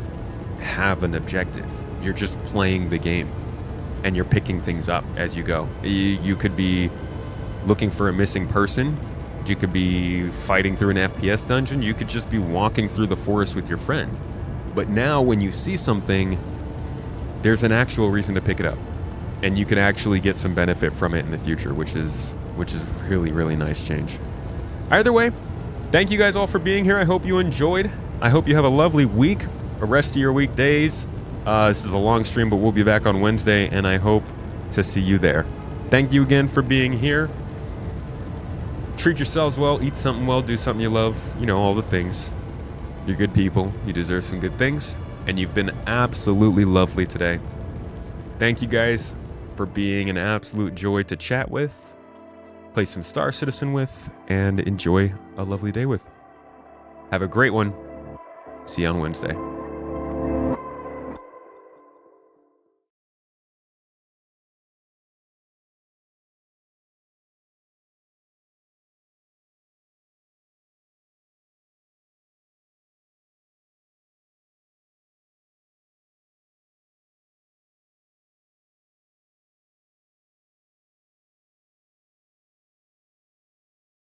have an objective. You're just playing the game and you're picking things up as you go. You could be looking for a missing person. You could be fighting through an FPS dungeon. You could just be walking through the forest with your friend. But now when you see something, there's an actual reason to pick it up. And you can actually get some benefit from it in the future, which is really, really nice change. Either way, thank you guys all for being here. I hope you enjoyed. I hope you have a lovely week, the rest of your weekdays. This is a long stream, but we'll be back on Wednesday, and I hope to see you there. Thank you again for being here. Treat yourselves well, eat something well, do something you love, all the things. You're good people, you deserve some good things, and you've been absolutely lovely today. Thank you guys for being an absolute joy to chat with, play some Star Citizen with, and enjoy a lovely day with. Have a great one. See you on Wednesday.